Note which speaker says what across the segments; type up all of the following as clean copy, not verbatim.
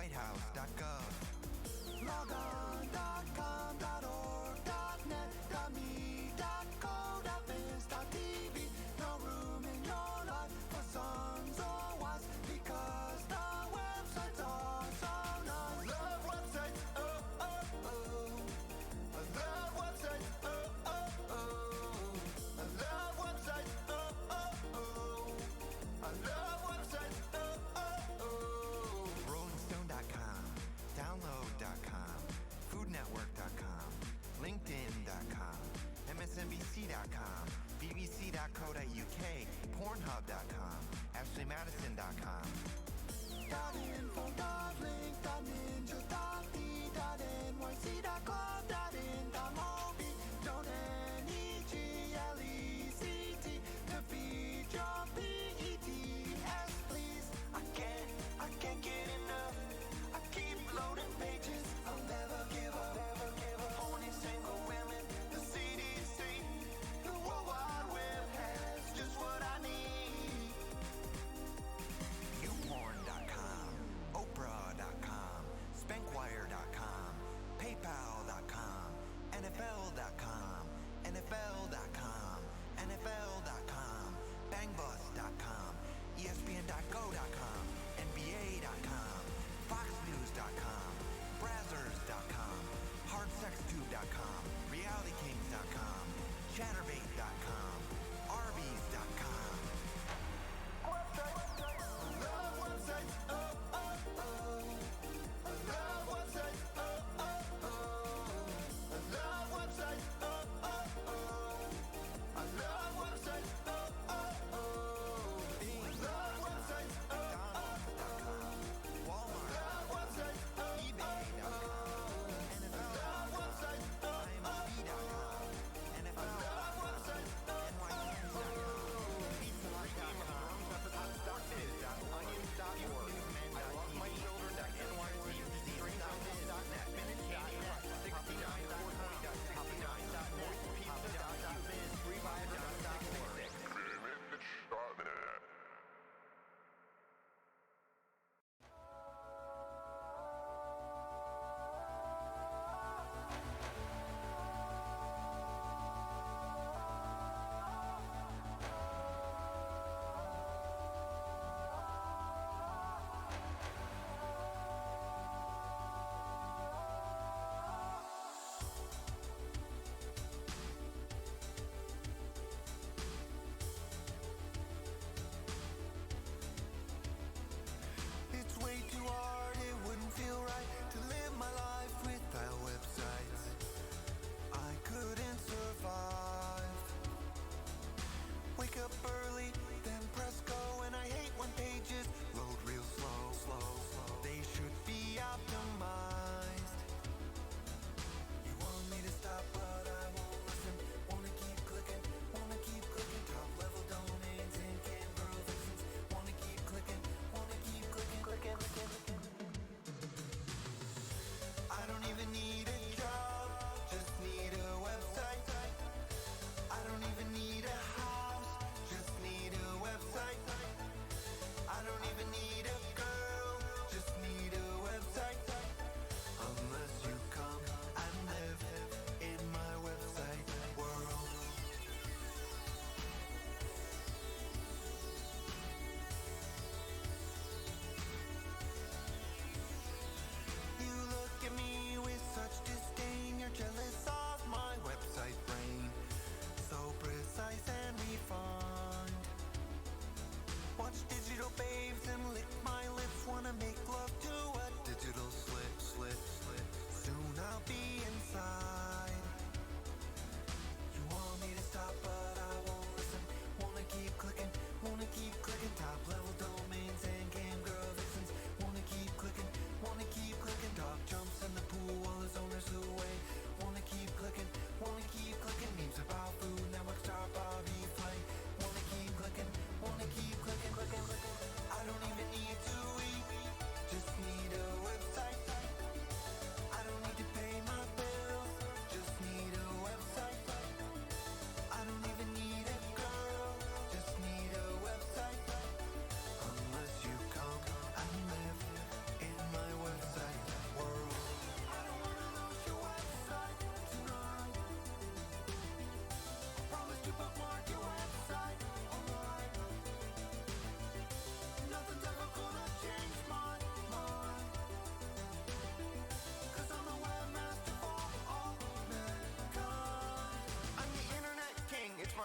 Speaker 1: whitehouse.gov.
Speaker 2: logon.com.org.net.me.co.biz.tv. No room in your life for sons or wives because the websites are so nice. Love websites, oh, oh, oh. I love websites, oh, oh, oh. I love websites, oh, oh, oh. I love websites, oh, oh, oh.
Speaker 1: rollingstone.com, download.com, foodnetwork.com, linkedin.com, msnbc.com, bbc.co.uk, pornhub.com, ashleymadison.com.
Speaker 2: .info.link.ninja.d.nyc.club.in.mobi. Don't NEGLECT to feed your PETS, please. I can't get enough. I keep loading pages. I'll never give up. Horny single women, the CDC, the World Wide Web has just what I need.
Speaker 1: youporn.com, oprah.com,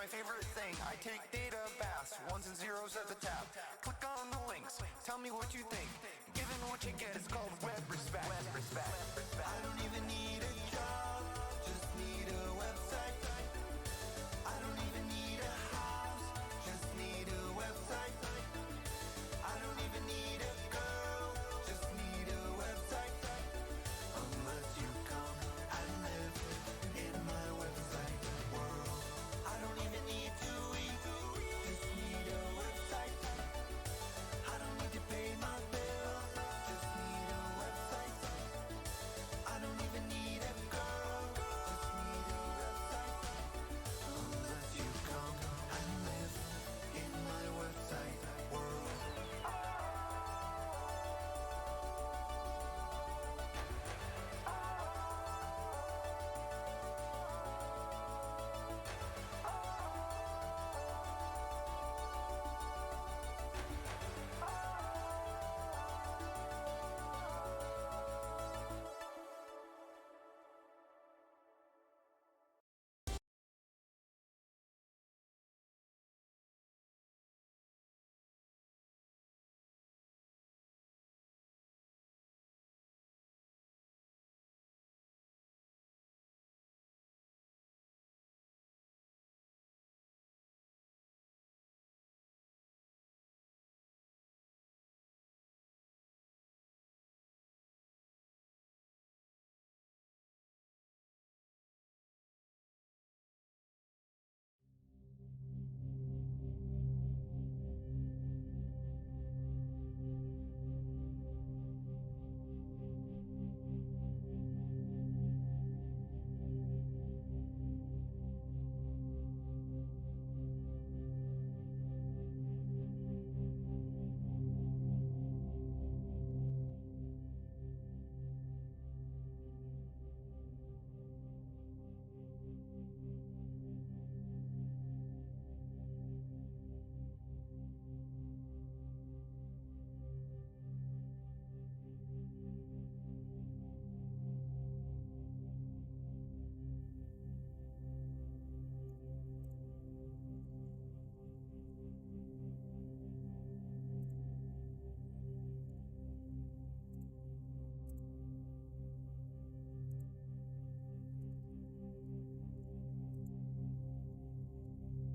Speaker 2: my favorite thing. I take data baths, ones and zeros at the tap. Click on the links, tell me what you think. Given what you get, it's called web respect. I don't even need a job, just need a website. I don't even need a house, just need a website. I don't even need a girl, just need a website. Unless you come and live in my website world. I don't even need to eat, just need a website. I don't need to pay my bills, just need a website. I don't even need a girl, just need a website. Unless you come and live in my website world.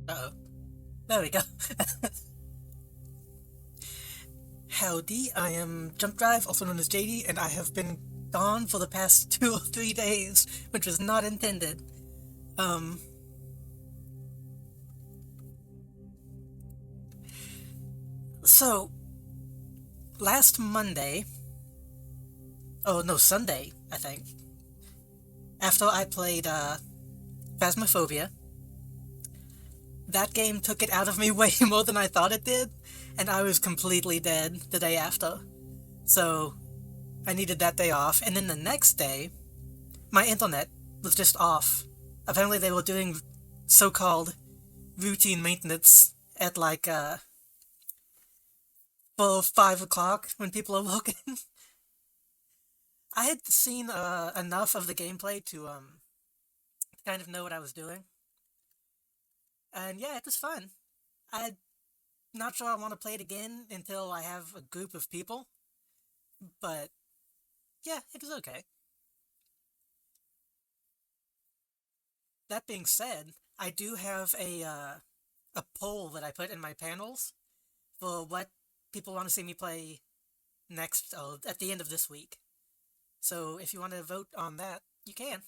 Speaker 3: Uh-oh. There we go. Howdy, I am Jump Drive, also known as JD, and I have been gone for the past 2 or 3 days, which was not intended. So, last Monday, oh no, Sunday, I think, after I played, Phasmophobia, that game took it out of me way more than I thought it did, and I was completely dead the day after. So, I needed that day off, and then the next day, my internet was just off. Apparently they were doing so-called routine maintenance at like, 4 or 5 o'clock when people are looking. I had seen, enough of the gameplay to kind of know what I was doing. And yeah, it was fun. I'm not sure I want to play it again until I have a group of people. But, yeah, it was okay. That being said, I do have a poll that I put in my panels for what people want to see me play next, at the end of this week. So if you want to vote on that, you can.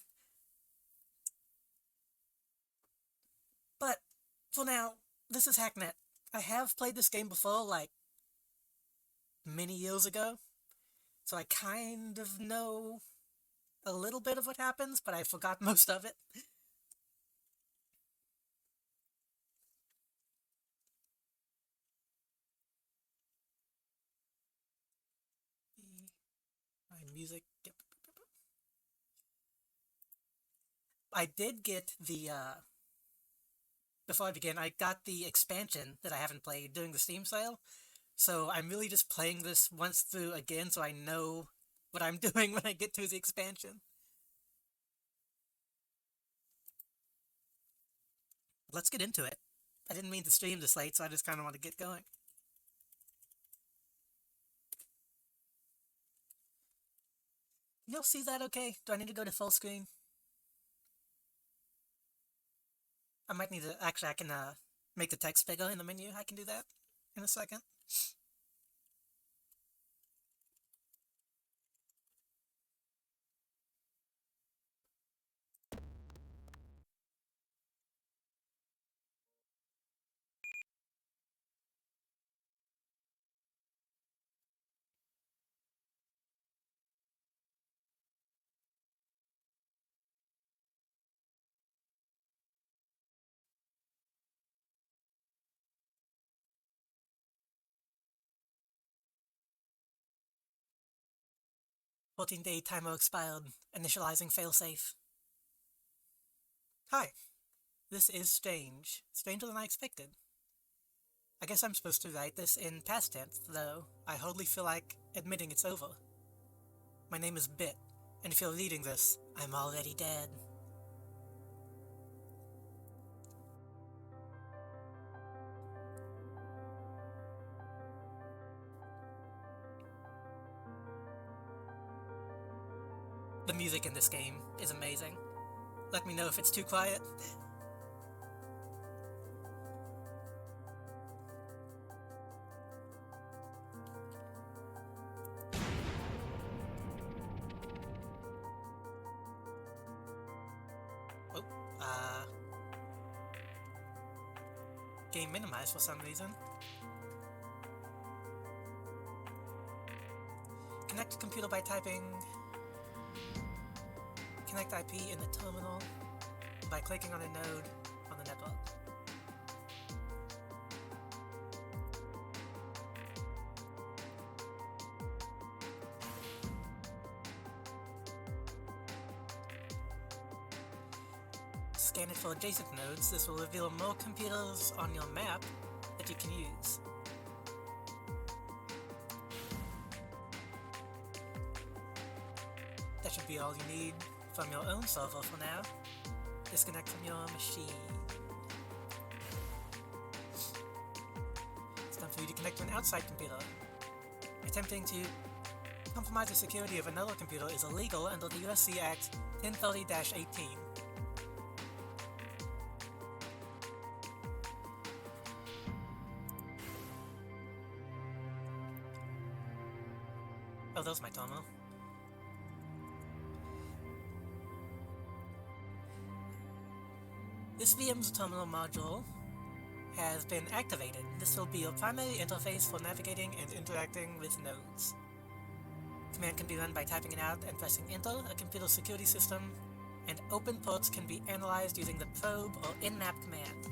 Speaker 3: But, for now, this is Hacknet. I have played this game before, like, many years ago, so I kind of know a little bit of what happens, but I forgot most of it. My music. Yep. I did get the, before I begin, I got the expansion that I haven't played during the Steam sale, so I'm really just playing this once through again so I know what I'm doing when I get to the expansion. Let's get into it. I didn't mean to stream this late, so I just kind of want to get going. Can y'all see that okay? Do I need to go to full screen? I might need to... Actually, I can make the text bigger in the menu. I can do that in a second. "14-day timer expired. Initializing failsafe." Hi, this is strange. Stranger than I expected. I guess I'm supposed to write this in past tense, though I hardly feel like admitting it's over. My name is Bit, and if you're reading this, I'm already dead. The music in this game is amazing. Let me know if it's too quiet. Oh, game minimized for some reason. Connect computer by typing connect IP in the terminal by clicking on a node on the network. Scan it for adjacent nodes. This will reveal more computers on your map that you can use. That should be all you need from your own server for now. Disconnect from your machine. It's time for you to connect to an outside computer. Attempting to compromise the security of another computer is illegal under the USC Act 1030-18. Oh, there's my terminal. This VM's terminal module has been activated. This will be your primary interface for navigating and interacting with nodes. Command can be run by typing it out and pressing enter. A computer security system and open ports can be analyzed using the probe or nmap command.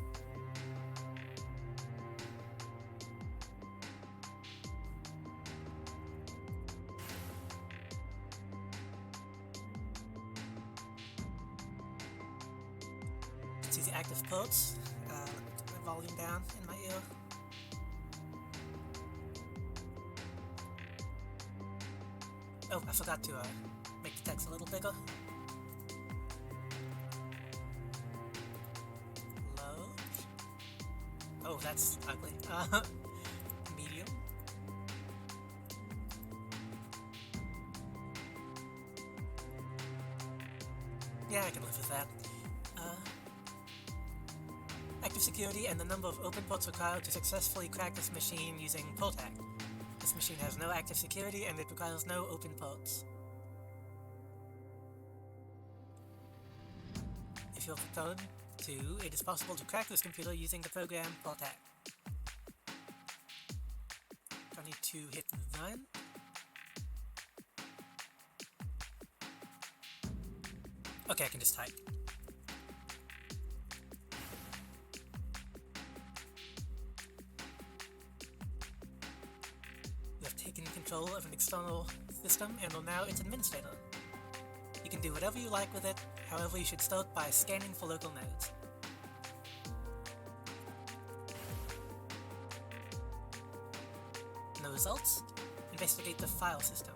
Speaker 3: See the active ports. Let me put my volume down in my ear. Oh, I forgot to make the text a little bigger. Low. Oh, that's ugly. Medium. Yeah, I can live with that. Active security and the number of open ports required to successfully crack this machine using PortHack. This machine has no active security and it requires no open ports. If you're prepared to, it is possible to crack this computer using the program PortHack. Do I need to hit run? Okay, I can just type. Control of an external system and are now its administrator. You can do whatever you like with it, however you should start by scanning for local nodes. No results? Investigate the file system.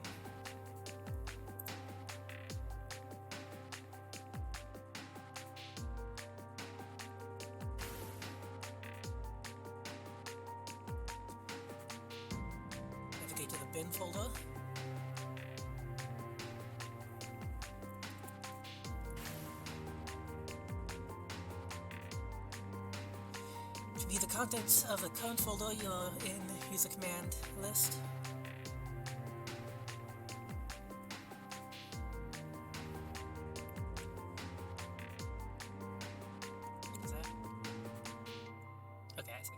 Speaker 3: bin folder. To be the contents of the current folder you're in user command list. Is that? Okay, I see.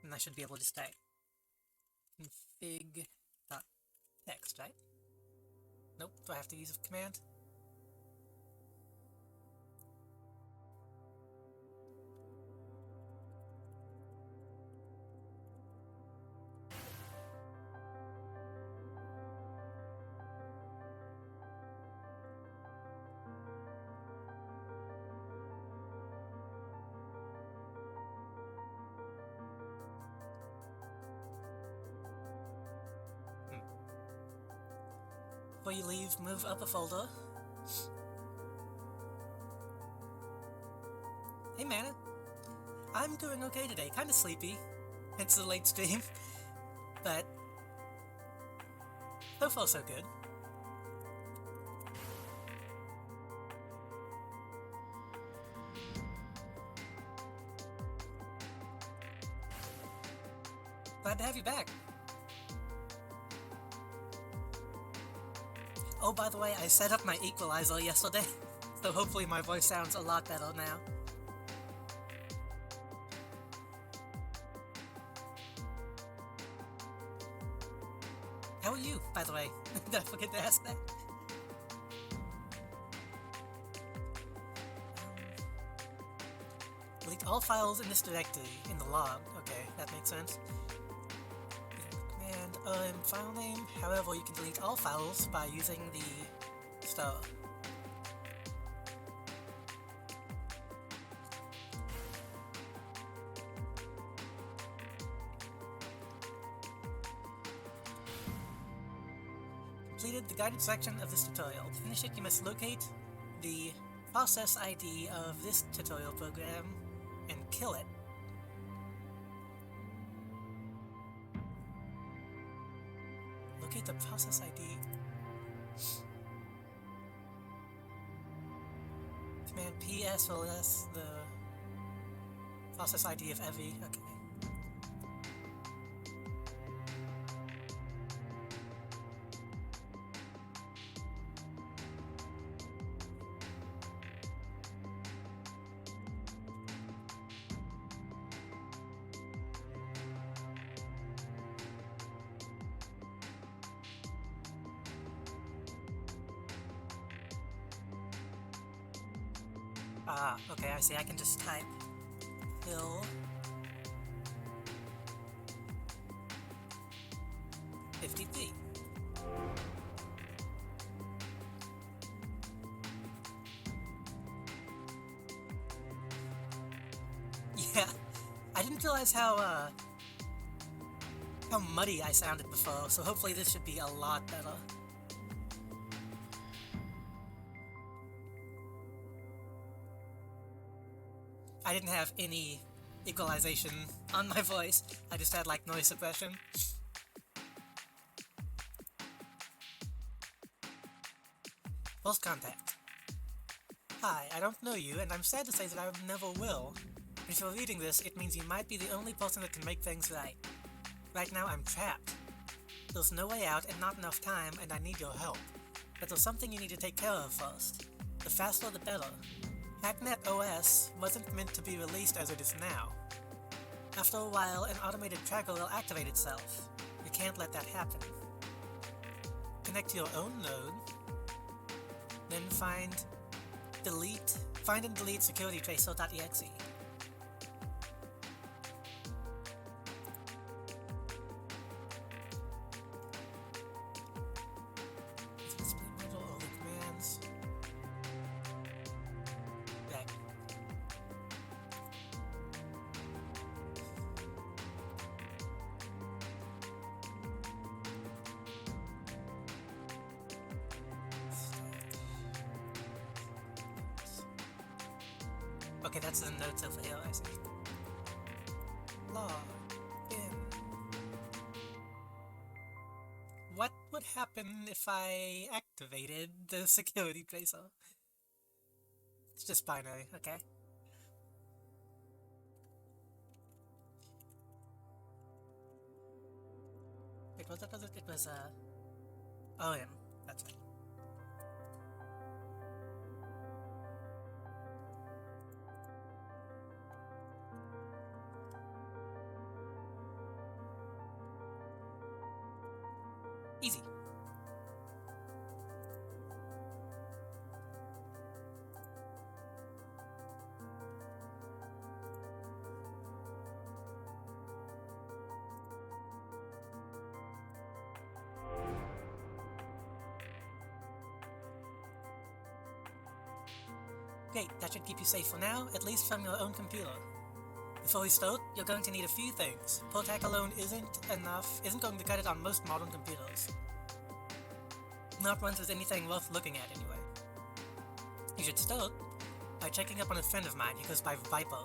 Speaker 3: And I should be able to just type config.text, right? Nope, do I have to use a command? Before you leave, move up a folder. Hey Mana, I'm doing okay today, kinda sleepy, hence the late stream, but so far so good. Glad to have you back. Oh, by the way, I set up my equalizer yesterday, so hopefully my voice sounds a lot better now. How are you, by the way? Did I forget to ask that? Delete all files in this directory in the log. Okay, that makes sense. And file name. However, you can delete all files by using the star. Completed the guided section of this tutorial. To finish it, you must locate the process ID of this tutorial program and kill it. Locate the process ID. Command PS will less the process ID of every. Okay. Ah, okay, I see. I can just type kill .53. Yeah, I didn't realize how muddy I sounded before, so hopefully this should be a lot better. I didn't have any equalization on my voice, I just had like noise suppression. First contact. Hi, I don't know you, and I'm sad to say that I never will. If you're reading this, it means you might be the only person that can make things right. Right now I'm trapped. There's no way out and not enough time, and I need your help. But there's something you need to take care of first. The faster the better. Hacknet OS wasn't meant to be released as it is now. After a while, an automated tracker will activate itself. You can't let that happen. Connect to your own node, then find and delete securitytracer.exe. Okay, that's the notes over here, I see. Log in. would happen if I activated the security tracer? It's just binary, okay. Wait, what was it? It was, OM. That's right. Easy. Great, that should keep you safe for now, at least from your own computer. Before we start, you're going to need a few things. Portac alone isn't going to cut it on most modern computers. Not ones with anything worth looking at, anyway. You should start by checking up on a friend of mine who goes by Viper.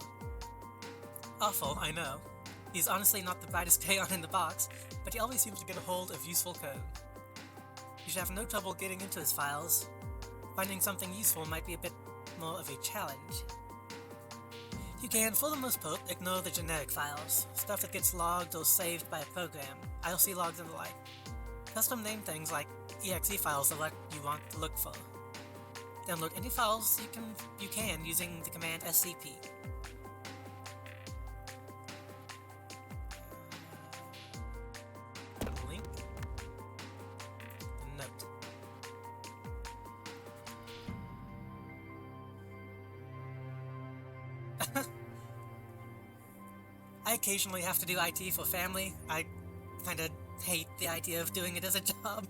Speaker 3: Awful, I know. He's honestly not the brightest crayon in the box, but he always seems to get a hold of useful code. You should have no trouble getting into his files. Finding something useful might be a bit more of a challenge. You can, for the most part, ignore the generic files, stuff that gets logged or saved by a program, IRC logs and the like. Custom name things like exe files are what you want to look for. Download any files you can using the command scp. Link. Note. I occasionally have to do IT for family. I kinda hate the idea of doing it as a job.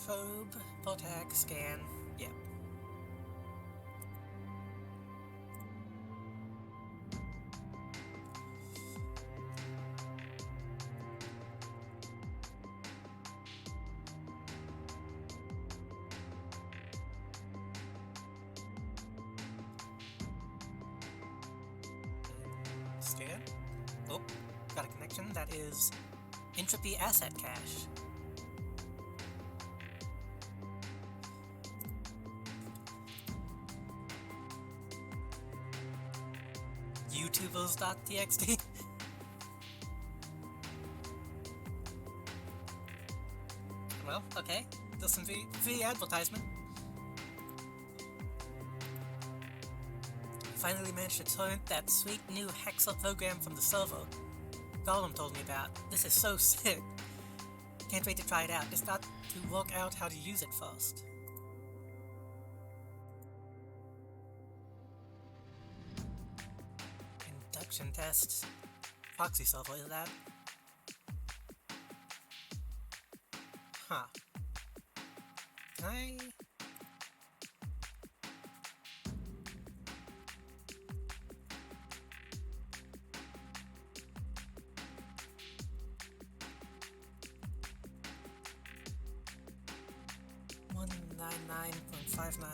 Speaker 3: Probe, Portac, scan, yep. Scan. Oh, got a connection. That is Entropy Asset Cache. YouTubers.txt. Well, okay. There's some free advertisement. Finally managed to torrent that sweet new Hexa program from the server Gollum told me about. This is so sick. Can't wait to try it out. Just got to work out how to use it first. Induction tests. Proxy server, is that? Huh. Can I... .59.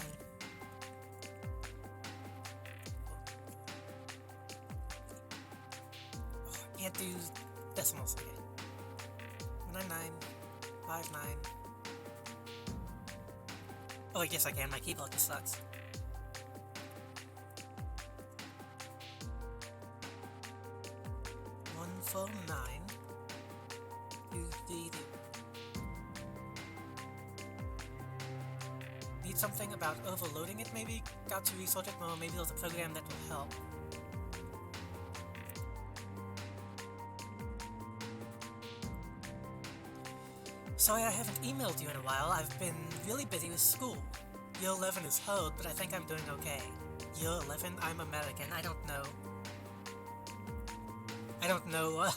Speaker 3: Oh, I can't do decimals again. 9959. Oh, yes, I can. My keyboard just sucks. One, 4, 9. 2, 3, 2. Need something about overloading it, maybe? Got to resort it more, maybe there's a program that will help. Sorry I haven't emailed you in a while. I've been really busy with school. Year 11 is hard, but I think I'm doing okay. Year 11? I'm American. I don't know.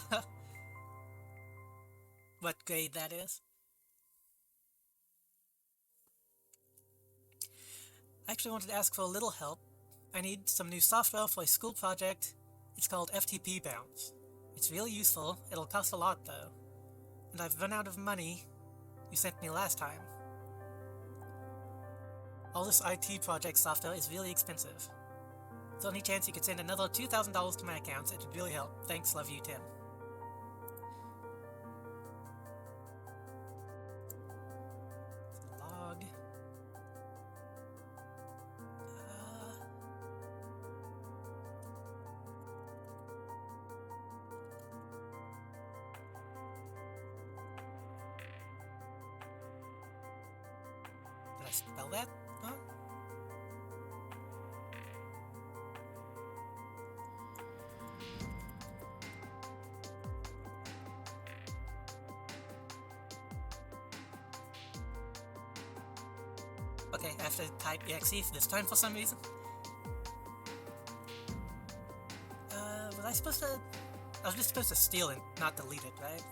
Speaker 3: What grade that is. I actually wanted to ask for a little help. I need some new software for a school project. It's called FTP Bounce. It's really useful. It'll cost a lot though. And I've run out of money you sent me last time. All this IT project software is really expensive. The only chance you could send another $2,000 to my account, it would really help. Thanks, love you, Tim. Log. Did I spell that? Huh? Okay, I have to type exe this time for some reason. Was I supposed to... I was just supposed to steal and not delete it, right?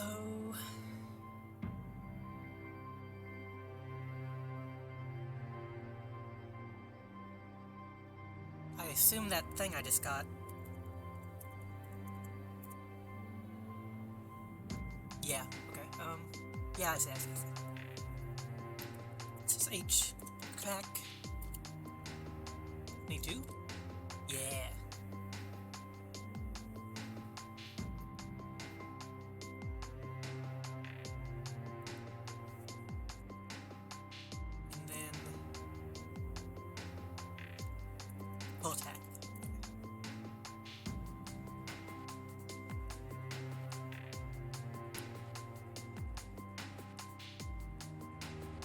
Speaker 3: Oh. I assume that thing I just got. Yeah, okay. Yeah, I see. This is H. Crack. Me too? Yeah. And then pull tag.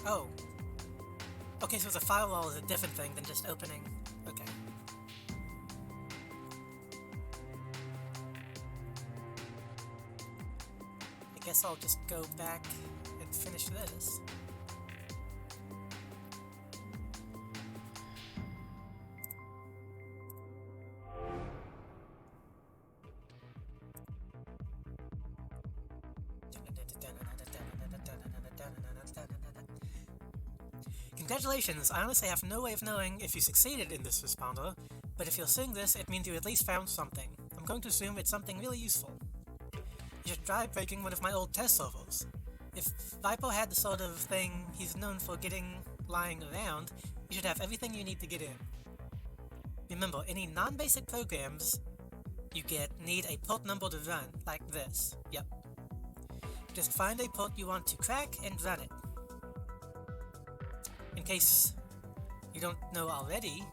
Speaker 3: Oh. Okay, so the firewall is a different thing than just opening. Okay. I guess I'll just go back and finish this. Congratulations! I honestly have no way of knowing if you succeeded in this responder, but if you're seeing this, it means you at least found something. I'm going to assume it's something really useful. You should try breaking one of my old test servers. If Vipo had the sort of thing he's known for lying around, you should have everything you need to get in. Remember, any non-basic programs you get need a port number to run, like this. Yep. Just find a port you want to crack and run it. In case you don't know already,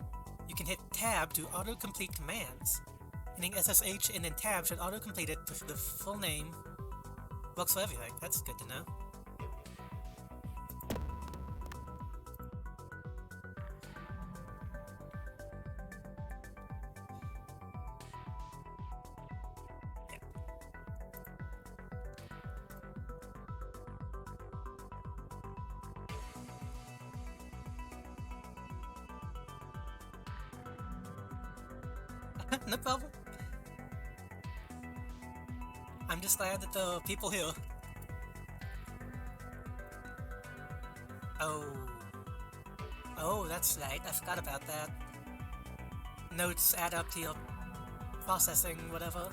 Speaker 3: you can hit Tab to auto-complete commands. Hitting SSH and then Tab should auto-complete it with the full name. Works for everything. That's good to know. No problem. I'm just glad that the people here. Oh, that's right. I forgot about that. Notes add up to your processing, whatever.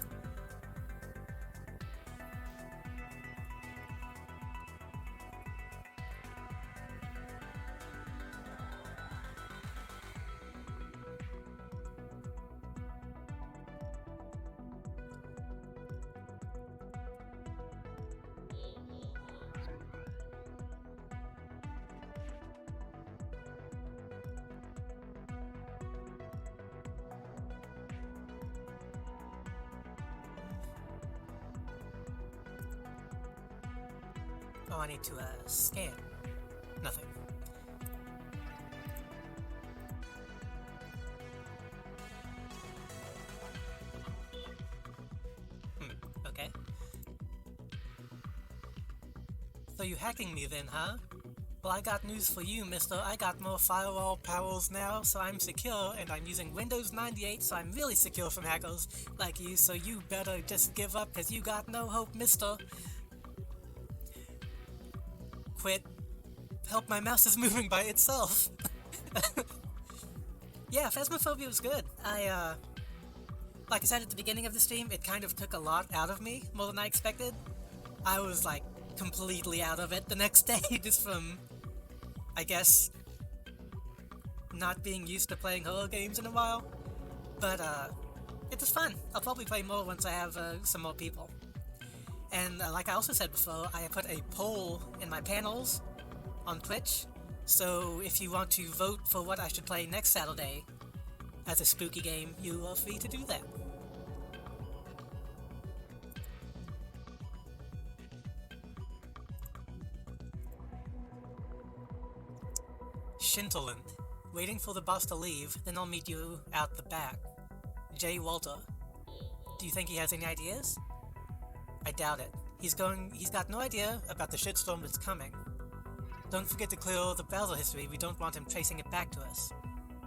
Speaker 3: Oh, I need to, scan. Nothing. So you hacking me then, huh? Well, I got news for you, mister. I got more firewall powers now, so I'm secure, and I'm using Windows 98, so I'm really secure from hackers like you, so you better just give up, cause you got no hope, mister. Quit. Help, my mouse is moving by itself. Yeah, Phasmophobia was good. Like I said at the beginning of the stream, it kind of took a lot out of me, more than I expected. I was, like, completely out of it the next day, just from, I guess, not being used to playing horror games in a while. But, it was fun. I'll probably play more once I have, some more people. And, like I also said before, I put a poll in my panels on Twitch, so if you want to vote for what I should play next Saturday as a spooky game, you are free to do that. Shinterland. Waiting for the boss to leave, then I'll meet you out the back. J. Walter. Do you think he has any ideas? I doubt it. He's got no idea about the shitstorm that's coming. Don't forget to clear all the browser history, we don't want him tracing it back to us.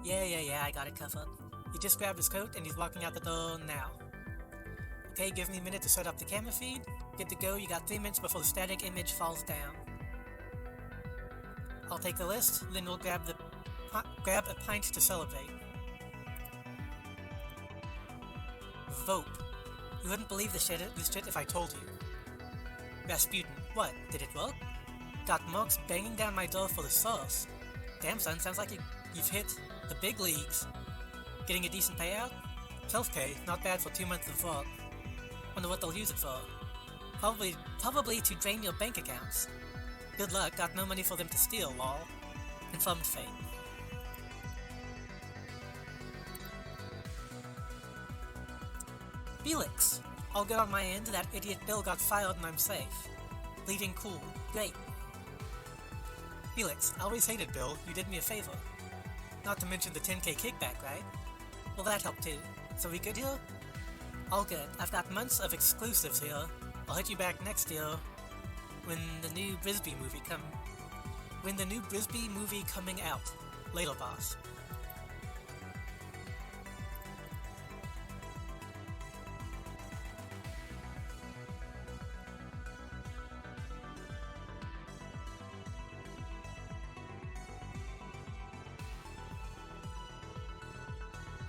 Speaker 3: Yeah, I got it covered. He just grabbed his coat and he's walking out the door now. Okay, give me a minute to set up the camera feed. Good to go, you got 3 minutes before the static image falls down. I'll take the list, then we'll grab a pint to celebrate. Vope. You wouldn't believe this shit if I told you. Rasputin. What? Did it work? Got marks banging down my door for the sauce. Damn son, sounds like you've hit the big leagues. Getting a decent payout? 12k, not bad for 2 months of work. Wonder what they'll use it for. Probably to drain your bank accounts. Good luck, got no money for them to steal, lol. Confirmed fate. Felix! All good on my end, that idiot Bill got fired and I'm safe. Bleeding cool. Great. Felix, I always hated Bill, you did me a favor. Not to mention the 10k kickback, right? Well, that helped too. So we good here? All good. I've got months of exclusives here. I'll hit you back next year when the new Brisby movie coming out. Later, boss.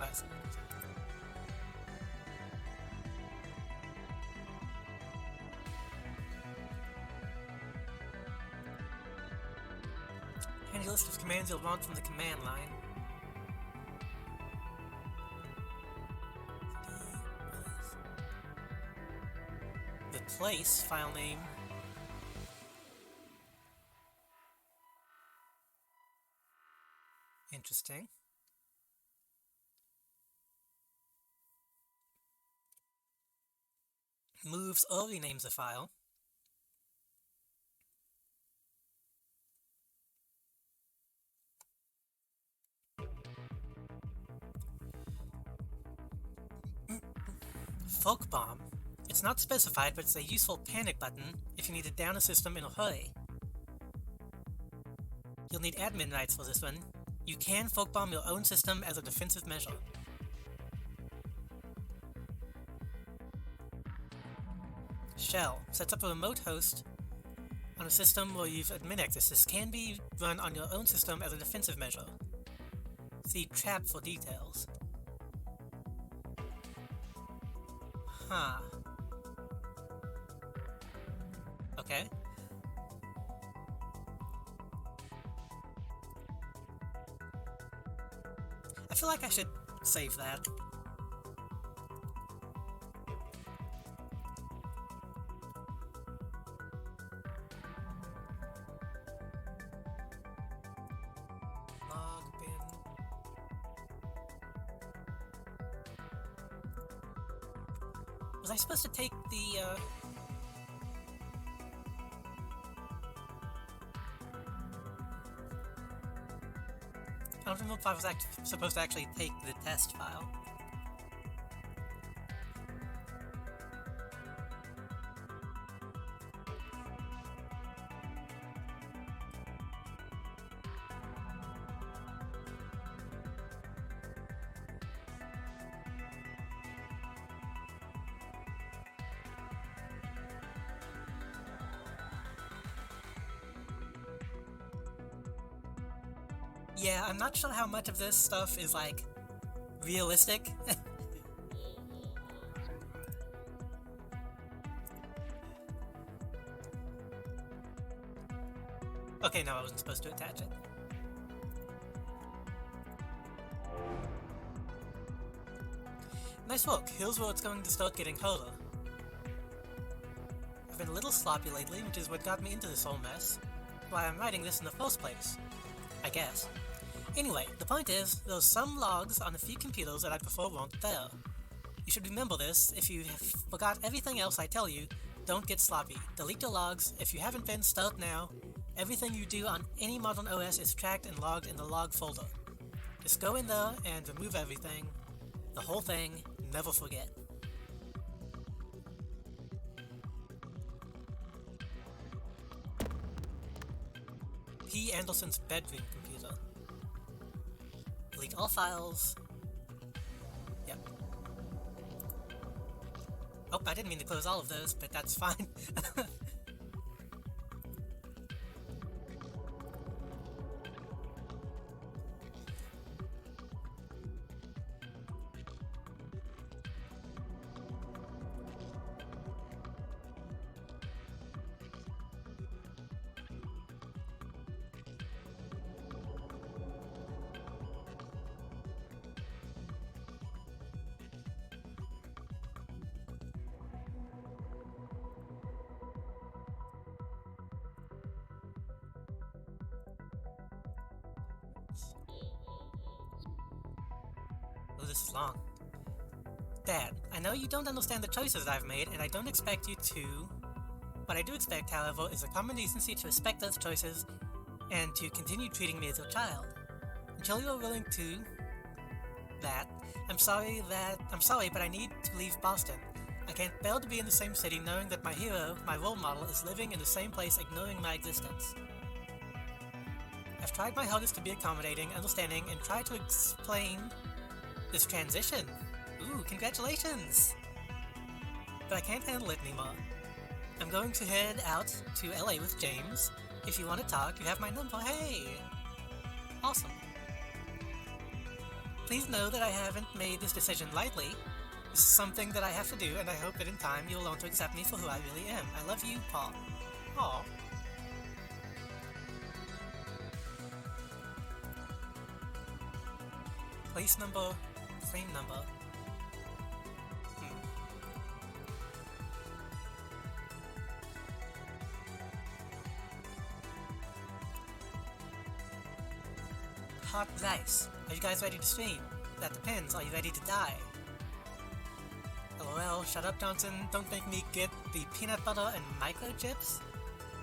Speaker 3: Nice. Handy list of commands you'll want from the command line. The place file name. Interesting. Moves or renames a file. Folk bomb. It's not specified, but it's a useful panic button if you need to down a system in a hurry. You'll need admin rights for this one. You can folk bomb your own system as a defensive measure. Shell sets up a remote host on a system where you've admin access. This can be run on your own system as a defensive measure. See trap for details. Huh. Okay. I feel like I should save that. Log bin. Was I supposed to take the, I don't remember if I was supposed to actually take the test file. Yeah, I'm not sure how much of this stuff is, like, realistic. Okay, no, I wasn't supposed to attach it. Nice work. Here's where it's going to start getting harder. I've been a little sloppy lately, which is what got me into this whole mess. Why I'm writing this in the first place. I guess. Anyway, the point is, there's some logs on a few computers that I prefer weren't there. You should remember this. If you have forgot everything else I tell you, don't get sloppy. Delete your logs. If you haven't been, start now. Everything you do on any modern OS is tracked and logged in the log folder. Just go in there and remove everything. The whole thing. Never forget. P. Anderson's bedroom computer. Delete all files. Yep. Oh, I didn't mean to close all of those, but that's fine. Oh, this is long. Dad, I know you don't understand the choices I've made, and I don't expect you to. What I do expect, however, is a common decency to respect those choices and to continue treating me as your child. Until you are willing to that, I'm sorry, but I need to leave Boston. I can't bear to be in the same city knowing that my hero, my role model, is living in the same place ignoring my existence. I've tried my hardest to be accommodating, understanding, and try to explain this transition. Ooh, congratulations! But I can't handle it anymore. I'm going to head out to LA with James. If you want to talk, you have my number. Hey! Awesome. Please know that I haven't made this decision lightly. This is something that I have to do, and I hope that in time you'll learn to accept me for who I really am. I love you, Paul. Aw. Place number, claim number. Hot dice. Are you guys ready to stream? That depends. Are you ready to die? LOL, shut up, Johnson. Don't make me get the peanut butter and microchips.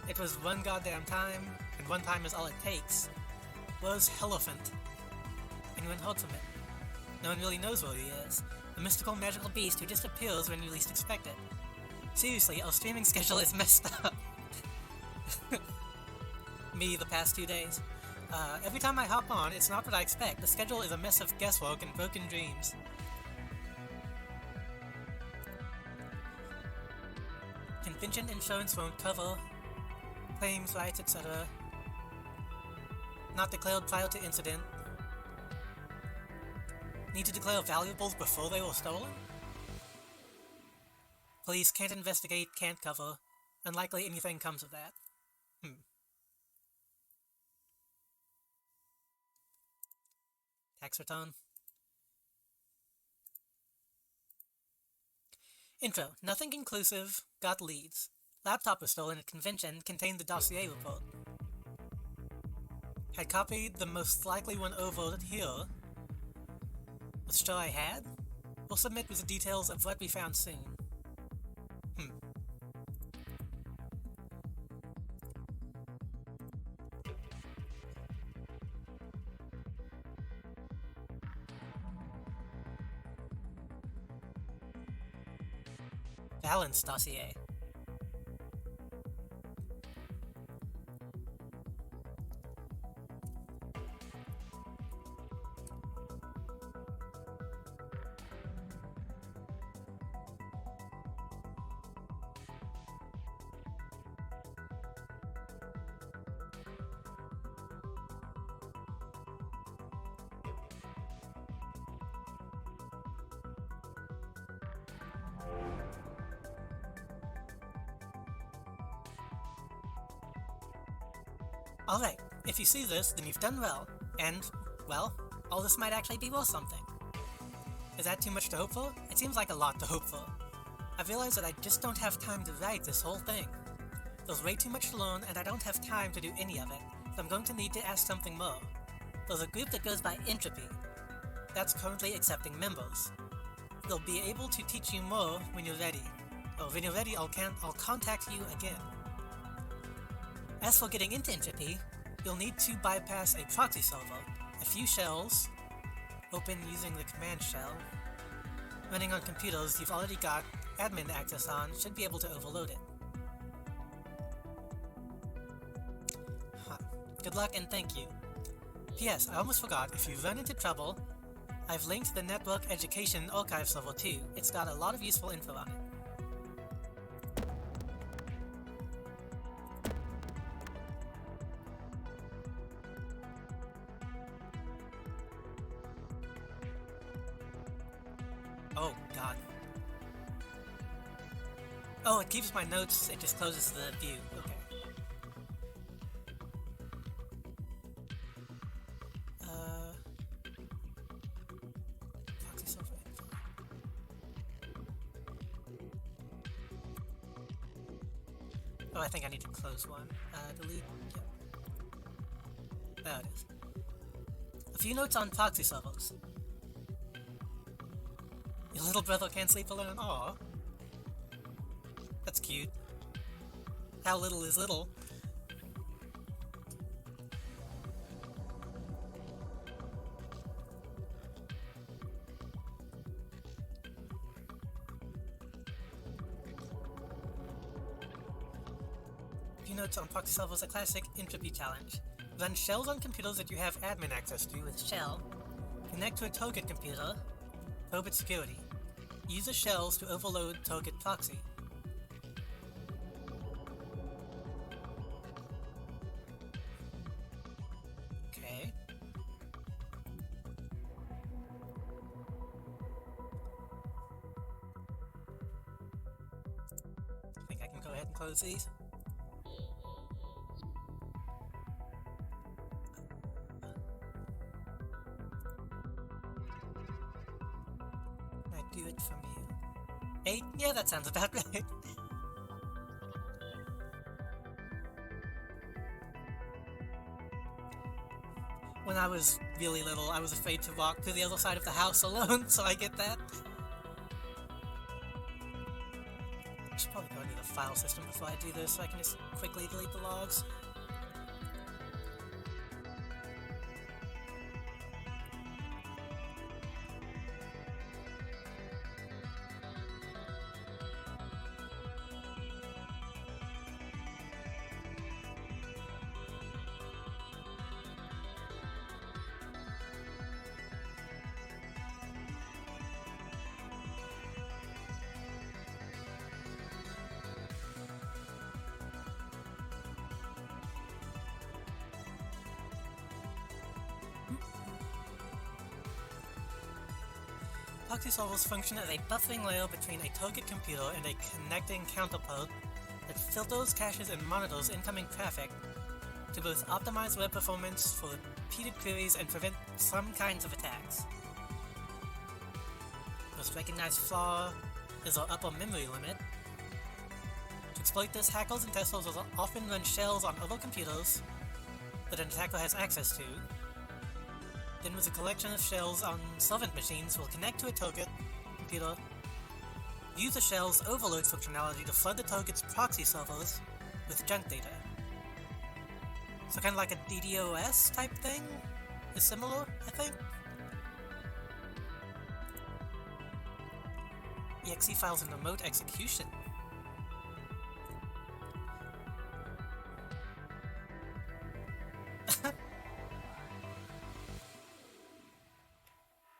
Speaker 3: It was one goddamn time, and one time is all it takes. Where's Helephant? Anyone heard from it? No one really knows where he is. A mystical, magical beast who just appears when you least expect it. Seriously, our streaming schedule is messed up. Me, the past 2 days. Every time I hop on, it's not what I expect. The schedule is a mess of guesswork and broken dreams. Convention insurance won't cover. Claims, rights, etc. Not declared prior to incident. Need to declare valuables before they were stolen? Police can't investigate, can't cover. Unlikely anything comes of that. Tax return. Intro. Nothing conclusive. Got leads. Laptop was stolen at convention. Contained the dossier report. Had copied the most likely one over here. Was sure I had? We'll submit with the details of what we found soon. Balance dossier. Alright, if you see this, then you've done well, and, well, all this might actually be worth something. Is that too much to hope for? It seems like a lot to hope for. I've realized that I just don't have time to write this whole thing. There's way too much to learn, and I don't have time to do any of it, so I'm going to need to ask something more. There's a group that goes by Entropy. That's currently accepting members. They'll be able to teach you more when you're ready. Or when you're ready, I'll contact you again. As for getting into Entropy, you'll need to bypass a proxy server, a few shells, open using the command shell, running on computers you've already got admin access on should be able to overload it. Good luck and thank you. P.S. I almost forgot, if you run into trouble, I've linked the Network Education Archive server too. It's got a lot of useful info on it. Oh, God. Oh, it keeps my notes, it just closes the view. Okay. Proxy server info. Oh, I think I need to close one. Delete. Yep. There it is. A few notes on proxy servers. Your little brother can't sleep alone. Aww. That's cute. How little is little? Few notes on proxy servers, a classic entropy challenge. Run shells on computers that you have admin access to with shell. Connect to a target computer. Probe its security. Use the shells to overload target proxy. Okay. I think I can go ahead and close these. Do it from here. 8? Yeah, that sounds about right. When I was really little, I was afraid to walk to the other side of the house alone, so I get that. I should probably go into the file system before I do this, so I can just quickly delete the logs. Proxy servers function as a buffering layer between a target computer and a connecting counterpart that filters, caches, and monitors incoming traffic to both optimize web performance for repeated queries and prevent some kinds of attacks. Most recognized flaw is our upper memory limit. To exploit this, hackers and testers will often run shells on other computers that an attacker has access to. Then with a collection of shells on servant machines will connect to a target computer, use the shell's overload functionality to flood the target's proxy servers with junk data. So kind of like a DDoS type thing? Is similar, I think? EXE files and remote execution.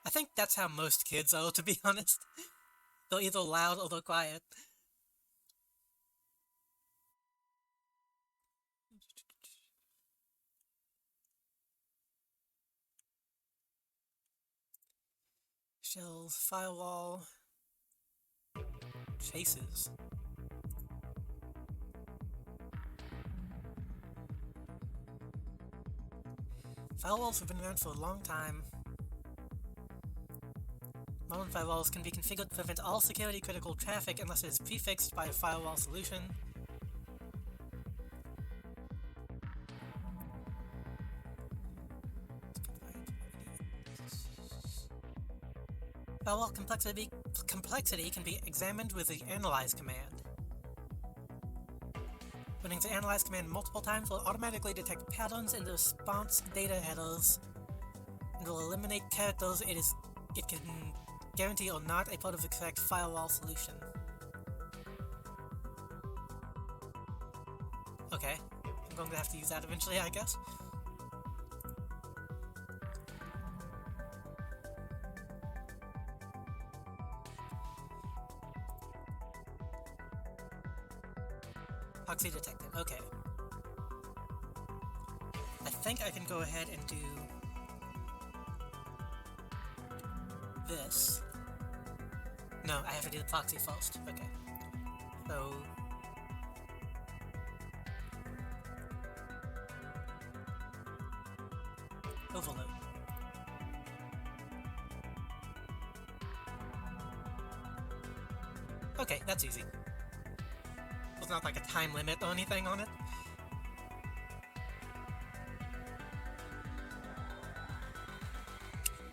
Speaker 3: I think that's how most kids are, to be honest. They're either loud or they're quiet. Shells, firewall, chases. Firewalls have been around for a long time. Modern firewalls can be configured to prevent all security-critical traffic unless it is prefixed by a firewall solution. Firewall complexity can be examined with the Analyze command. Running the Analyze command multiple times will automatically detect patterns in the response data headers and will eliminate characters it can guarantee are not a part of the correct firewall solution. Okay, I'm going to have to use that eventually, I guess. Proxy detected, okay. I think I can go ahead and do this. No, I have to do the proxy first. Okay. So overload. Okay, that's easy. There's not like a time limit or anything on it.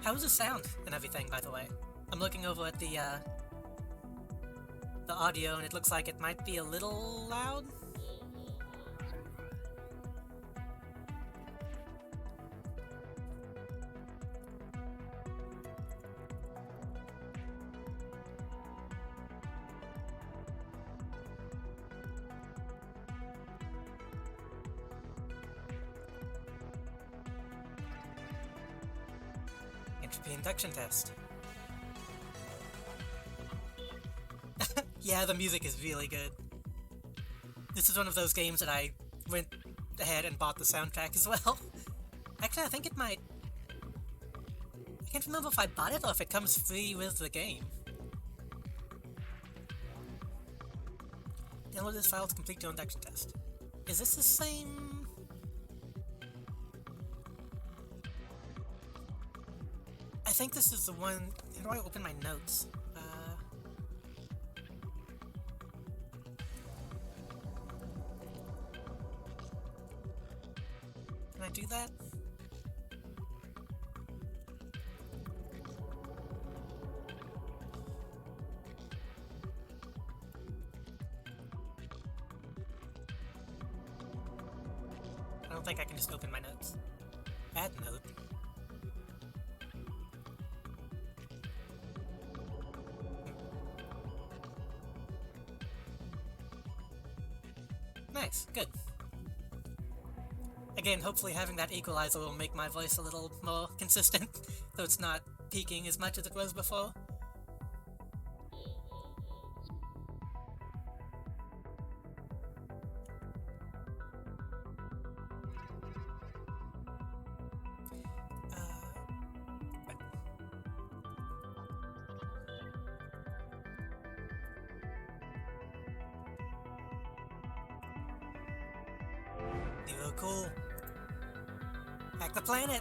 Speaker 3: How's the sound and everything, by the way? I'm looking over at the audio, and it looks like it might be a little loud. Entropy induction test. Yeah, the music is really good. This is one of those games that I went ahead and bought the soundtrack as well. Actually, I think it might... I can't remember if I bought it or if it comes free with the game. Download this file to complete your induction test. Is this the same... I think this is the one... How do I open my notes? Can I do that? I don't think I can just open my notes. Add note. Nice, good. Again, hopefully having that equalizer will make my voice a little more consistent, so it's not peaking as much as it was before. You're cool. Hack the planet!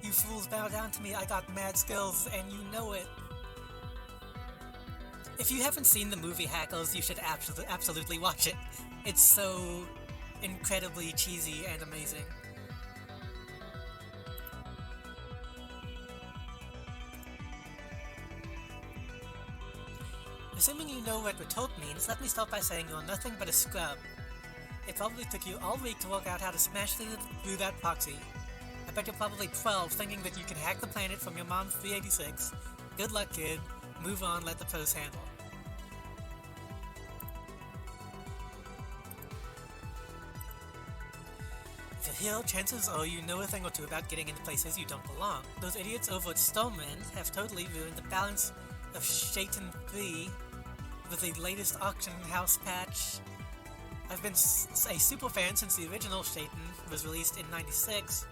Speaker 3: You fools bow down to me, I got mad skills, and you know it. If you haven't seen the movie Hackles, you should absolutely watch it. It's so incredibly cheesy and amazing. Assuming you know what retort means, let me start by saying you're nothing but a scrub. It probably took you all week to work out how to smash through that proxy. I bet you're probably 12 thinking that you can hack the planet from your mom's 386. Good luck, kid. Move on, let the pros handle. If you're here, chances are you know a thing or two about getting into places you don't belong. Those idiots over at Stoneman have totally ruined the balance of Shaitan 3 with the latest auction house patch. I've been a super fan since the original Shaitan was released in '96,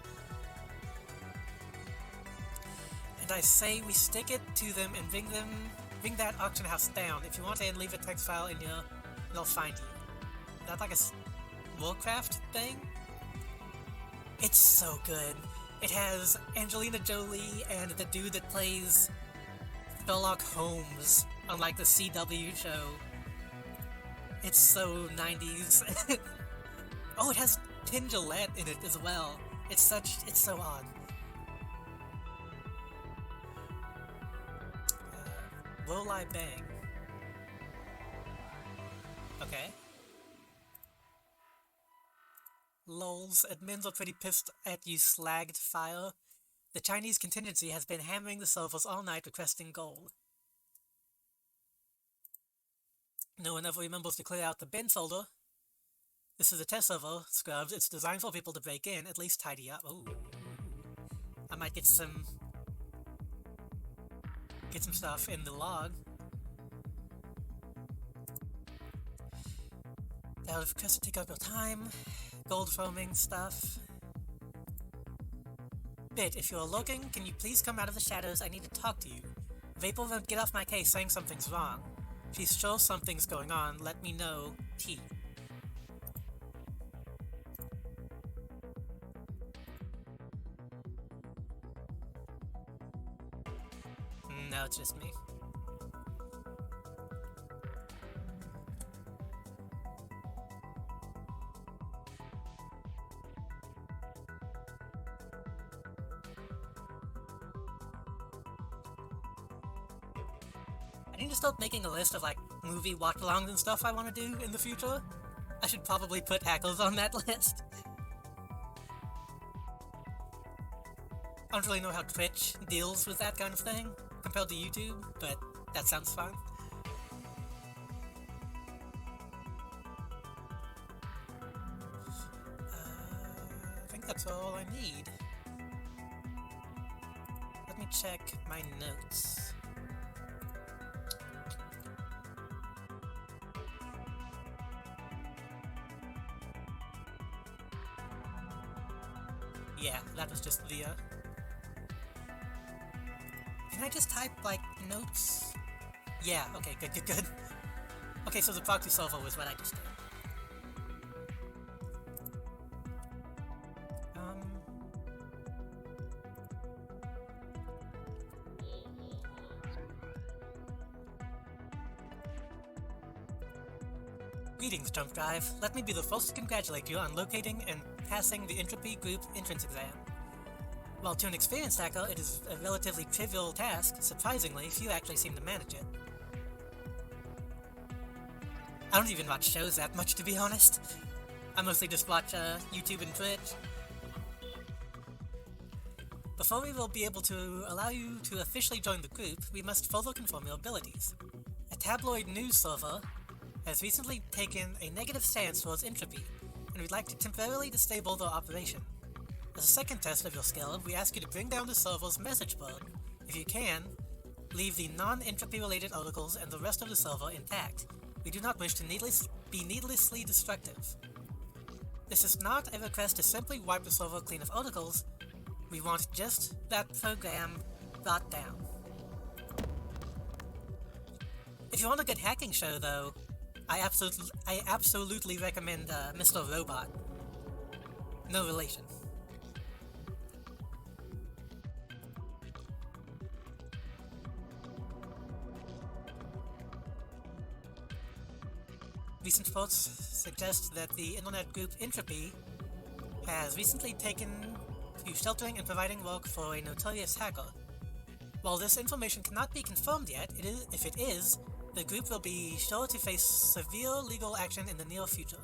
Speaker 3: and I say we stick it to them and bring that auction house down. If you want to, and leave a text file in here, they'll find you. Is that like a Warcraft thing? It's so good. It has Angelina Jolie and the dude that plays Sherlock Holmes on like the CW show. It's so 90s. Oh, it has Tim Gillette in it as well. It's so odd. Will I Bang? Okay. Lols, admins are pretty pissed at you slagged fire. The Chinese contingency has been hammering the servers all night requesting gold. No one ever remembers to clear out the bin folder. This is a test server, scrubs. It's designed for people to break in, at least tidy up. Ooh. I might get some stuff in the log. That would of course take up your time. Gold foaming stuff. Bit, if you're looking, can you please come out of the shadows? I need to talk to you. Vapor won't get off my case saying something's wrong. If he's sure something's going on, let me know. T. No, it's just me. I need to start making a list of like movie watch-alongs and stuff I want to do in the future. I should probably put Hackles on that list. I don't really know how Twitch deals with that kind of thing compared to YouTube, but that sounds fun. I think that's all I need. Let me check my notes. Yeah, that was just via. Can I just type, like, notes? Yeah, okay, good. Okay, so the proxy server was what I just did. Greetings, Jump Drive. Let me be the first to congratulate you on locating and passing the Entropy Group entrance exam. While to an experienced hacker it is a relatively trivial task, surprisingly, few actually seem to manage it. I don't even watch shows that much, to be honest. I mostly just watch YouTube and Twitch. Before we will be able to allow you to officially join the group, we must further confirm your abilities. A tabloid news server has recently taken a negative stance towards Entropy, and we'd like to temporarily disable their operation. As a second test of your skill, we ask you to bring down the server's message board. If you can, leave the non-Entropy related articles and the rest of the server intact. We do not wish to be needlessly destructive. This is not a request to simply wipe the server clean of articles. We want just that program brought down. If you want a good hacking show, though, I absolutely recommend Mr. Robot. No relation. Recent reports suggest that the internet group Entropy has recently taken to sheltering and providing work for a notorious hacker. While this information cannot be confirmed yet, if it is, the group will be sure to face severe legal action in the near future.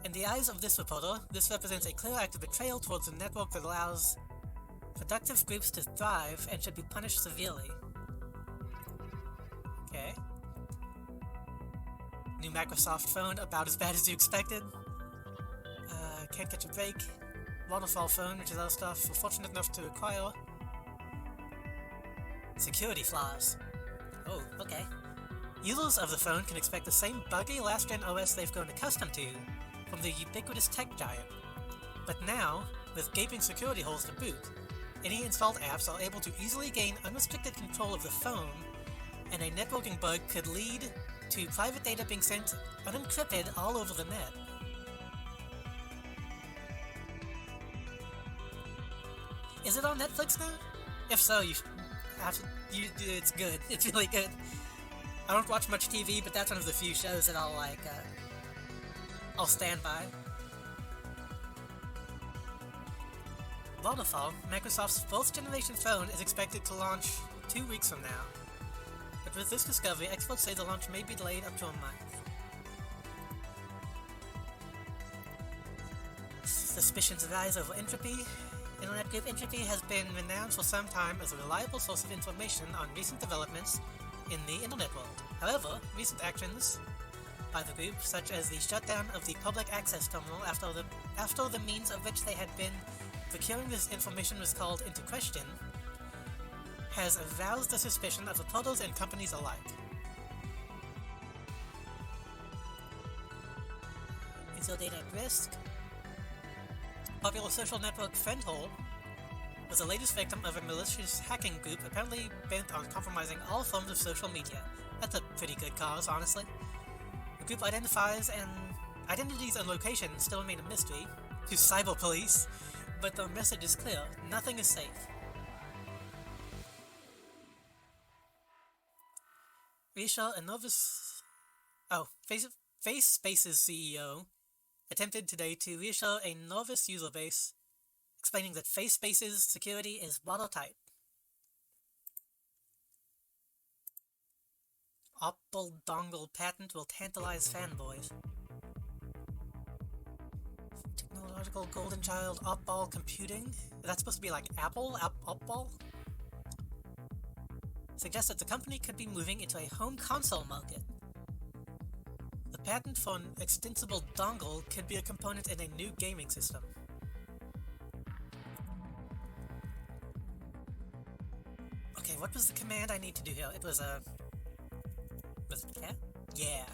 Speaker 3: In the eyes of this reporter, this represents a clear act of betrayal towards a network that allows productive groups to thrive and should be punished severely. Okay. New Microsoft phone, about as bad as you expected. Can't catch a break. Waterfall phone, which is other stuff we're fortunate enough to acquire. Security flaws. Oh, okay. Users of the phone can expect the same buggy last-gen OS they've grown accustomed to from the ubiquitous tech giant. But now, with gaping security holes to boot, any installed apps are able to easily gain unrestricted control of the phone, and a networking bug could lead to private data being sent unencrypted all over the net. Is it on Netflix now? If so, it's good. It's really good. I don't watch much TV, but that's one of the few shows that I'll stand by. Vodafone, Microsoft's fourth generation phone, is expected to launch 2 weeks from now. But with this discovery, experts say the launch may be delayed up to a month. Suspicions rise over Entropy. Internet group Entropy has been renowned for some time as a reliable source of information on recent developments in the internet world. However, recent actions by the group, such as the shutdown of the public access terminal after the means of which they had been procuring this information was called into question, has aroused the suspicion of reporters and companies alike. Is your data at risk? Popular social network Friendhole was the latest victim of a malicious hacking group apparently bent on compromising all forms of social media. That's a pretty good cause, honestly. The group identities and locations still remain a mystery to cyber police, but the message is clear: nothing is safe. FaceSpace's CEO attempted today to reassure a novice user base, explaining that FaceSpace's security is watertight. Opal dongle patent will tantalize fanboys. Technological golden child, Opal computing. That's supposed to be like Apple? Opal? Suggests that the company could be moving into a home console market. The patent for an extensible dongle could be a component in a new gaming system. Okay, what was the command I need to do here? It was was it cat? Yeah.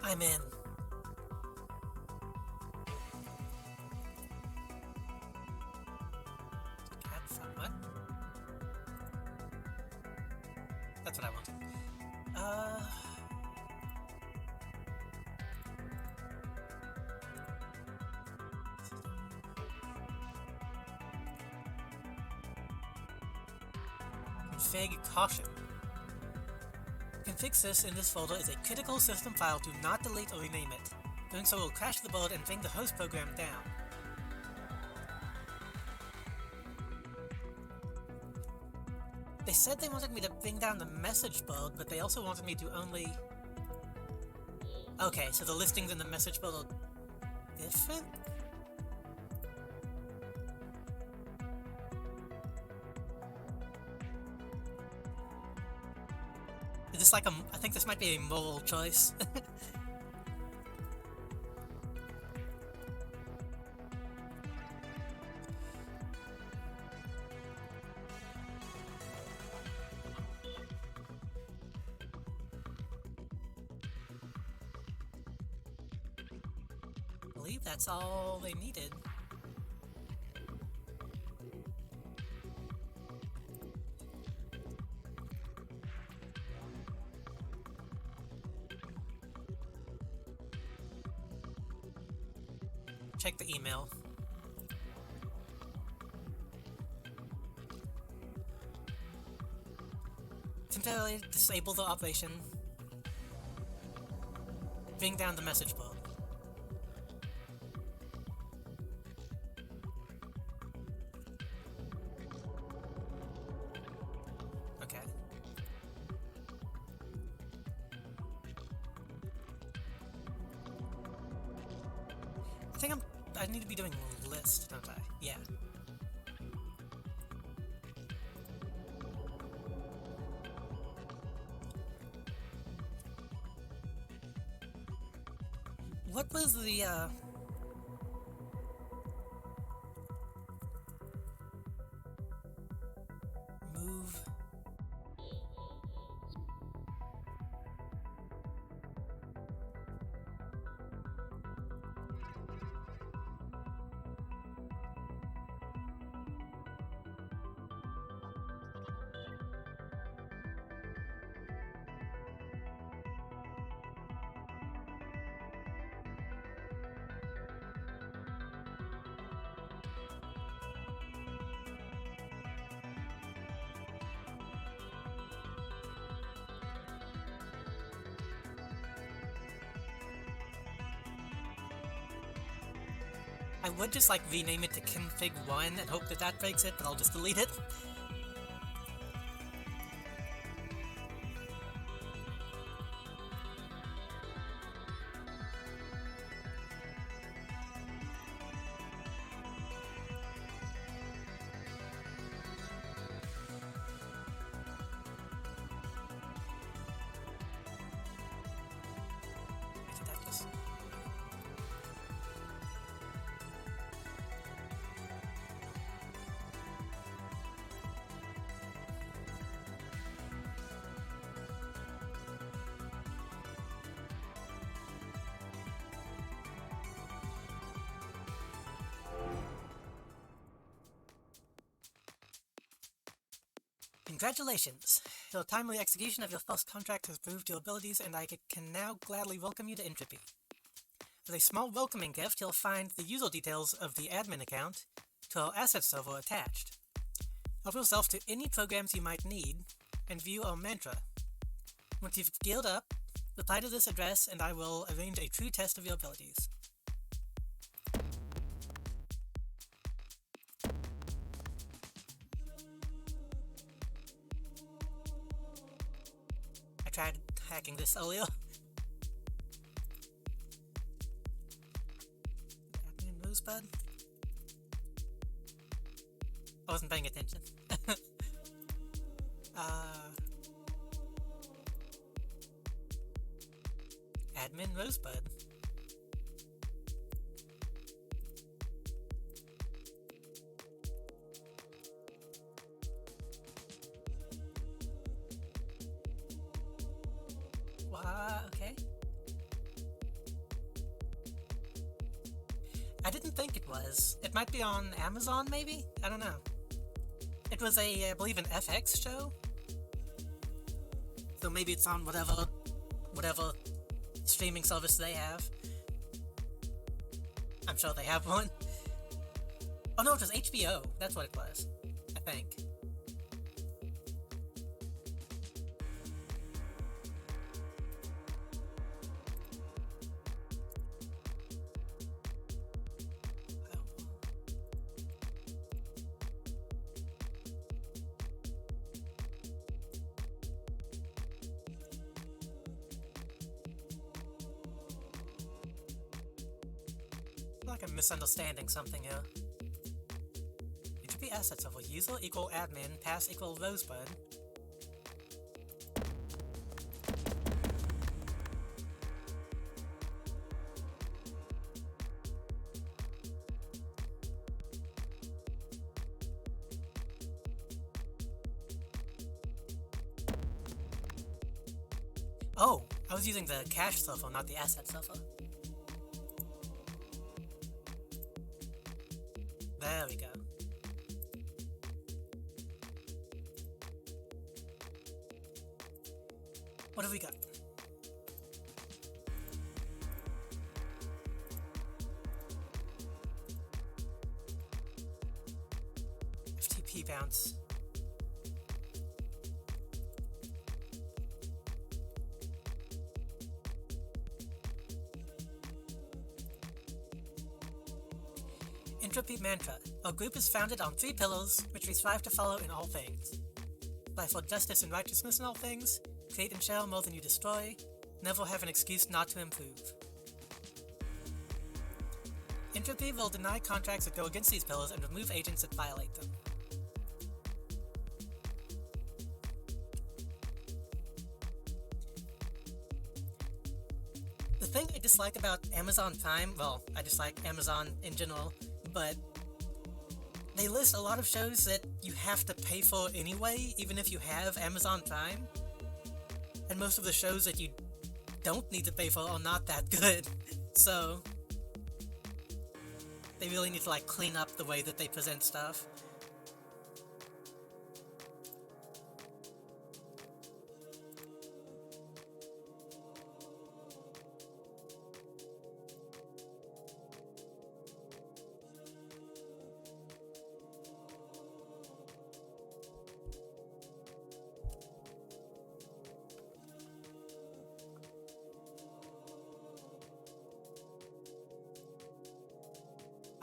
Speaker 3: I'm in. What? That's what I wanted. Config caution. Config sys in this folder is a critical system file. Do not delete or rename it. Doing so will crash the board and bring the host program down. They said they wanted me to bring down the message board, but they also wanted me to only... Okay, so the listings in the message board are different? Is this like I think this might be a moral choice. I believe that's all they needed. Check the email. Temporarily disable the operation. Bring down the message board. Okay. I think I need to be doing a list, don't I? Yeah. What was the, I would just like rename it to config1 and hope that that breaks it, but I'll just delete it. Congratulations! Your timely execution of your first contract has proved your abilities, and I can now gladly welcome you to Entropy. As a small welcoming gift, you'll find the user details of the admin account to our asset server attached. Help yourself to any programs you might need, and view our mantra. Once you've geared up, reply to this address and I will arrange a true test of your abilities. I tried hacking this earlier. Admin Rosebud? I wasn't paying attention. Admin Rosebud. Okay. I didn't think it was. It might be on Amazon, maybe? I don't know. It was I believe, an FX show. So maybe it's on whatever streaming service they have. I'm sure they have one. Oh no, it was HBO. That's what it was, I think. Like I'm misunderstanding something here. Entropy assets of a user equal admin, pass equal Rosebud. Oh, I was using the cache server, not the asset server. There we go. What have we got? FTP bounce. Entropy Mantra. Our group is founded on 3 pillars, which we strive to follow in all things. Life for justice and righteousness in all things, create and share more than you destroy, never have an excuse not to improve. Entropy will deny contracts that go against these pillars and remove agents that violate them. The thing I dislike about Amazon Prime, well, I dislike Amazon in general, but they list a lot of shows that you have to pay for anyway, even if you have Amazon Prime. And most of the shows that you don't need to pay for are not that good. So they really need to like clean up the way that they present stuff.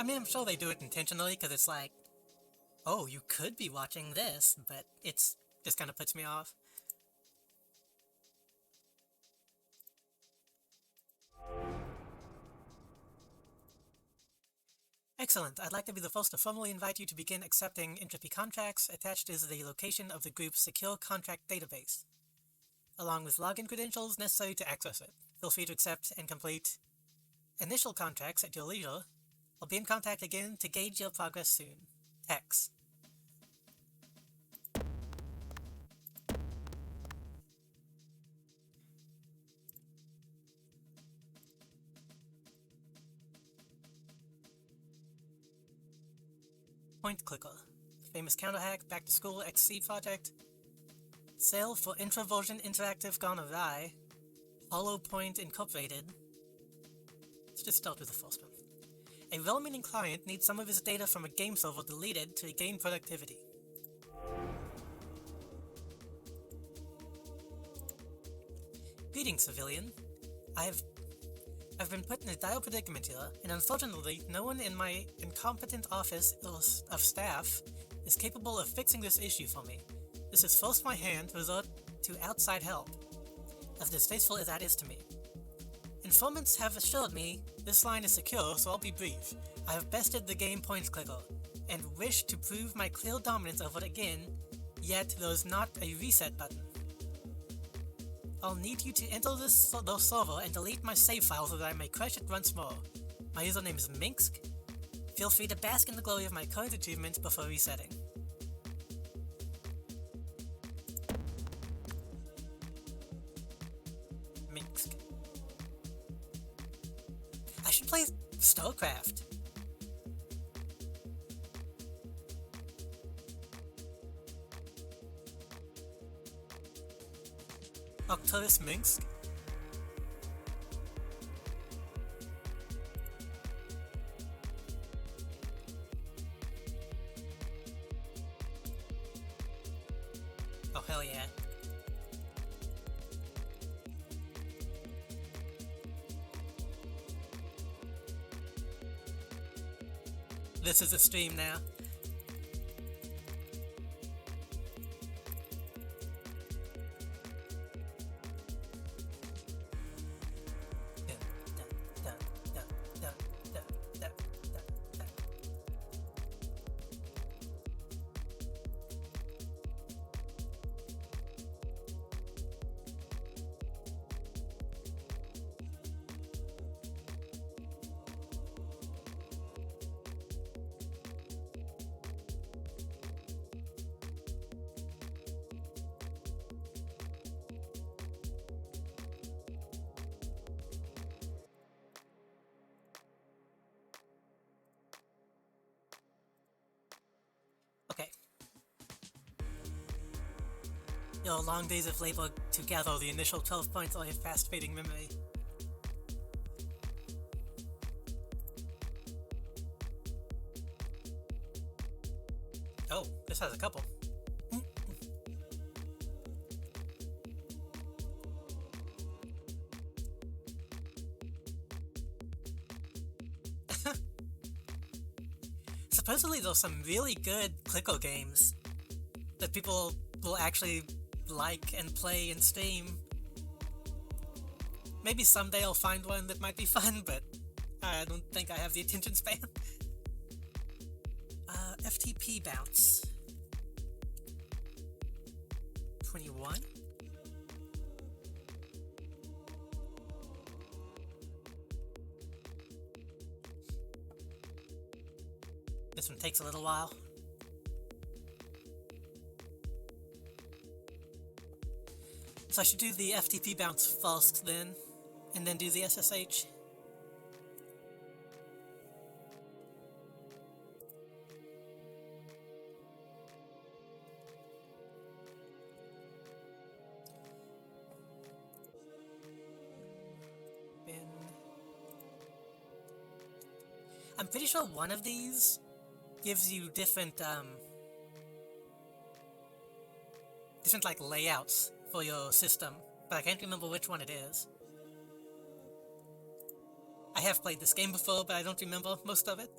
Speaker 3: I mean, I'm sure they do it intentionally, because it's like, oh, you could be watching this, but it's just kind of puts me off. Excellent. I'd like to be the first to formally invite you to begin accepting Entropy contracts. Attached is the location of the group's secure contract database, along with login credentials necessary to access it. Feel free to accept and complete initial contracts at your leisure. I'll be in contact again to gauge your progress soon. X. Point Clicker. Famous counterhack, Back to School XC project. Sale for Introversion Interactive gone awry. Hollow Point Incorporated. Let's just start with the first one. A well-meaning client needs some of his data from a game server deleted to gain productivity. Greetings, civilian. I've been put in a dire predicament here, and unfortunately, no one in my incompetent office of staff is capable of fixing this issue for me. This has forced my hand to resort to outside help, as distasteful as that is to me. Informants have assured me this line is secure, so I'll be brief. I have bested the game Point Clicker, and wish to prove my clear dominance over it again, yet there is not a reset button. I'll need you to enter the server and delete my save file so that I may crash it once more. My username is Minsk. Feel free to bask in the glory of my current achievements before resetting. Minsk. I should play StarCraft. Octavis Minsk? Oh, hell yeah. This is a stream now. Okay. Your long days of labor to gather the initial 12 points on your fast-fading memory. Oh, this has a couple. Supposedly there's some really good clicker games that people will actually like and play in Steam. Maybe someday I'll find one that might be fun, but I don't think I have the attention span. FTP bounce. 21? This one takes a little while. So I should do the FTP bounce first then, and then do the SSH. I'm pretty sure one of these gives you different like layouts for your system, but I can't remember which one it is. I have played this game before, but I don't remember most of it.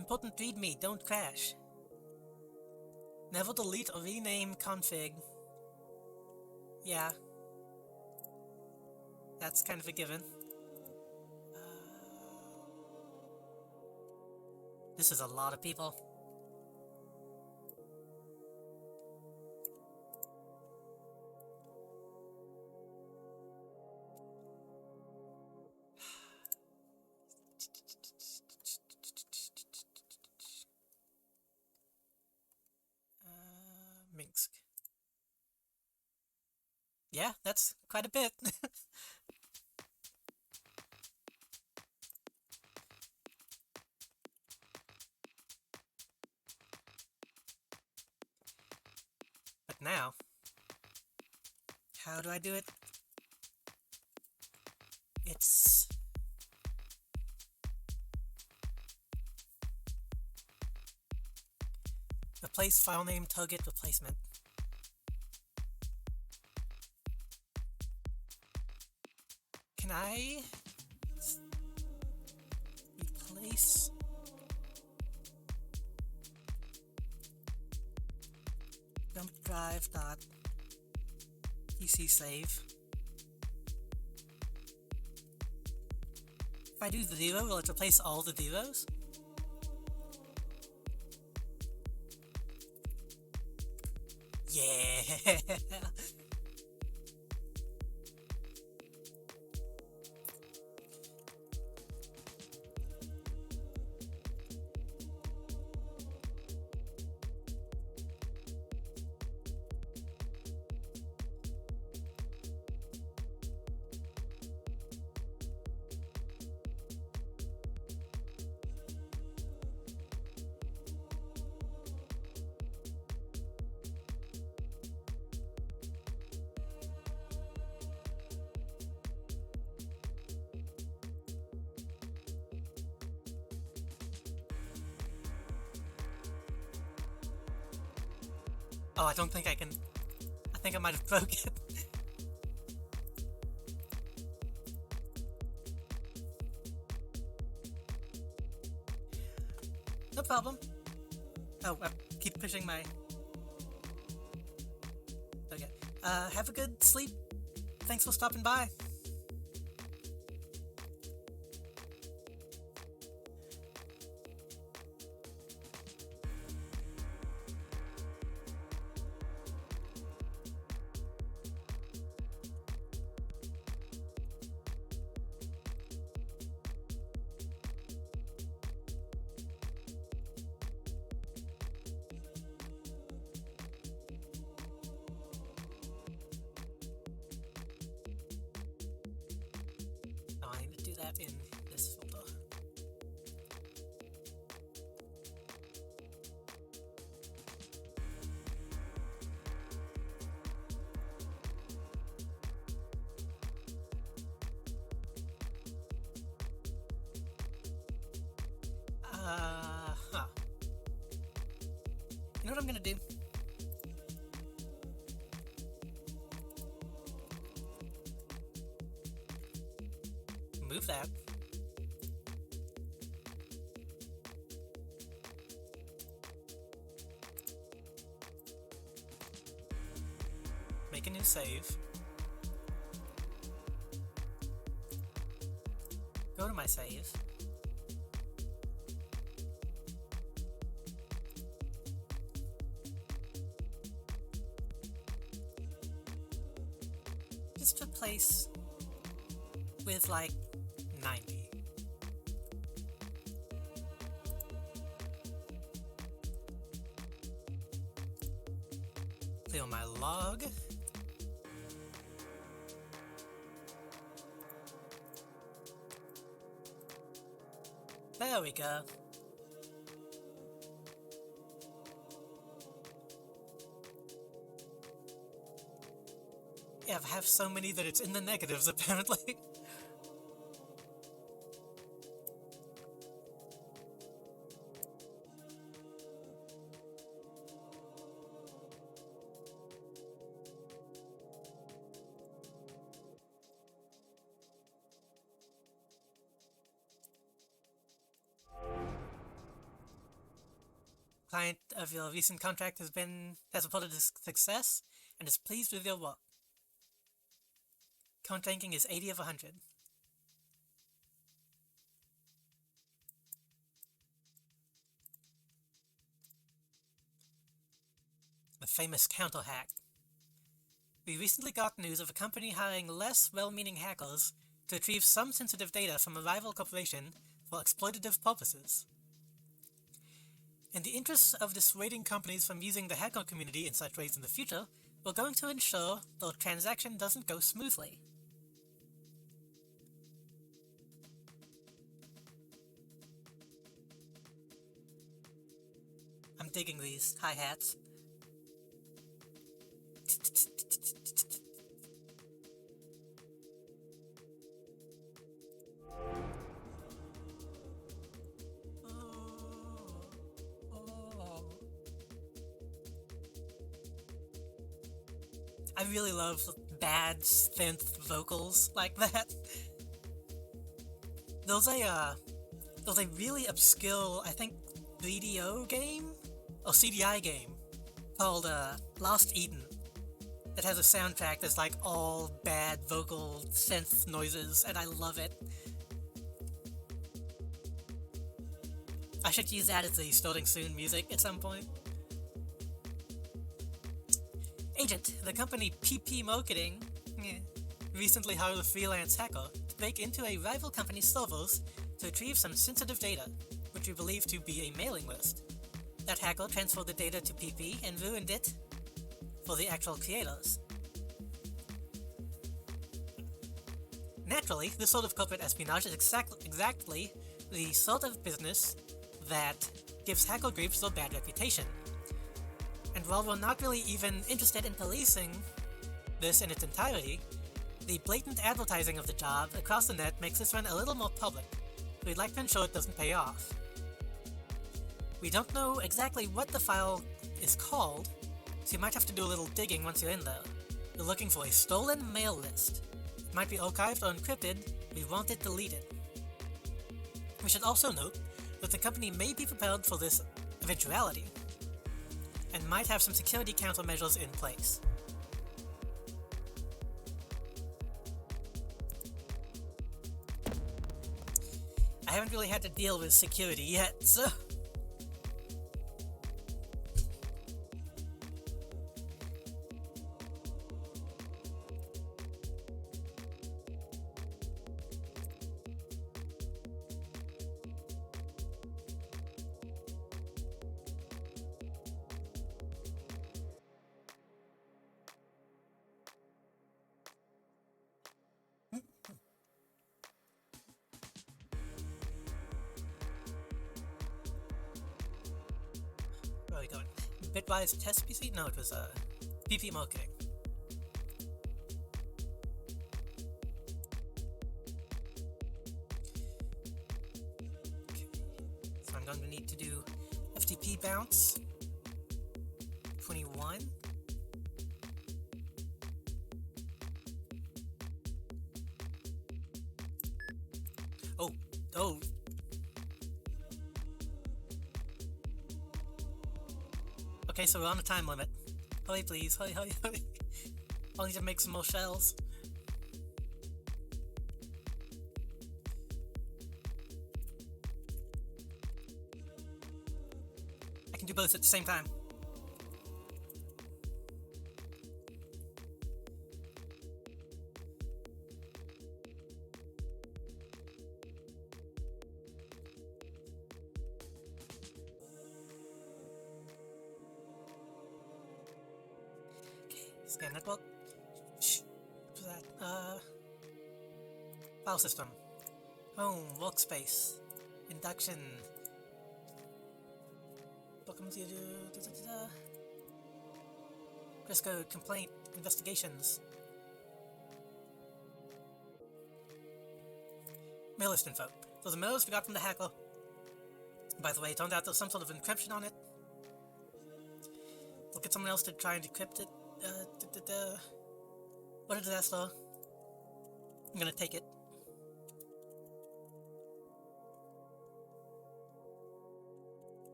Speaker 3: Important readme, don't crash. Never delete or rename config. Yeah. That's kind of a given. This is a lot of people. Minsk. Yeah, that's quite a bit. But now, how do I do it? It's... replace file name target replacement. Can I replace dump drive dot PC save? If I do 0, will it replace all the zeros? Yeah. Oh, I don't think I can. I think I might have broke it. No problem. Oh, I keep pushing my... Okay. Have a good sleep. Thanks for stopping by. Oh, I need to do that in this folder. Huh. You know what I'm gonna do? Move that. Make a new save. Go to my save. Just replace with like 90. Clear my log. There we go. Yeah, I have so many that it's in the negatives apparently. Client of your recent contract has reported a success and is pleased with your work. Current ranking is 80 of 100. The famous counter hack. We recently got news of a company hiring less well-meaning hackers to retrieve some sensitive data from a rival corporation for exploitative purposes. In the interests of dissuading companies from using the hacker community in such ways in the future, we're going to ensure the transaction doesn't go smoothly. I'm digging these hi-hats. I really love bad synth vocals like that. There's a really obscure, I think, video game or CDI game called Lost Eden that has a soundtrack that's like all bad vocal synth noises, and I love it. I should use that as the starting soon music at some point. Agent, the company PP Marketing, recently hired a freelance hacker to break into a rival company's servers to retrieve some sensitive data, which we believe to be a mailing list. That hacker transferred the data to PP and ruined it for the actual creators. Naturally, this sort of corporate espionage is exactly the sort of business that gives hacker groups their bad reputation. And while we're not really even interested in policing this in its entirety, the blatant advertising of the job across the net makes this one a little more public. We'd like to ensure it doesn't pay off. We don't know exactly what the file is called, so you might have to do a little digging once you're in there. You're looking for a stolen mail list. It might be archived or encrypted. We want it deleted. We should also note that the company may be prepared for this eventuality, and might have some security countermeasures in place. I haven't really had to deal with security yet, so... Where are we going? Bitwise test PC? No, it was PP Marketing. Okay. So I'm going to need to do FTP bounce 21. Oh. Okay, so we're on a time limit. Hurry, please. Hurry. I'll need to make some more shells. I can do both at the same time. Scan network. What's that? File system. Home. Workspace. Induction. Welcome to Chris Code. Complaint. Investigations. Mail list info. So the mail list we got from the hacker. By the way, it turned out there was some sort of encryption on it. We'll get someone else to try and decrypt it. What a disaster. I'm gonna take it.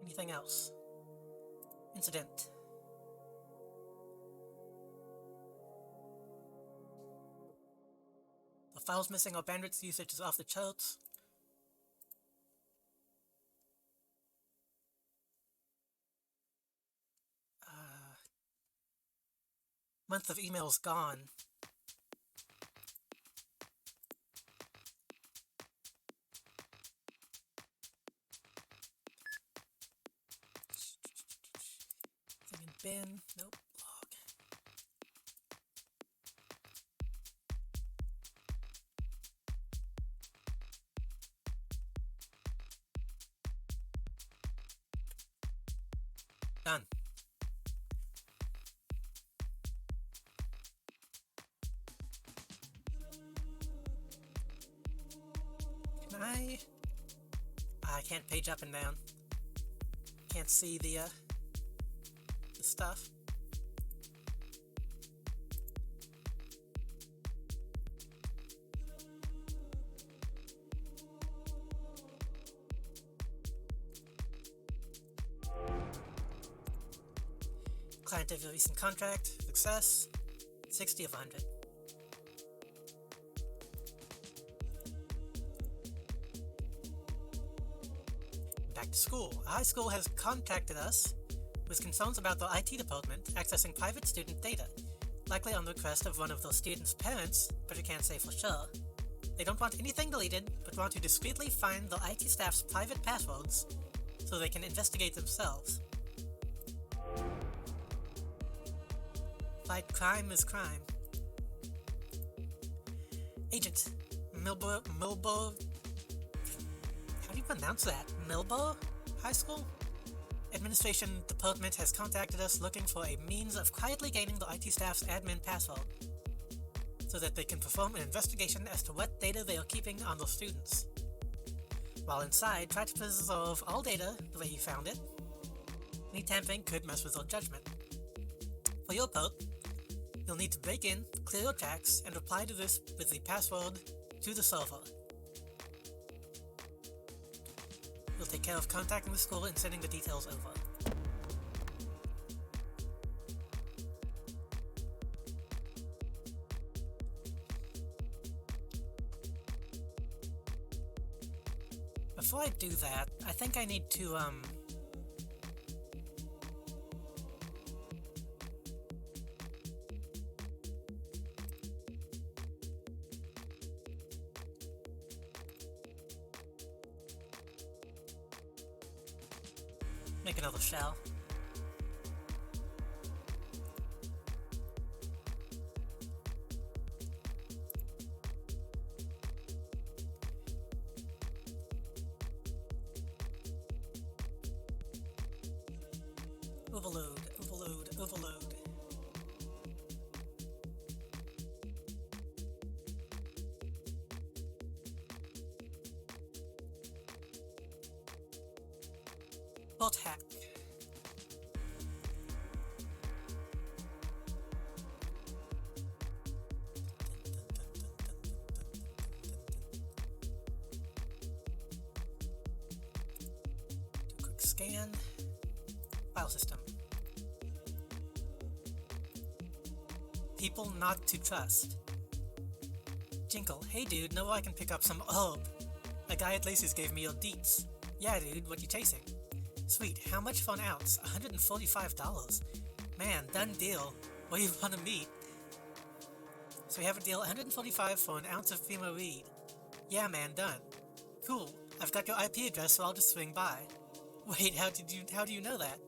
Speaker 3: Anything else? Incident. The file's missing or bandwidth usage is off the charts. Month of emails gone. Thing in bin. Nope. Log. Done. Can I can't page up and down. Can't see the stuff. Client of a recent contract, success, 60 of 100. Back to school. A high school has contacted us with concerns about the IT department accessing private student data, likely on the request of one of the students' parents, but you can't say for sure. They don't want anything deleted, but want to discreetly find the IT staff's private passwords so they can investigate themselves. Fight crime is crime. Agent Milbo. How do you pronounce that? Milbo High School? Administration department has contacted us looking for a means of quietly gaining the IT staff's admin password so that they can perform an investigation as to what data they are keeping on the students. While inside, try to preserve all data the way you found it. Any tampering could mess with your judgment. For your part, you'll need to break in, clear your tracks, and reply to this with the password to the server. We'll take care of contacting the school and sending the details over. Before I do that, I think I need to, make another shell. Overload, overload, overload. Bot hack. Do a quick scan. File system. People not to trust. Jinkle, hey dude, know I can pick up some herb. A guy at Lacey's gave me your deets. Yeah dude, what you chasing? Sweet, how much for an ounce? $145. Man, done deal. Where you wanna meet? So we have a deal, $145 for an ounce of female weed. Yeah man, done. Cool, I've got your IP address so I'll just swing by. Wait, how do you know that?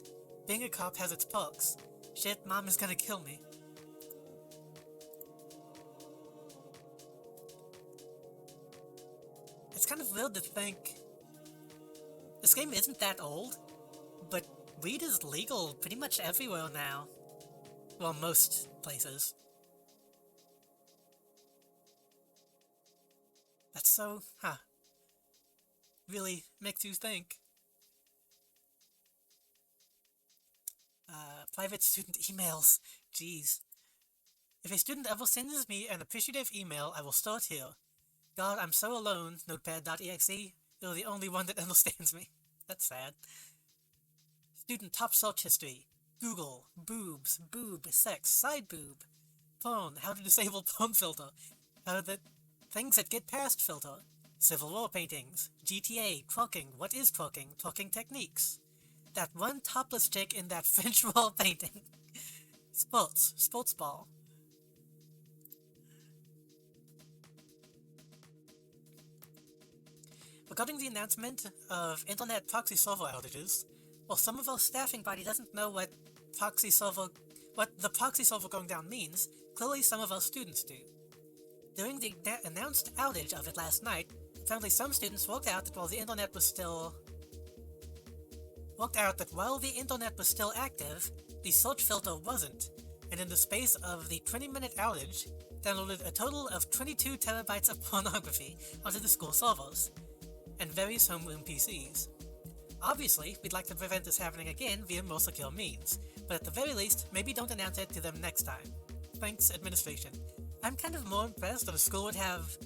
Speaker 3: Being a cop has its perks. Shit, mom is gonna kill me. It's kind of weird to think this game isn't that old, but weed is legal pretty much everywhere now. Well, most places. That's so, really makes you think. Private student emails. Jeez. If a student ever sends me an appreciative email, I will start here. God, I'm so alone, notepad.exe. You're the only one that understands me. That's sad. student top search history, Google, boobs, boob, sex, side boob, porn, how to disable porn filter, how the things that get past filter, Civil War paintings, GTA, twerking, what is twerking techniques, that one topless chick in that French wall painting, sports ball. Regarding the announcement of internet proxy server outages, well, some of our staffing body doesn't know what the proxy server going down means. Clearly some of our students do. During the announced outage of it last night, apparently some students worked out that while the internet was still active, the search filter wasn't, and in the space of the 20-minute outage, downloaded a total of 22 terabytes of pornography onto the school servers and various homeroom PCs. Obviously, we'd like to prevent this happening again via more secure means, but at the very least, maybe don't announce it to them next time. Thanks, administration. I'm kind of more impressed that a school would have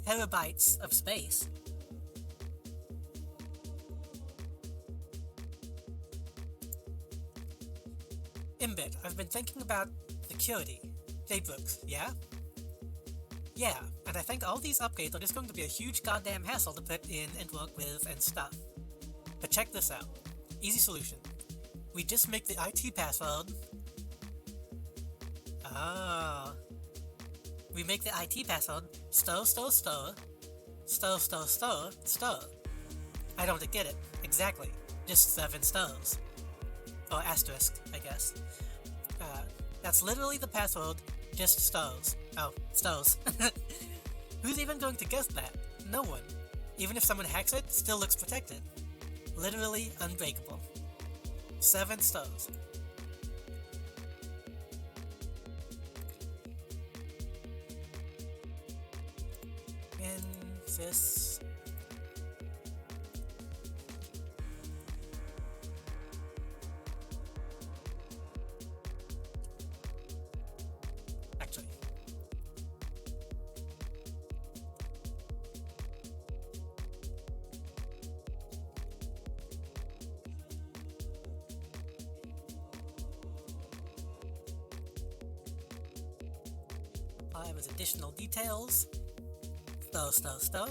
Speaker 3: terabytes of space. Imbit, I've been thinking about security. Jbrooks, yeah? Yeah, and I think all these upgrades are just going to be a huge goddamn hassle to put in and work with and stuff. But check this out. Easy solution. We just make the IT password... We make the IT password stir. I don't get it. Exactly. Just 7 stars. Or asterisk, I guess. That's literally the password, just stars. Oh, stars. Who's even going to guess that? No one. Even if someone hacks it, still looks protected. Literally unbreakable. 7 stars. In this... Actually... with additional details. Stir.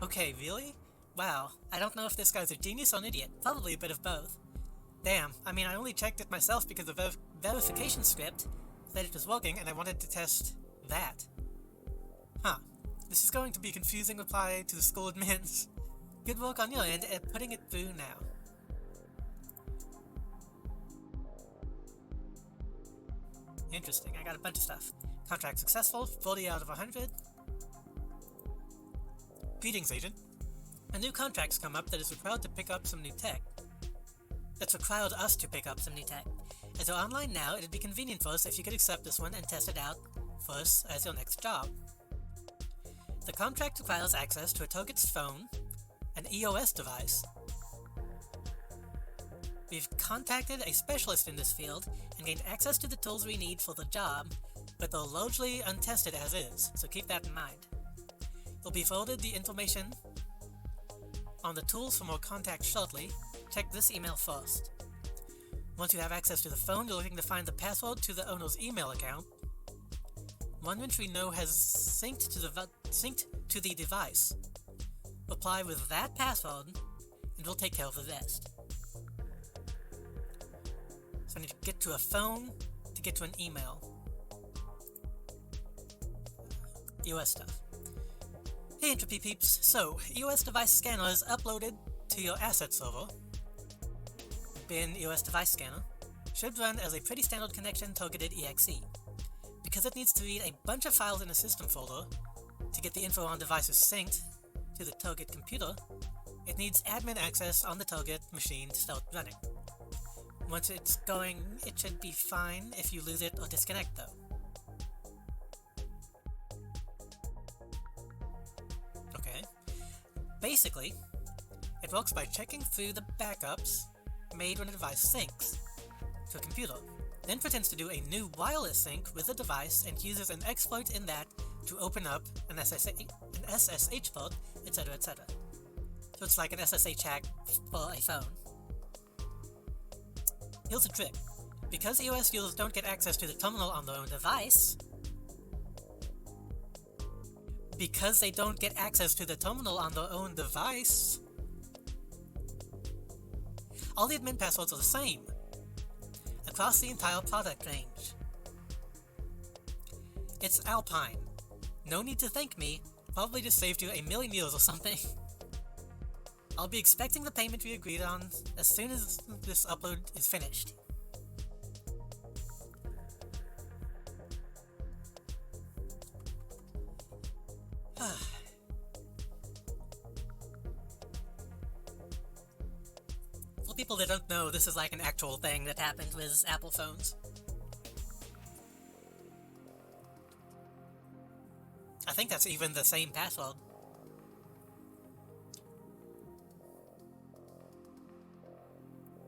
Speaker 3: Okay, really? Wow, I don't know if this guy's a genius or an idiot. Probably a bit of both. Damn, I mean, I only checked it myself because the verification script said it was working and I wanted to test that. Huh. This is going to be a confusing reply to the school admins. Good work on your end at putting it through now. Interesting, I got a bunch of stuff. Contract successful, 40 out of 100. Greetings, Agent. A new contract's come up that is required to pick up some new tech. That's required us to pick up some new tech. As we're online now, it'd be convenient for us if you could accept this one and test it out for us as your next job. The contract requires access to a target's phone, an EOS device. We've contacted a specialist in this field and gained access to the tools we need for the job, but they're largely untested as is, so keep that in mind. You'll be forwarded the information on the tools for more contacts shortly. Check this email first. Once you have access to the phone, you're looking to find the password to the owner's email account, one which we know has synced to the device. Reply with that password, and we'll take care of the rest. So I need to get to a phone to get to an email. EOS stuff. Hey Entropy peeps, so EOS device scanner is uploaded to your asset server. Bin EOS device scanner should run as a pretty standard connection targeted exe. Because it needs to read a bunch of files in a system folder to get the info on devices synced to the target computer, it needs admin access on the target machine to start running. Once it's going, it should be fine if you lose it or disconnect though. Okay. Basically, it works by checking through the backups made when a device syncs. to a computer, then pretends to do a new wireless sync with the device and uses an exploit in that to open up an SSH port, etc., etc. So it's like an SSH hack for a phone. Here's a trick. Because iOS users don't get access to the terminal on their own device, all the admin passwords are the same across the entire product range. It's Alpine. No need to thank me, probably just saved you $1 million or something. I'll be expecting the payment we agreed on as soon as this upload is finished. For people that don't know, this is like an actual thing that happened with Apple phones. I think that's even the same password.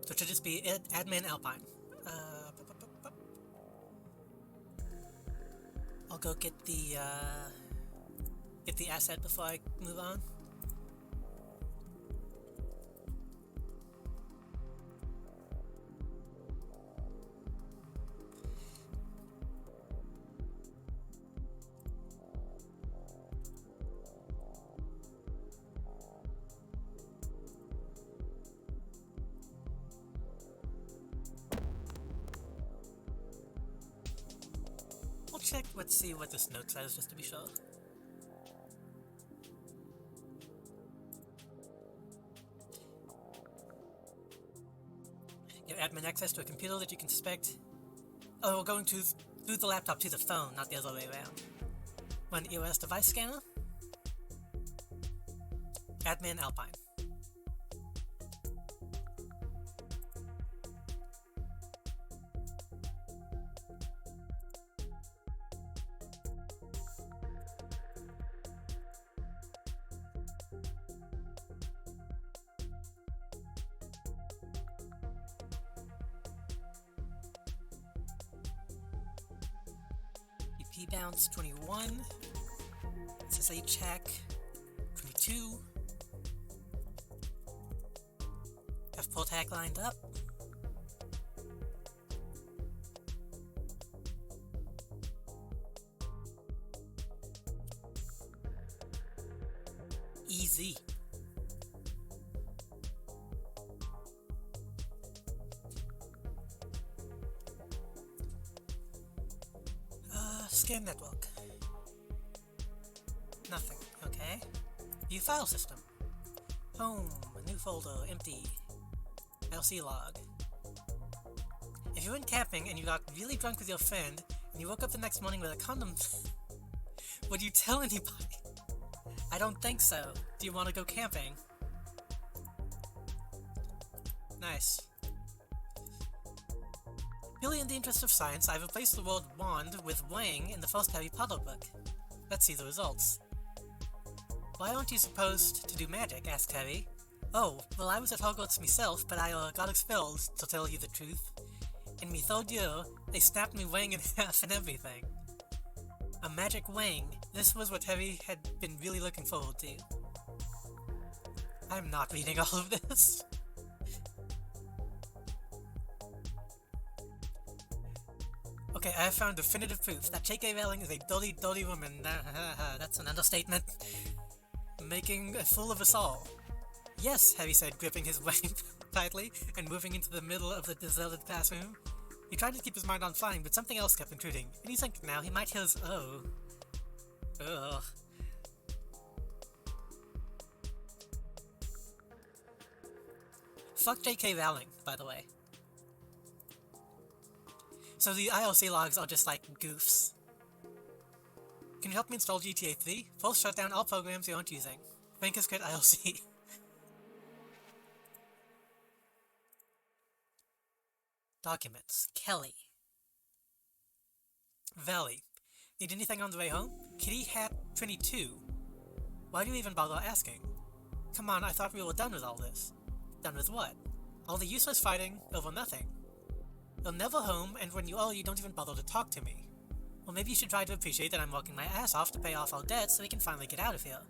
Speaker 3: So it should just be admin Alpine. I'll go get the asset before I move on. Check, let's see what this note says, just to be sure. Get admin access to a computer that you can suspect. Oh, we're going through the laptop to the phone, not the other way around. Run EOS device scanner. Admin Alpine. Bounce 21, SSH hack 22, F-port hack lined up, easy. Scan network. Nothing. Okay. View file system. Home. A new folder. Empty. LC log. If you went camping and you got really drunk with your friend and you woke up the next morning with a condom, would you tell anybody? I don't think so. Do you want to go camping? Nice. Purely in the interest of science, I've replaced the word wand with wang in the first Harry Potter book. Let's see the results. Why aren't you supposed to do magic? Asked Harry. Oh, well I was at Hogwarts myself, but I got expelled, to tell you the truth. In me third year, they snapped me wang in half and everything. A magic wang. This was what Harry had been really looking forward to. I'm not reading all of this. Okay, I have found definitive proof that J.K. Rowling is a dirty, dirty woman. That's an understatement. Making a fool of us all. Yes, Harry said, gripping his wang tightly and moving into the middle of the deserted classroom. He tried to keep his mind on flying, but something else kept intruding. And he's thinking now he might hear his oh. Ugh. Fuck J.K. Rowling, by the way. So the ILC logs are just like goofs. Can you help me install GTA 3? First, shut down all programs you aren't using. Frankers quit ILC. Documents. Kelly. Valley. Need anything on the way home? Kitty Hat 22. Why do you even bother asking? Come on, I thought we were done with all this. Done with what? All the useless fighting over nothing. You're never home, and when you are, you don't even bother to talk to me. Well, maybe you should try to appreciate that I'm working my ass off to pay off our debts so we can finally get out of here.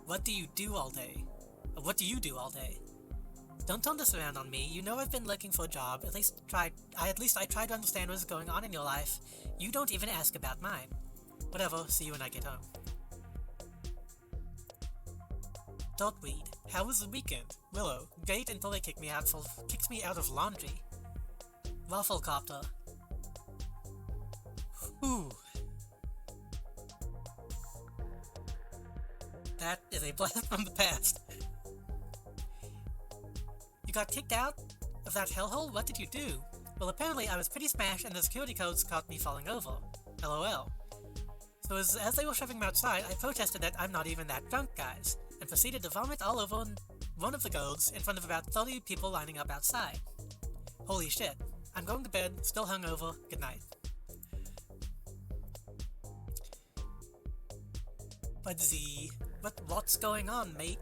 Speaker 3: What do you do all day? Or what do you do all day? Don't turn this around on me. You know I've been looking for a job. At least I try to understand what's going on in your life. You don't even ask about mine. Whatever, see you when I get home. Dirtweed, how was the weekend? Willow, great until they kicks me out of laundry. Wafflecopter. Whew. That is a blast from the past. You got kicked out of that hellhole? What did you do? Well, apparently I was pretty smashed and the security codes caught me falling over. LOL. So as they were shoving me outside, I protested that I'm not even that drunk, guys, and proceeded to vomit all over one of the guards in front of about 30 people lining up outside. Holy shit. I'm going to bed, still hungover. Good night. What's going on, mate?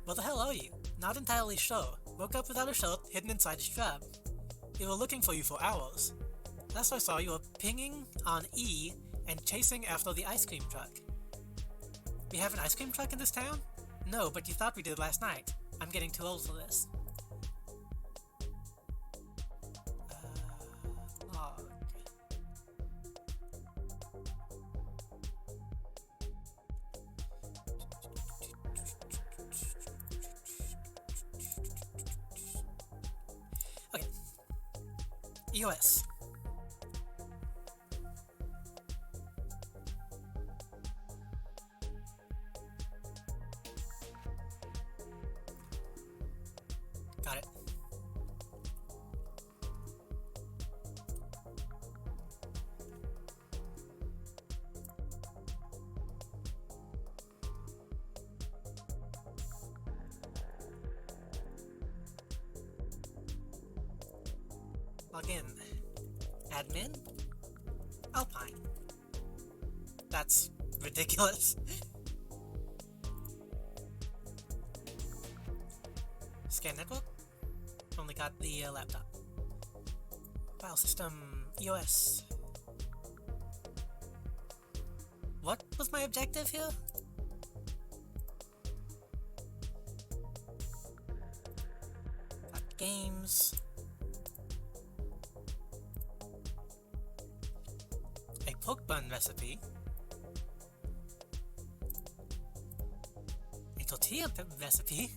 Speaker 3: Where the hell are you? Not entirely sure. Woke up without a shirt, hidden inside a shrub. We were looking for you for hours. Last I saw, you were pinging on E and chasing after the ice cream truck. We have an ice cream truck in this town? No, but you thought we did last night. I'm getting too old for this. Log. Okay. EOS. Got it. Log in. Admin? Alpine. That's ridiculous. Scan network? Only got the laptop. File system, EOS. What was my objective here? Got games. A pork bun recipe. A tortilla recipe.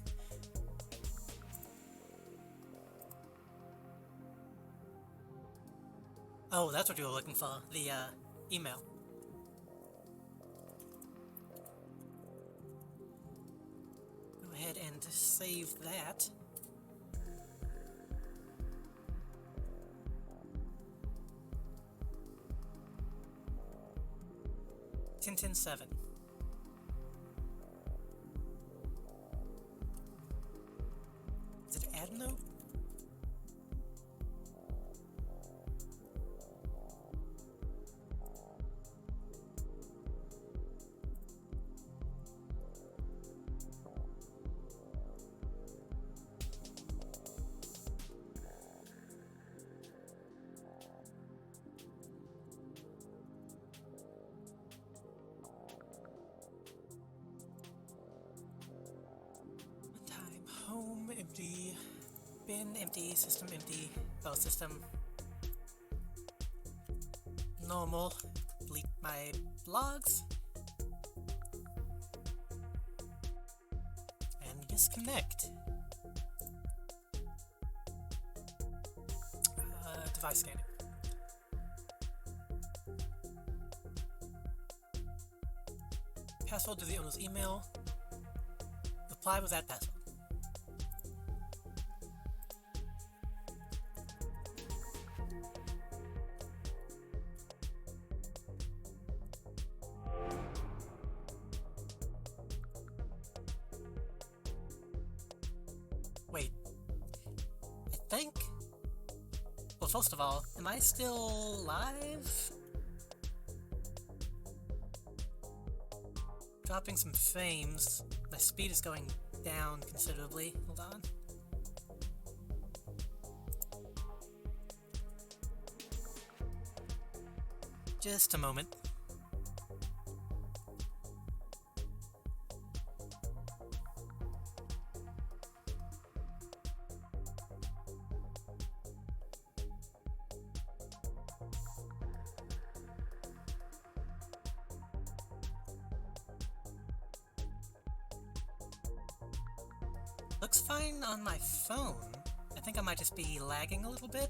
Speaker 3: Oh, that's what you were looking for, the, email. Go ahead and save that. Tintin 7. Is it Adno? Home empty, bin empty, system empty, oh system normal, delete my logs, and disconnect. Device scanning. Password to the owner's email, reply with that password. Wait, I think... Well, first of all, am I still live? Dropping some frames. My speed is going down considerably. Hold on. Just a moment. Looks fine on my phone. I think I might just be lagging a little bit.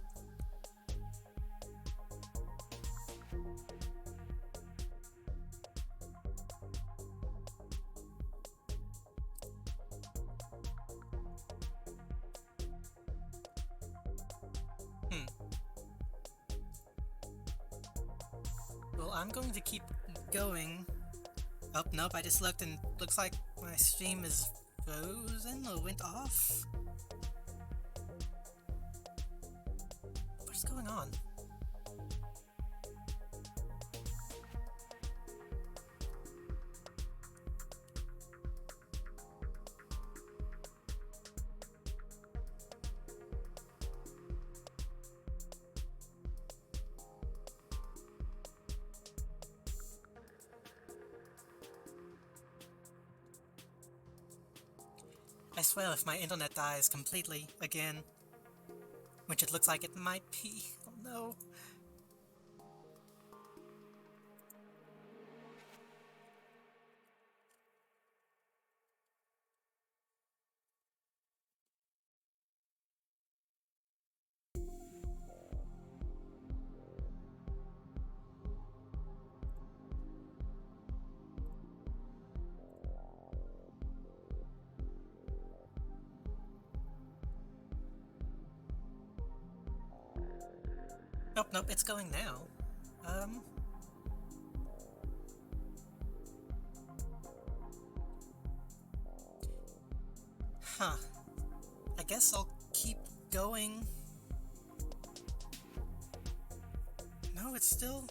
Speaker 3: Well, I'm going to keep going. Oh, nope, I just looked and looks like my stream is frozen or went off. What's going on? I swear if my internet dies completely again, which it looks like it might be, oh no. Nope, nope, it's going now. Huh. I guess I'll keep going. No, it's still...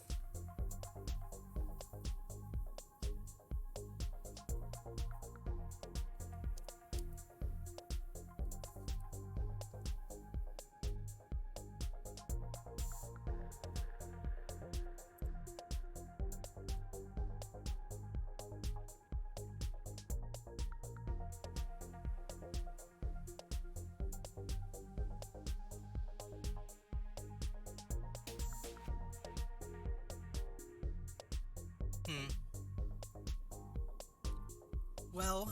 Speaker 3: Well,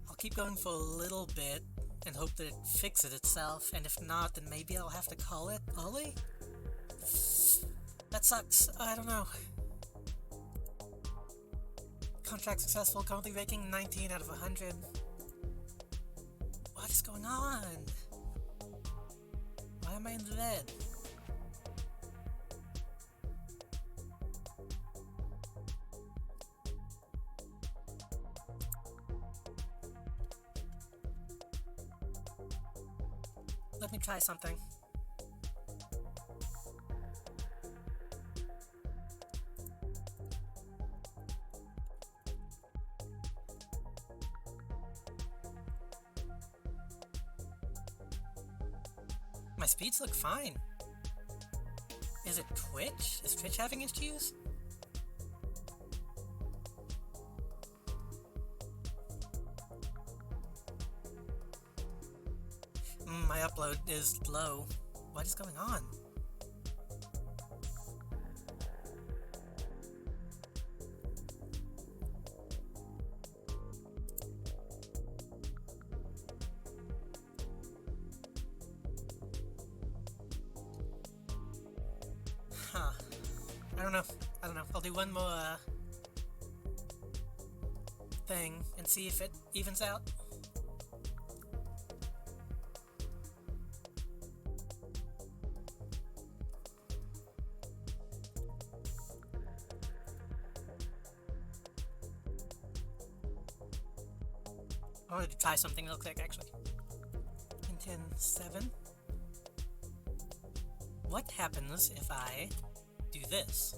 Speaker 3: I'll keep going for a little bit and hope that it fixes itself, and if not, then maybe I'll have to call it Ollie? That sucks. I don't know. Contract successful, currently rating 19 out of 100. What is going on? Why am I in the red? Let me try something. My speeds look fine. Is it Twitch? Is Twitch having issues? My upload is low. What is going on? Huh. I don't know. I'll do one more thing and see if it evens out. I wanted to try something real quick, actually. 10.7. What happens if I do this?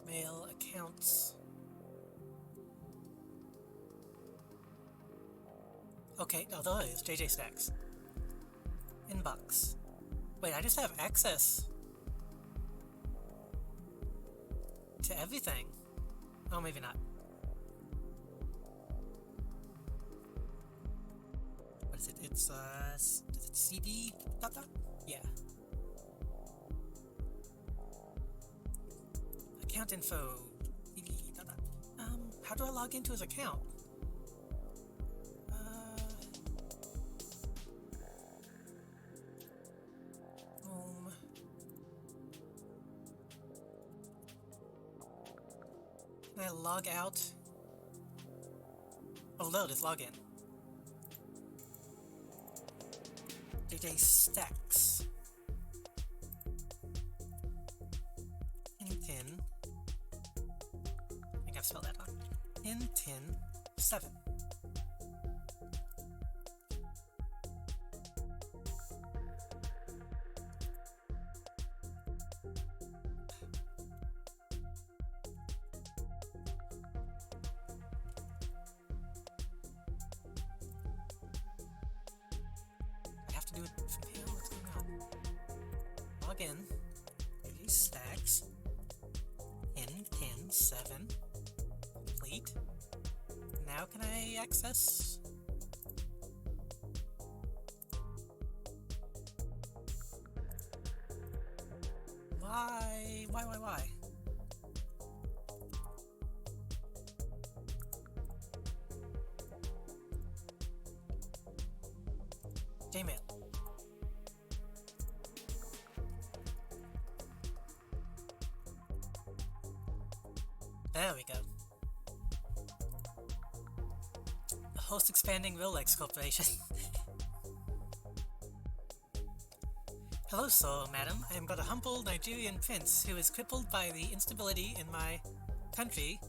Speaker 3: Mail accounts. Okay, oh, there it is. JJ Stacks. Inbox. Wait, I just have access to everything. Oh, maybe not. What is it? It's, is it CD dot dot? Yeah. Account info. CD dot dot. How do I log into his account? Home. Can I log out? Oh, load is login. JJ Stacks. Intin. I think I've spelled that wrong. Intin 7. I have to do it from here. What's going on? Log in. JJ Stacks. Intin 7. Complete. Now can I access? Why? Why? Gmail. There we go. The host expanding Rolex Corporation. Hello, sir, madam. I am but a humble Nigerian prince who is crippled by the instability in my country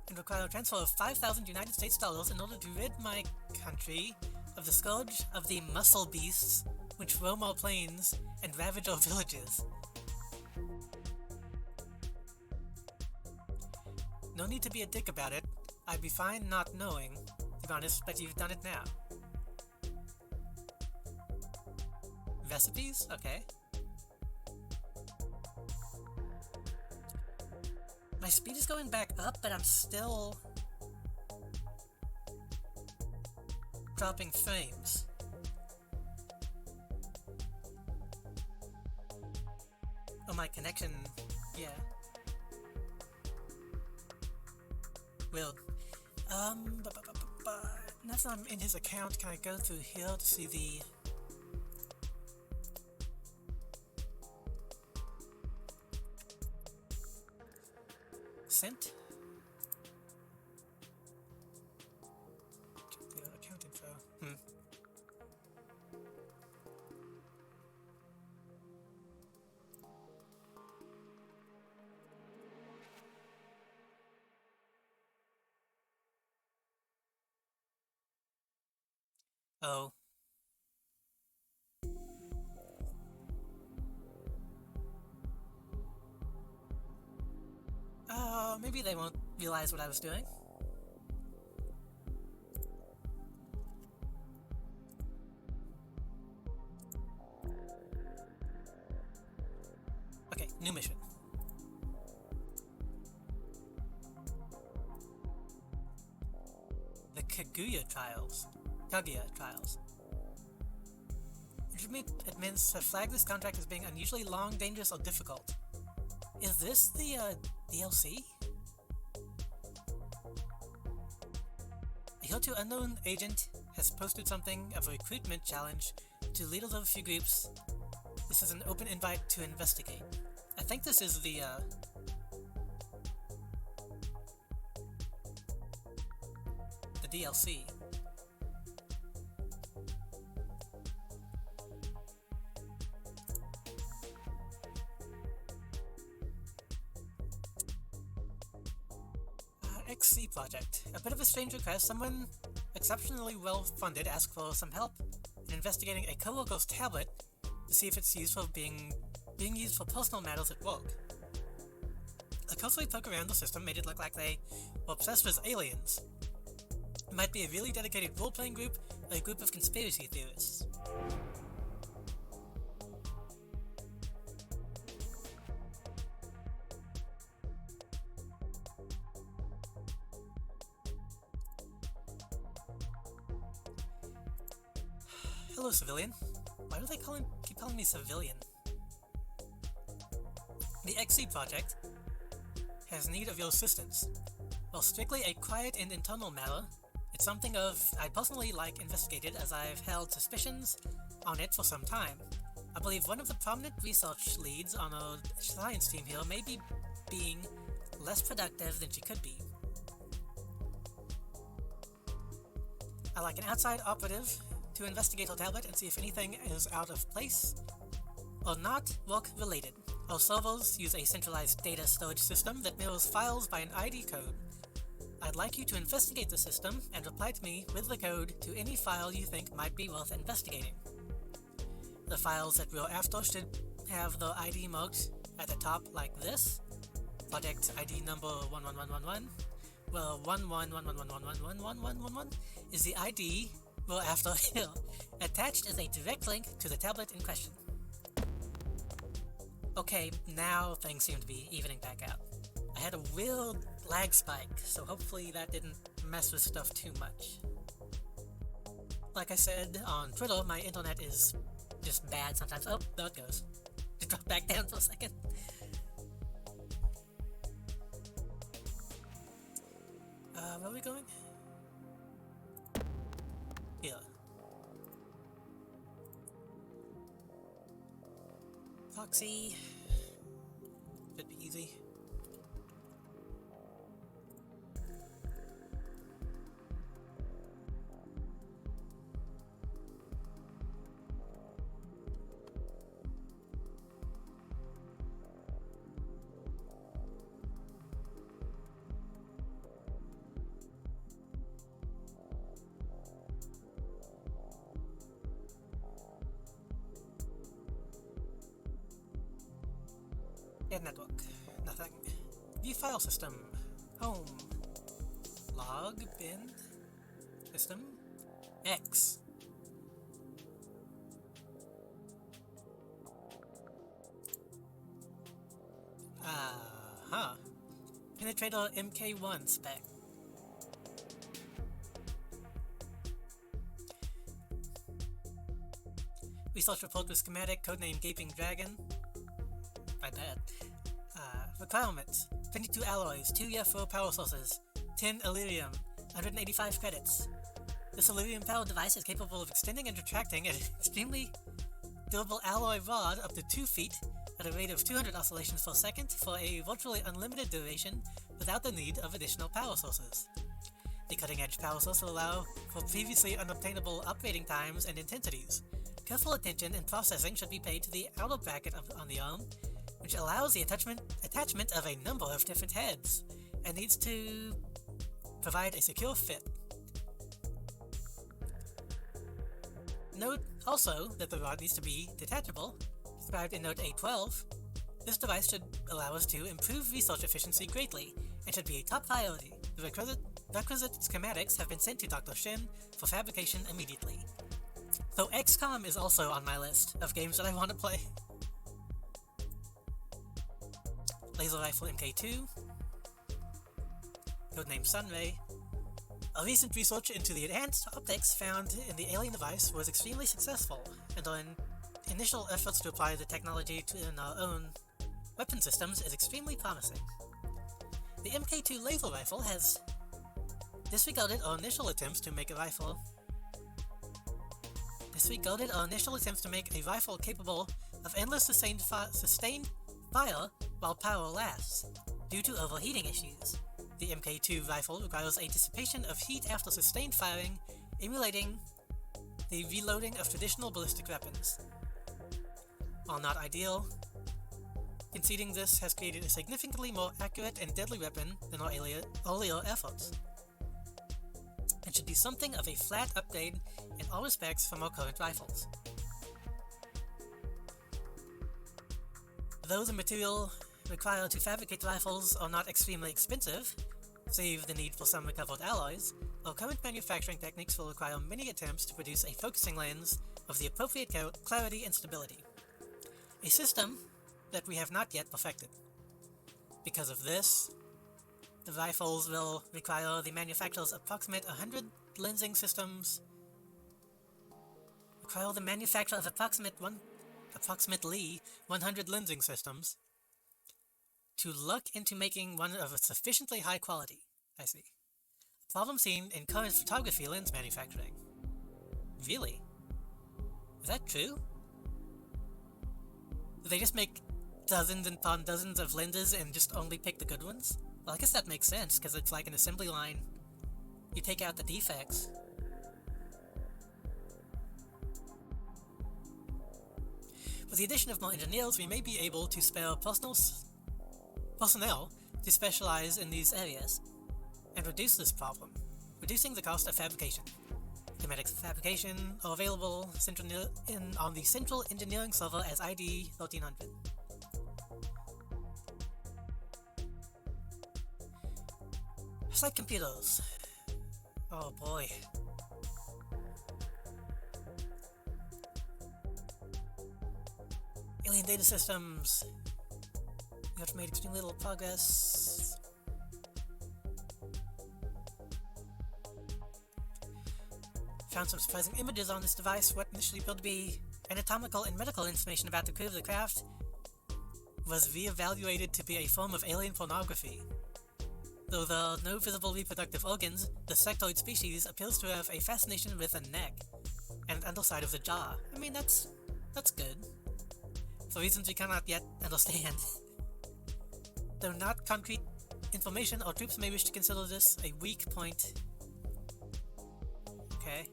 Speaker 3: and require a transfer of 5,000 United States dollars in order to rid my country of the scourge of the muscle beasts which roam our plains and ravage our villages. No need to be a dick about it. I'd be fine not knowing, to be honest, but you've done it now. Recipes? Okay. My speed is going back up, but I'm still dropping frames. Oh, my connection, yeah. Weird. Now that I'm in his account, can I go through here to see the sent? Check the account info. Oh. Maybe they won't realize what I was doing. Okay, new mission. The Kaguya trials. Admins have flagged this contract as being unusually long, dangerous, or difficult. Is this the, DLC? A hitherto unknown agent has posted something of a recruitment challenge to leaders of a few groups. This is an open invite to investigate. I think this is the, DLC. XC project. A bit of a strange request. Someone exceptionally well funded asked for some help in investigating a coworker's tablet to see if it's used for being used for personal matters at work. A cursory poke around the system made it look like they were obsessed with aliens. It might be a really dedicated role-playing group a group of conspiracy theorists. Hello, civilian. Why do they keep calling me civilian? The XC project has need of your assistance. While strictly a quiet and internal matter, it's something I'd personally like investigated, as I've held suspicions on it for some time. I believe one of the prominent research leads on our science team here may be being less productive than she could be. I'd like an outside operative to investigate our tablet and see if anything is out of place or not work-related. Our servers use a centralized data storage system that mirrors files by an ID code. I'd like you to investigate the system and reply to me with the code to any file you think might be worth investigating. The files that we're after should have the ID marked at the top like this. Project ID number 11111, where 1111111111 is the ID we're after here. Attached is a direct link to the tablet in question. Okay, now things seem to be evening back out. I had a weird lag spike, so hopefully that didn't mess with stuff too much. Like I said on Twitter, my internet is just bad sometimes. Oh, there it goes. Just drop back down for a second. Where are we going? Here. Foxy. Should be easy. Add network. Nothing. View file system. Home. Log. Bin. System. X. Penetrator MK1 spec. Research report with schematic, codename Gaping Dragon. My bad. Requirements: 22 alloys, 2 EF4 power sources, 10 Illyrium, 185 credits. This Illyrium powered device is capable of extending and retracting an extremely durable alloy rod up to 2 feet at a rate of 200 oscillations per second for a virtually unlimited duration without the need of additional power sources. The cutting-edge power source will allow for previously unobtainable operating times and intensities. Careful attention and processing should be paid to the outer bracket on the arm, which allows the attachment of a number of different heads, and needs to provide a secure fit. Note also that the rod needs to be detachable, described in Note A12. This device should allow us to improve research efficiency greatly, and should be a top priority. The requisite schematics have been sent to Dr. Shin for fabrication immediately. So XCOM is also on my list of games that I want to play. Laser Rifle MK2, codename Sunray. A recent research into the enhanced optics found in the alien device was extremely successful, and our initial efforts to apply the technology in our own weapon systems is extremely promising. The MK2 laser rifle has disregarded our initial attempts to make a rifle capable of endless sustained fire while power lasts, due to overheating issues. The MK2 rifle requires a dissipation of heat after sustained firing, emulating the reloading of traditional ballistic weapons. While not ideal, conceding this has created a significantly more accurate and deadly weapon than our earlier efforts, and should be something of a flat upgrade in all respects from our current rifles. Though the material required to fabricate rifles are not extremely expensive, save the need for some recovered alloys, our current manufacturing techniques will require many attempts to produce a focusing lens of the appropriate clarity and stability. A system that we have not yet perfected. Because of this, the rifles will require the manufacturer's approximate 100 lensing systems. Require the manufacturer of approximately 100 lensing systems to look into making one of a sufficiently high quality. I see. A problem seen in current photography lens manufacturing. Really? Is that true? Do they just make dozens and upon dozens of lenses and just only pick the good ones? Well, I guess that makes sense, because it's like an assembly line. You take out the defects. With the addition of more engineers, we may be able to spare personnel to specialize in these areas, and reduce this problem, reducing the cost of fabrication. Schematics of fabrication are available on the Central Engineering Server as ID 1300. Flight computers. Oh boy. Alien data systems. We have made extremely little progress. Found some surprising images on this device. What initially appeared to be anatomical and medical information about the crew of the craft was re-evaluated to be a form of alien pornography. Though there are no visible reproductive organs, the sectoid species appears to have a fascination with the neck and underside of the jaw. I mean, that's good. For reasons we cannot yet understand. Though not concrete information, our troops may wish to consider this a weak point. Okay.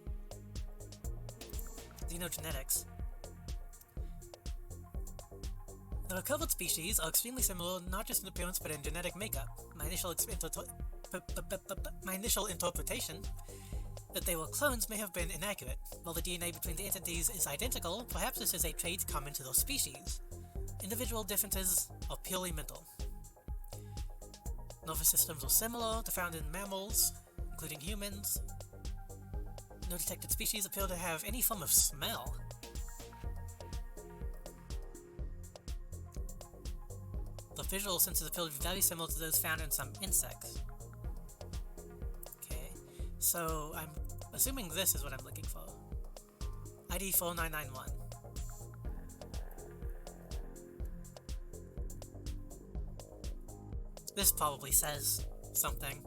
Speaker 3: Xenogenetics. The recovered species are extremely similar not just in appearance but in genetic makeup. My initial interpretation that they were clones may have been inaccurate. While the DNA between the entities is identical, perhaps this is a trait common to those species. Individual differences are purely mental. Nervous systems are similar to found in mammals, including humans. No detected species appear to have any form of smell. The visual senses appear to be very similar to those found in some insects. Okay, so I'm assuming this is what I'm looking for. ID 4991. This probably says something.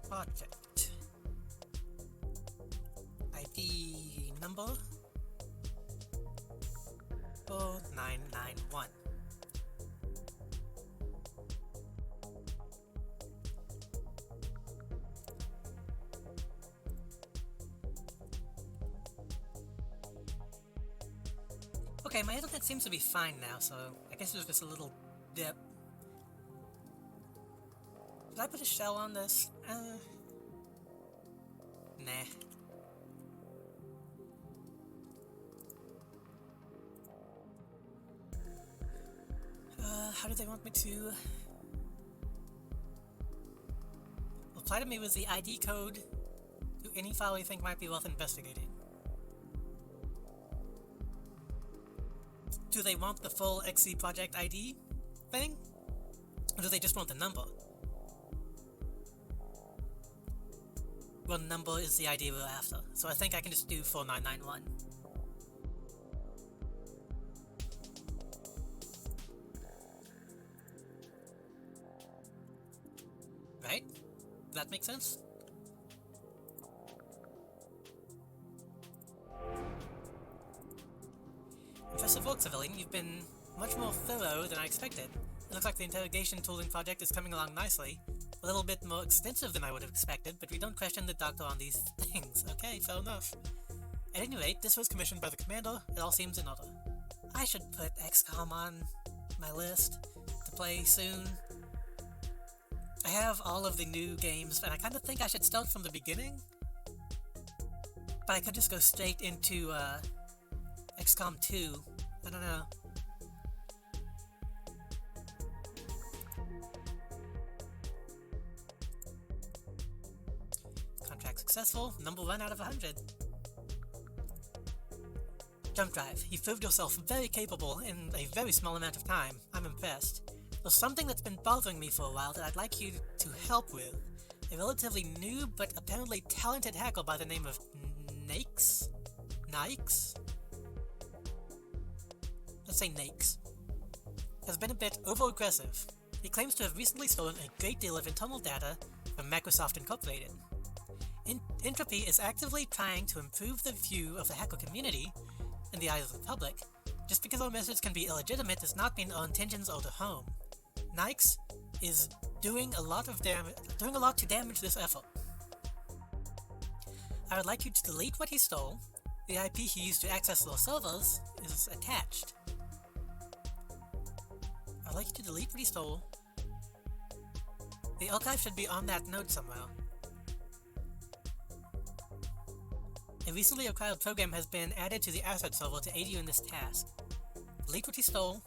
Speaker 3: Project. ID number 4991. Okay, my internet seems to be fine now, so I guess there's just a little dip. Did I put a shell on this? Nah. How do they want me to? Reply to me with the ID code to any file you think might be worth investigating. Do they want the full XC project ID thing? Or do they just want the number? Well, number is the ID we're after, so I think I can just do 4991. Right? Does that make sense? Impressive work, civilian. You've been much more thorough than I expected. It looks like the interrogation tooling project is coming along nicely. A little bit more extensive than I would have expected, but we don't question the doctor on these things. Okay, fair enough. At any rate, this was commissioned by the commander. It all seems in order. I should put XCOM on my list to play soon. I I have all of the new games, and I kind of think I should start from the beginning. But I could just go straight into XCOM 2. I don't know. Contract successful. Number 1 out of 100. Jump drive. You proved yourself very capable in a very small amount of time. I'm impressed. There's something that's been bothering me for a while that I'd like you to help with. A relatively new but apparently talented hacker by the name of Nakes? Let's say Nakes. Has been a bit over-aggressive. He claims to have recently stolen a great deal of internal data from Microsoft Incorporated. Entropy is actively trying to improve the view of the hacker community in the eyes of the public. Just because our methods can be illegitimate does not mean our intentions are to harm. Nikes is doing a lot to damage this effort. I would like you to delete what he stole. The IP he used to access those servers is attached. I'd like you to delete what he stole. The archive should be on that node somewhere. A recently acquired program has been added to the asset server to aid you in this task. Delete what he stole.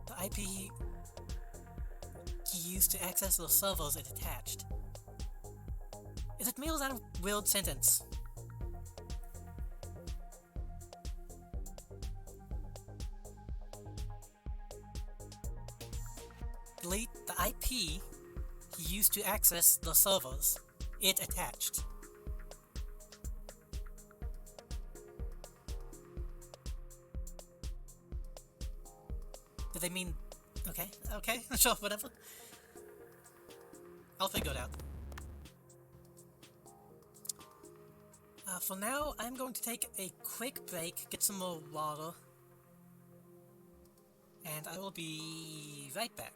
Speaker 3: The IP he used to access those servers is attached. Is it me or is that a weird sentence? Delete the IP he used to access the servers. It attached. Do they mean... Okay, sure, whatever. I'll figure it out. For now, I'm going to take a quick break, get some more water, and I will be right back.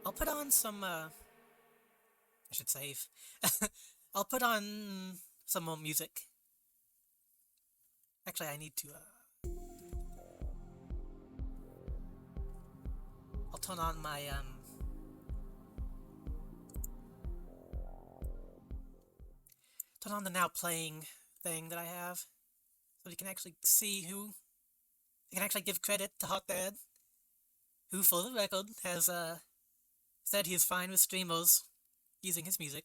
Speaker 3: I'll put on some, I should save. I'll put on some more music. Actually, I need to, I'll turn on my, turn on the now playing thing that I have, so you can actually see who, you can actually give credit to Hot Dad, who, for the record, has, said he is fine with streamers using his music.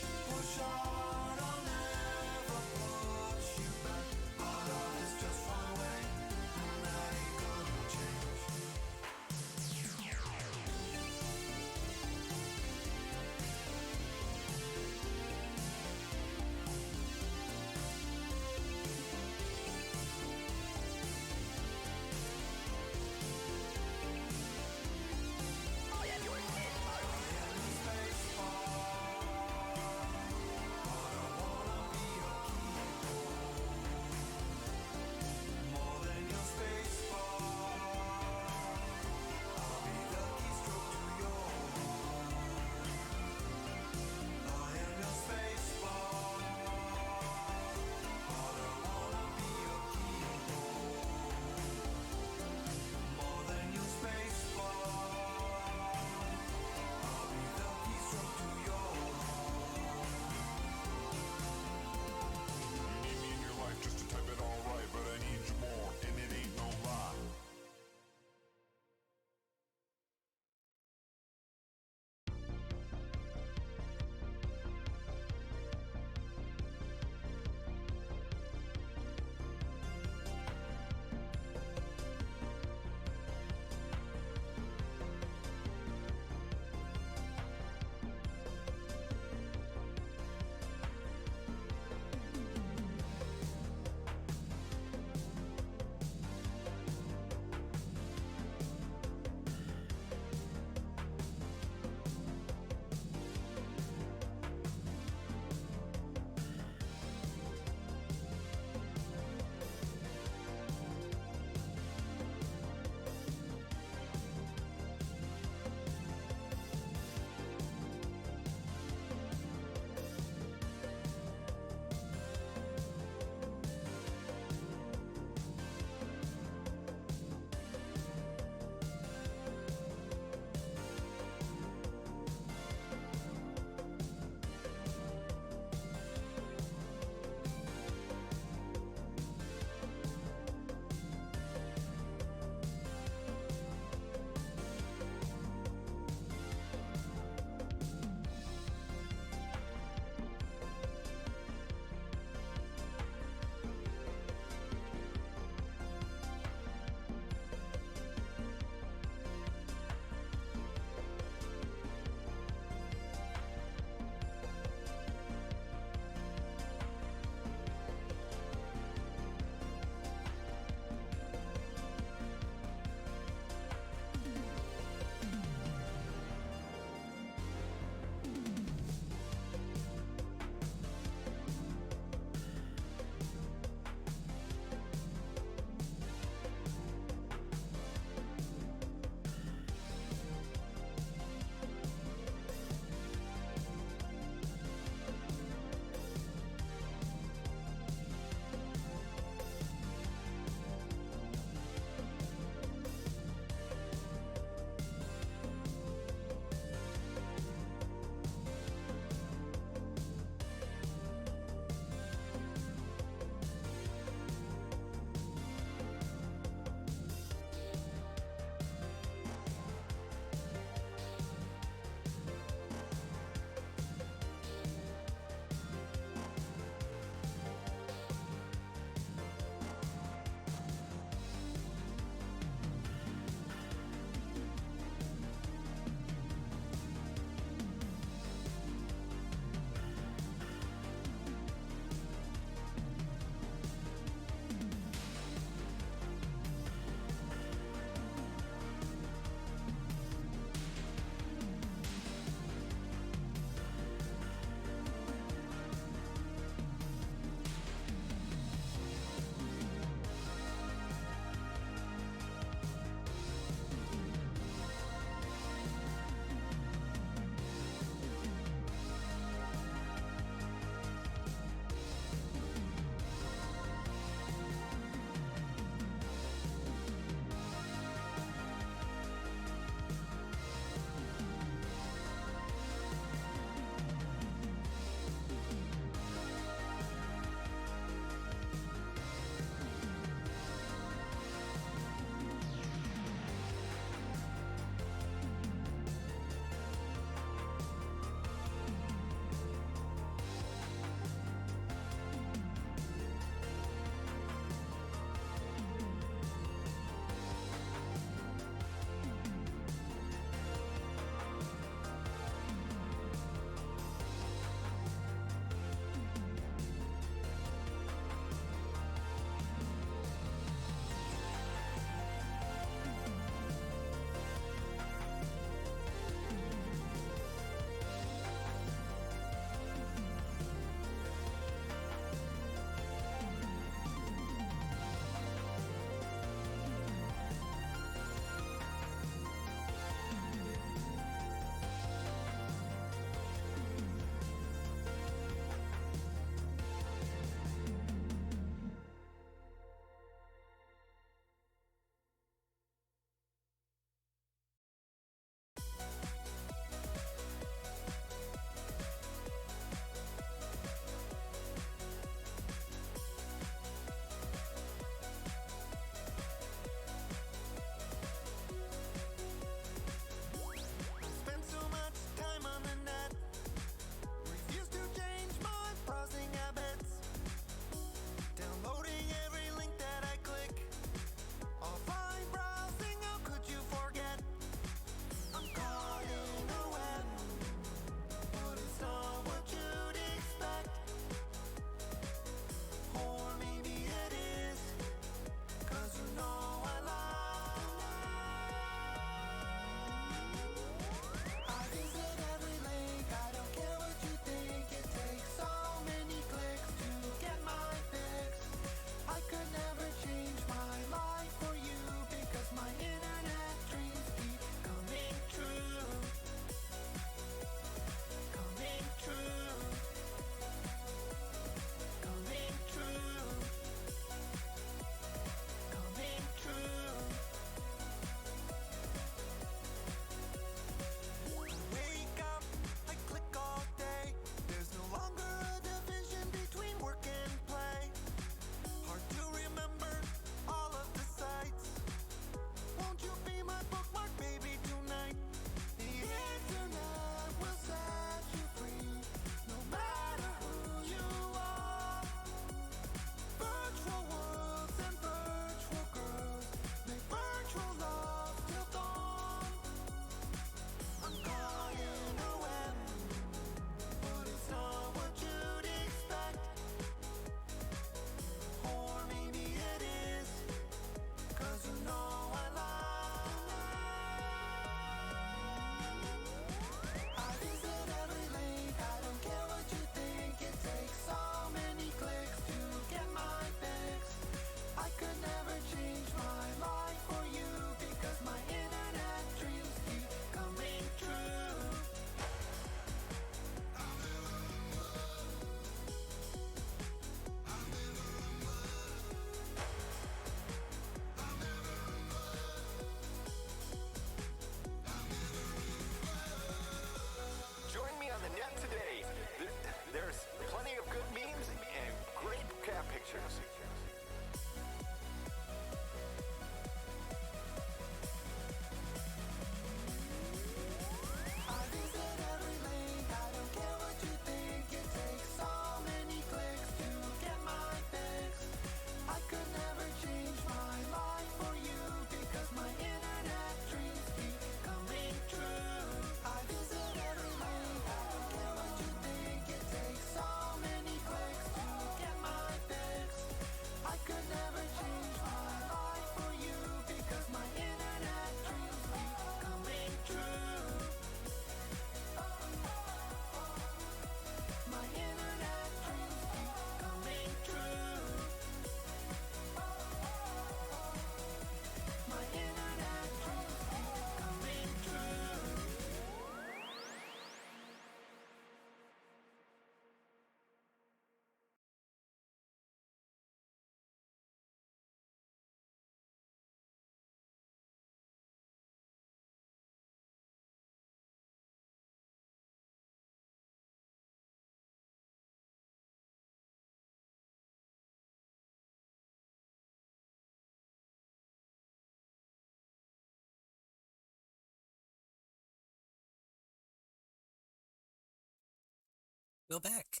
Speaker 3: Go back.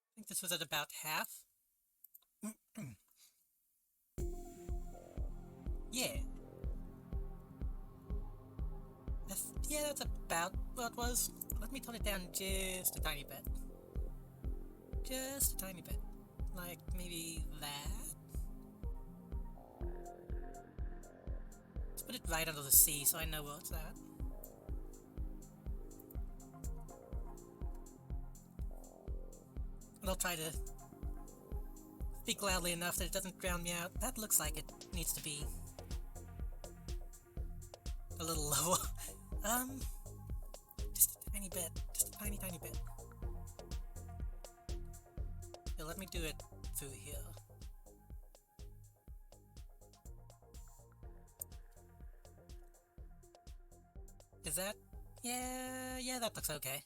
Speaker 3: I think this was at about half. Yeah. Yeah, that's about what it was. Let me tone it down just a tiny bit. Just a tiny bit. Like, maybe that? Let's put it right under the C so I know where it's at. And I'll try to speak loudly enough that it doesn't drown me out. That looks like it needs to be a little lower. Just a tiny bit. Just a tiny, tiny bit. Yeah, let me do it through here. Is that? Yeah, that looks okay.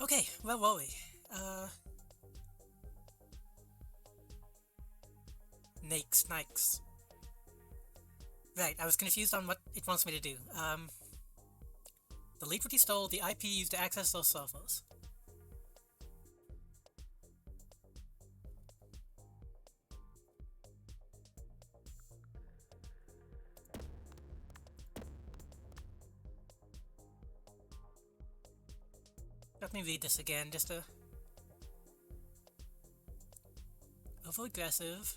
Speaker 3: Okay, where were we? Nikes. Right, I was confused on what it wants me to do. Delete what he stole, the IP used to access those servers. Let me read this again, just to... Over-aggressive.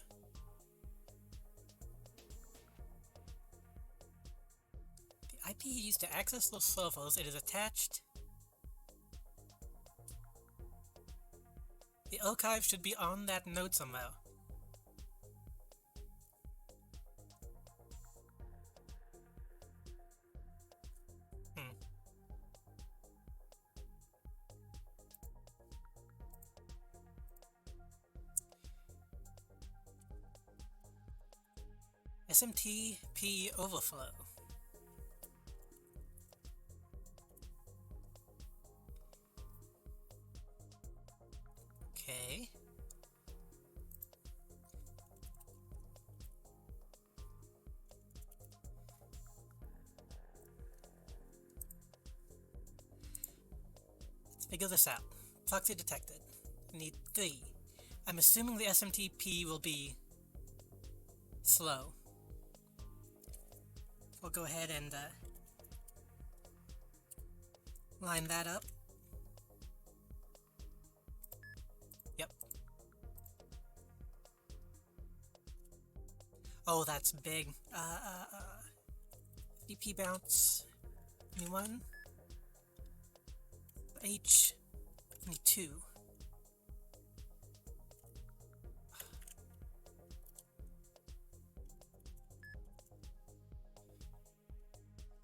Speaker 3: The IP used to access those servers, it is attached. The archive should be on that node somewhere. SMTP overflow. Okay. Let's figure this out. Proxy detected. Need 3. I'm assuming the SMTP will be slow. We'll go ahead and line that up. Yep. Oh, that's big. DP bounce. New one. H. Need 2.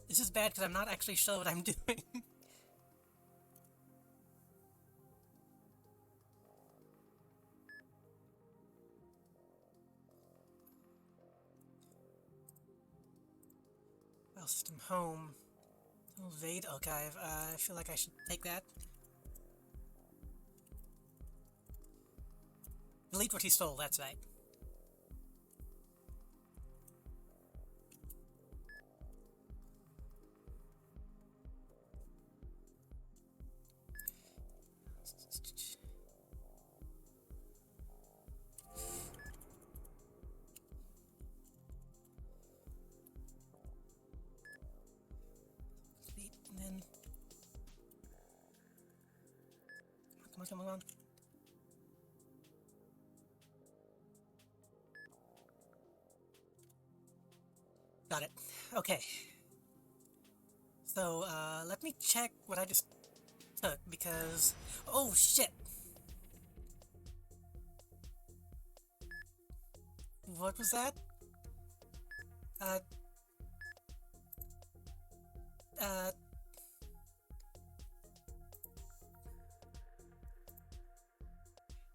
Speaker 3: This is bad because I'm not actually sure what I'm doing. File system home. Evade archive. I feel like I should take that. Delete what he stole, that's right. Delete, and then... Come on. Got it. Okay. So, let me check what I just took, because... Oh, shit! What was that?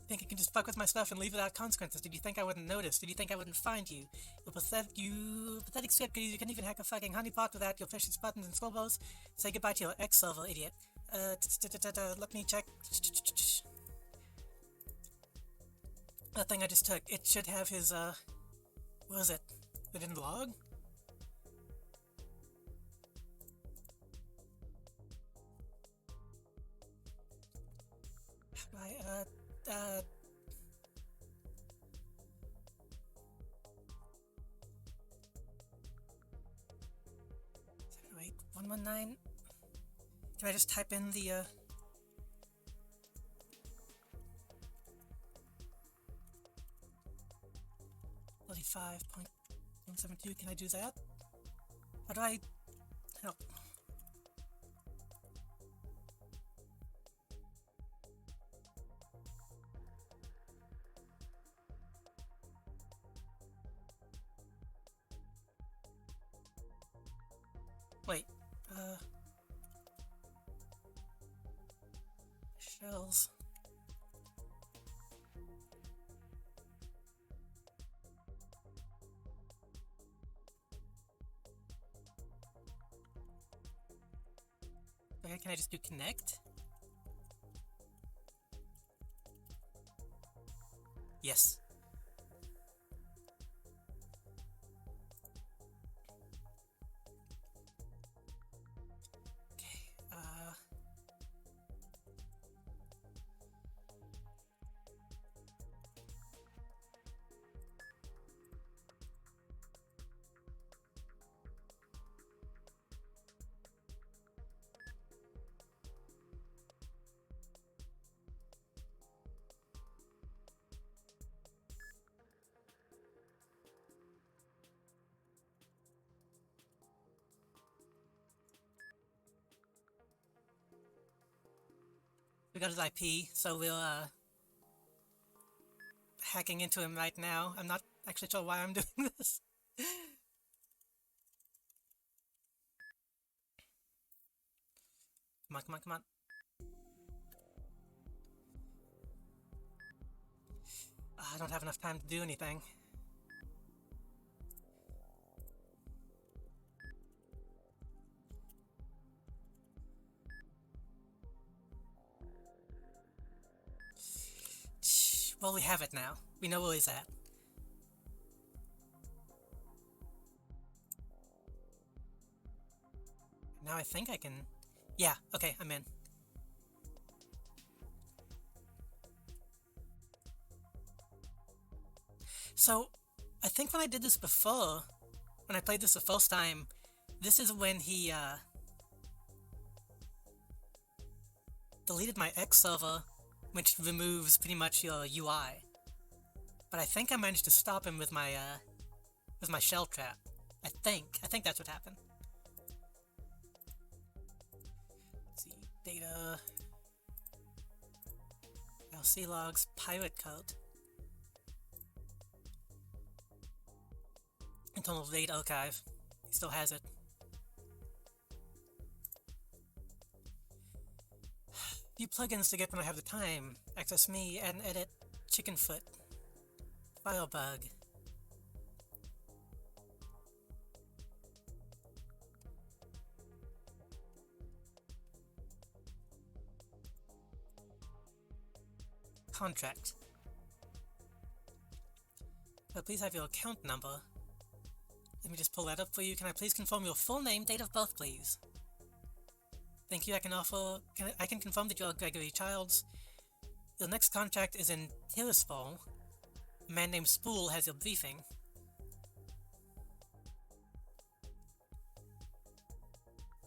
Speaker 3: Think you can just fuck with my stuff and leave without consequences? Did you think I wouldn't notice? Did you think I wouldn't find you? You pathetic script, you can even hack a fucking honeypot without your precious buttons and scrollballs. Say goodbye to your ex-server, idiot. Let me check. That thing I just took, it should have his, What is it? It didn't log? Right, wait, 119? Can I just type in the, 35.172, can I do that? How do I help? Wait, shells. Okay, can I just do connect? Yes. Okay, we got his IP, so we'll, hacking into him right now. I'm not actually sure why I'm doing this. Come on, come on, come on. I don't have enough time to do anything. Well, we have it now. We know where he's at. Now I think I can... Yeah, okay, I'm in. So, I think when I did this before, when I played this the first time, this is when he, deleted my X server, which removes pretty much your UI. But I think I managed to stop him with my shell trap. I think that's what happened. Let's see, data, LC logs, pirate code, internal data archive. He still has it. View plugins to get when I have the time. Access me, add and edit, Chickenfoot, Firebug. Contract. Please have your account number. Let me just pull that up for you. Can I please confirm your full name, date of birth, please? Thank you. I can confirm that you are Gregory Childs. Your next contract is in Tiraspol. A man named Spool has your briefing.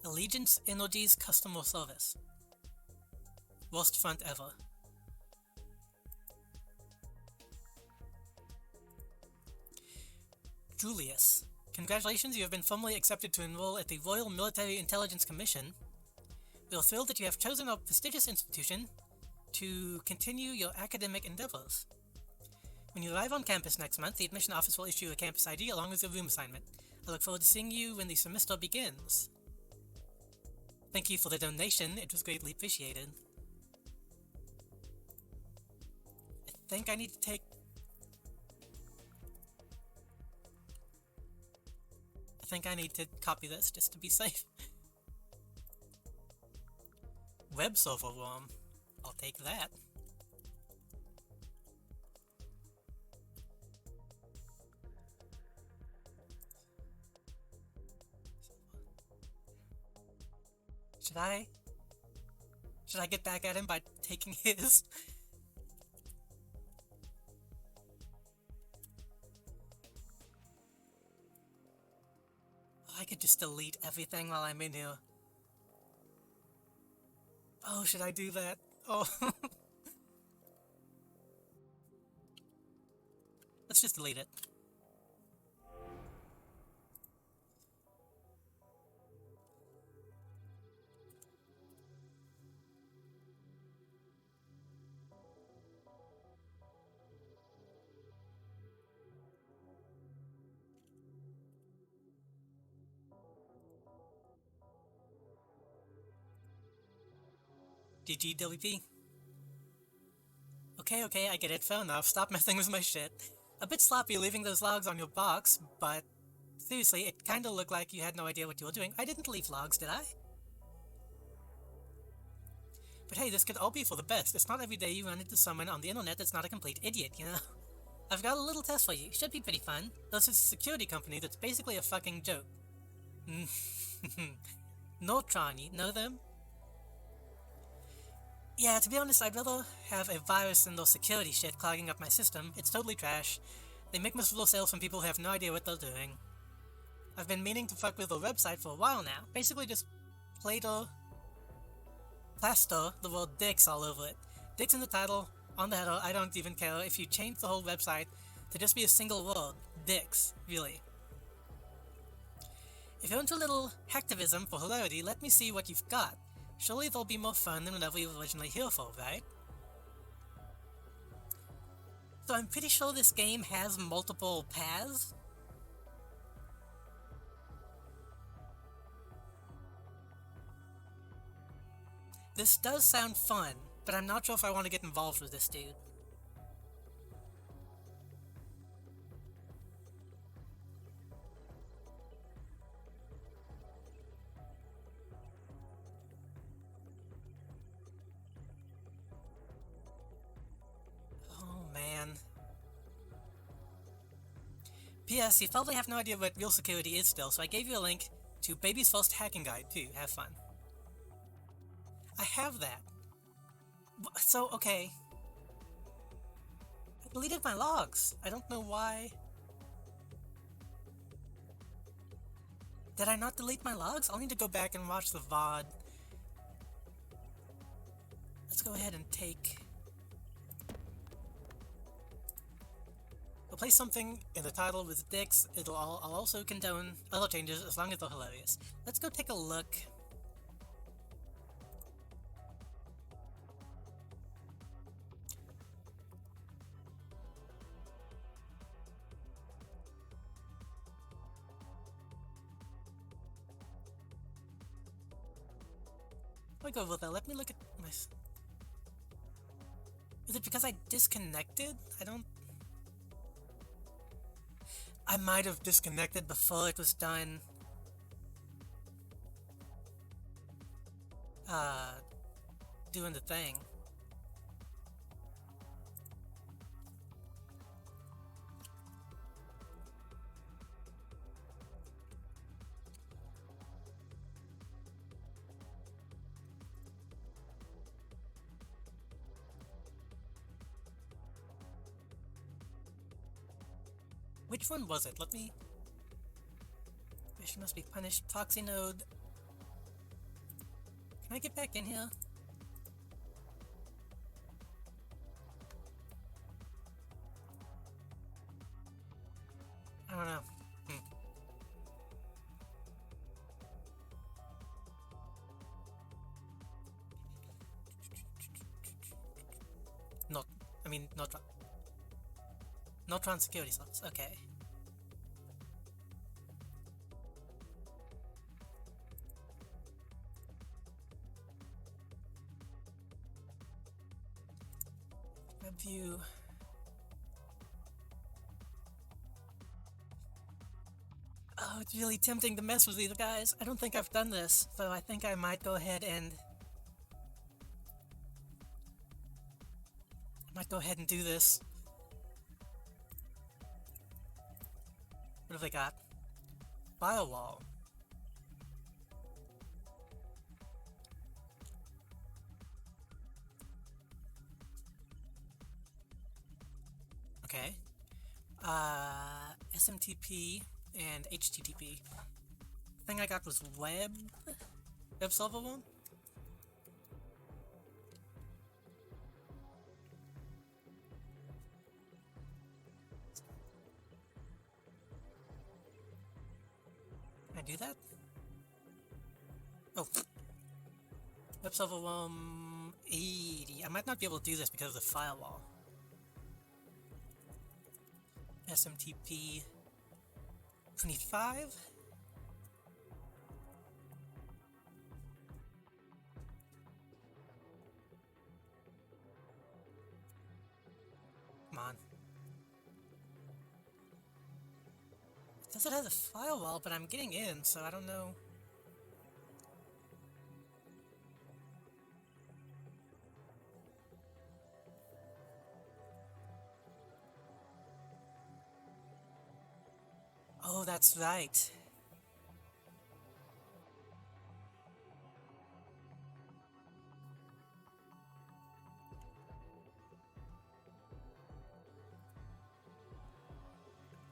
Speaker 3: Allegiance Energies Customer Service. Worst front ever. Julius. Congratulations, you have been formally accepted to enroll at the Royal Military Intelligence Commission. We are thrilled that you have chosen our prestigious institution to continue your academic endeavors. When you arrive on campus next month, the admission office will issue a campus ID along with your room assignment. I look forward to seeing you when the semester begins. Thank you for the donation, it was greatly appreciated. I think I need to take... I think I need to copy this just to be safe. Web server ROM. I'll take that. Should I? Should I get back at him by taking his? Oh, I could just delete everything while I'm in here. Oh, should I do that? Oh. Let's just delete it. GG, WP. Okay, I get it, fair enough. Stop messing with my shit. A bit sloppy leaving those logs on your box, but seriously, it kinda looked like you had no idea what you were doing. I didn't leave logs, did I? But hey, this could all be for the best. It's not every day you run into someone on the internet that's not a complete idiot, you know? I've got a little test for you. Should be pretty fun. There's this security company that's basically a fucking joke. Nortron, you know them? Yeah, to be honest, I'd rather have a virus than those security shit clogging up my system. It's totally trash. They make miserable sales from people who have no idea what they're doing. I've been meaning to fuck with their website for a while now. Basically just plaster the word dicks all over it. Dicks in the title, on the header, I don't even care if you change the whole website to just be a single word. Dicks, really. If you're into a little hacktivism for hilarity, let me see what you've got. Surely they'll be more fun than whatever you were originally here for, right? So I'm pretty sure this game has multiple paths. This does sound fun, but I'm not sure if I want to get involved with this dude. P.S. You probably have no idea what real security is still, so I gave you a link to Baby's First Hacking Guide, too. Have fun. I have that. So, okay. I deleted my logs. I don't know why. Did I not delete my logs? I'll need to go back and watch the VOD. Let's go ahead and take... Replace something in the title with dicks. I'll also condone other changes as long as they're hilarious. Let's go take a look. I'll go with that. Let me look at my... Is it because I disconnected? I might have disconnected before it was done. Doing the thing. Which one was it? Let me... Fish must be punished. Toxinode. Can I get back in here? I don't know. Nortron security slots, okay. Web view. Oh, it's really tempting to mess with these guys. I don't think I've done this, so I think I might go ahead and... do this. What have they got? Firewall. Okay. SMTP and HTTP. Thing I got was web server one. Can I do that? Oh. Web server 80. I might not be able to do this because of the firewall. SMTP 25. Come on. It says it has a firewall, but I'm getting in, so I don't know. Oh, that's right.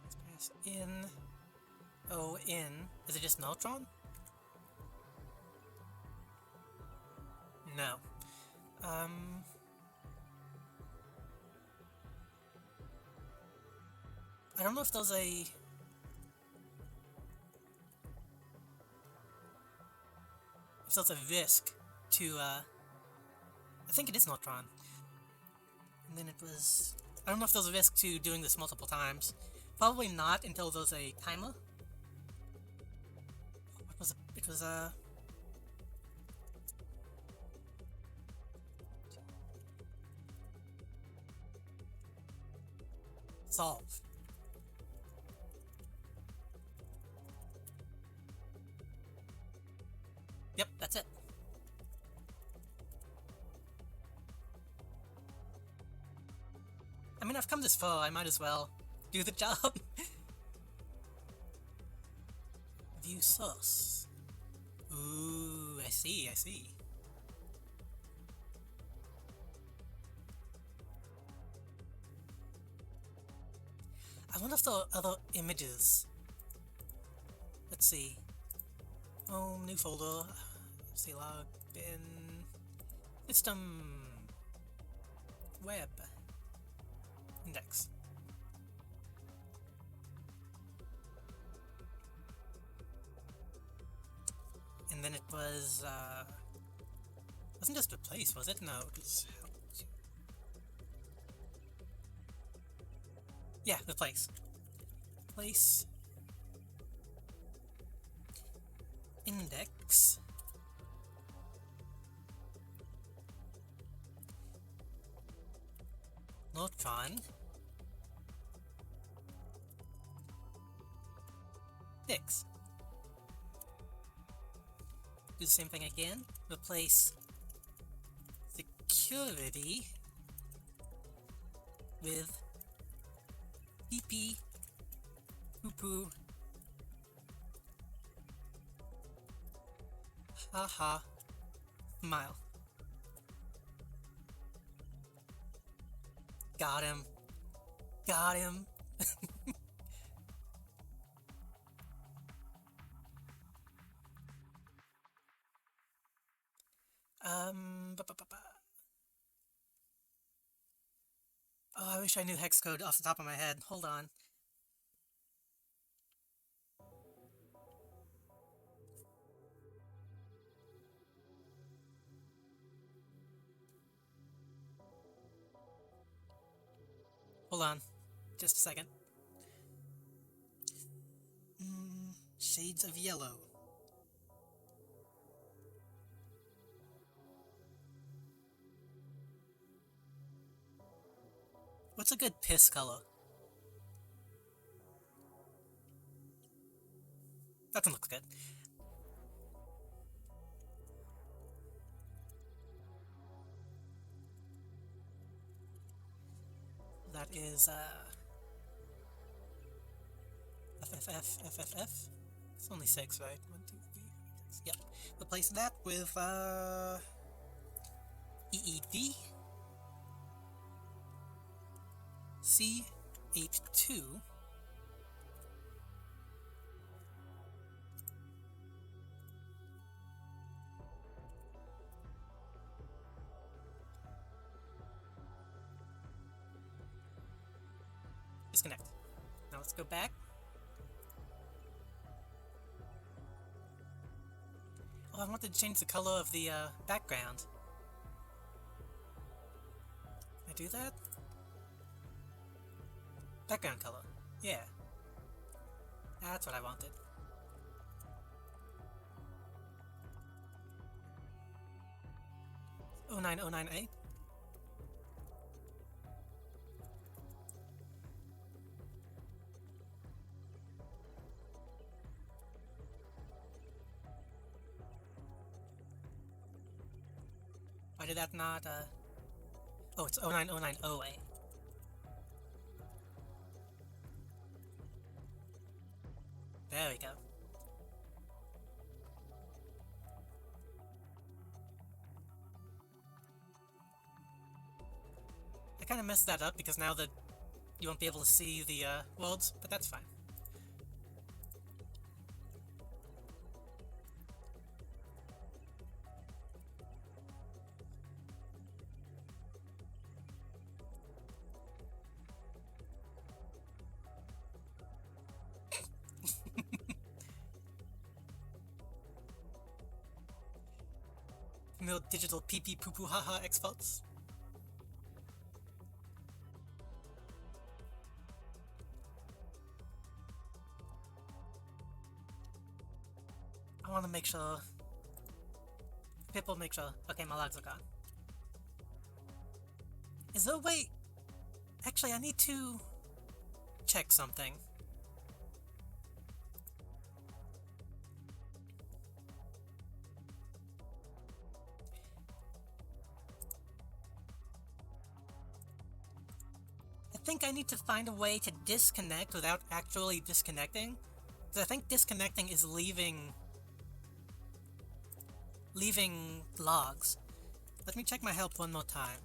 Speaker 3: Let's press in. Oh, in. Is it just Neutron? No. I don't know if there's a... If there's a risk to, I think it is Neutron. And then it was... I don't know if there's a risk to doing this multiple times. Probably not until there's a timer. What was it? It was, solve. Yep, that's it. I mean, I've come this far, I might as well do the job. View source. Ooh, I see, I see. I wonder if there are other images. Let's see. Home, new folder. See log, bin, system, web, index. And then it was, wasn't just replace, was it? No, it was, yeah, replace. Place, index, Neutron, fix. Do the same thing again. Replace security with PP poo-poo haha smile. Got him. Got him. Oh, I wish I knew hex code off the top of my head. Hold on. Hold on. Just a second. Shades of yellow. What's a good piss color? That one looks good. That is, FFF. It's only 6, right? 1, 2, 3, 6. Yep. Replace that with, EED. C H2. Disconnect. Now let's go back. Oh, I wanted to change the color of the background. Can I do that? Background color. Yeah. That's what I wanted. Oh 0909A. Why did that not, Oh, it's 0909OA. There we go. I kind of messed that up because now that you won't be able to see the worlds, but that's fine. Mill digital pee pee poo poo haha experts. I want to make sure. People make sure. Okay, my logs are gone. Is there a way? Actually, I need to check something. I think I need to find a way to disconnect without actually disconnecting. Because I think disconnecting is leaving logs. Let me check my help one more time.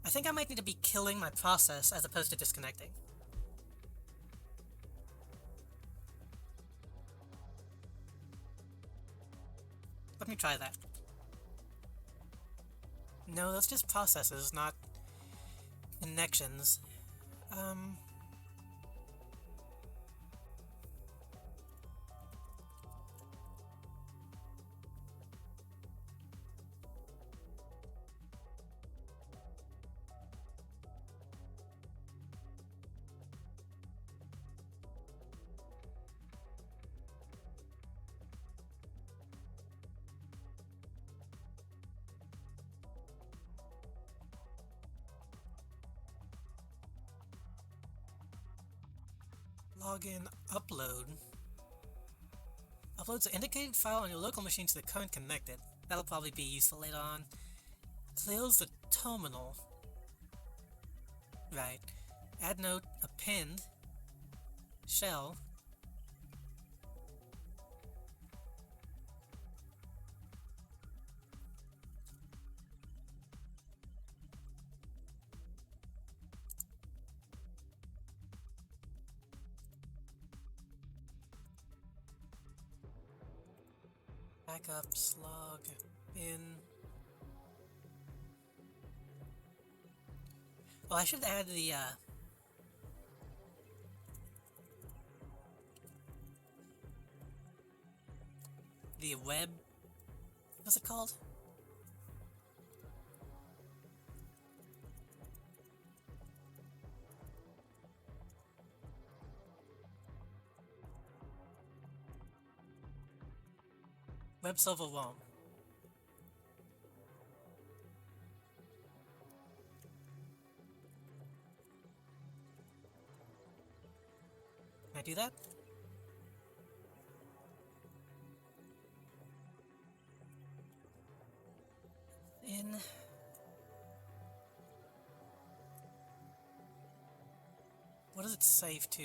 Speaker 3: I think I might need to be killing my process as opposed to disconnecting. Let me try that. No, that's just processes, not connections. Login upload. Uploads the indicated file on your local machine to the current connected. That'll probably be useful later on. Close the terminal. Right. Add note append. Shell. Backup, slog, bin. Oh, I should add the web. What's it called? Web server 1. Can I do that? In. What does it save to?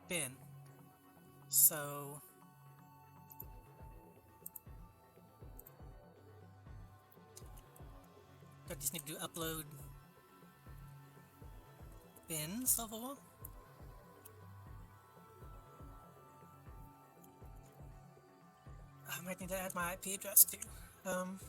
Speaker 3: Bin. So I just need to upload bins level 1. I might need to add my IP address too. 2.9.231.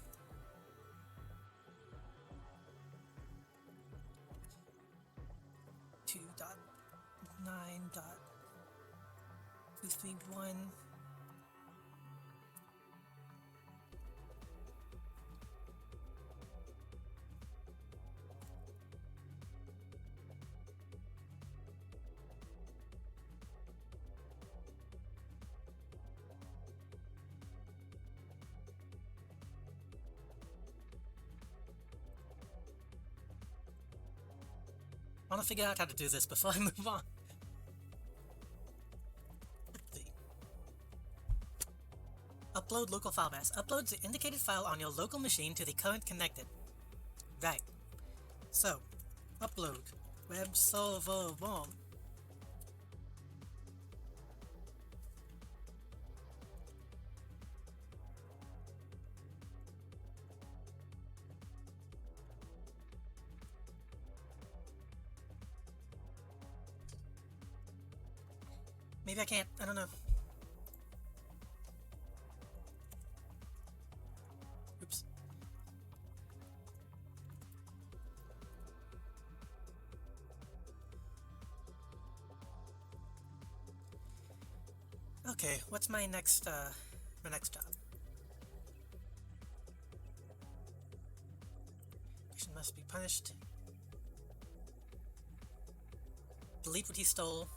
Speaker 3: I want to figure out how to do this before I move on. Let's see. Upload local file mask. Uploads the indicated file on your local machine to the current connected. Right. So, upload web server 1. Maybe I can't, I don't know. Oops. Okay, what's my next job? Action must be punished. Delete what he stole.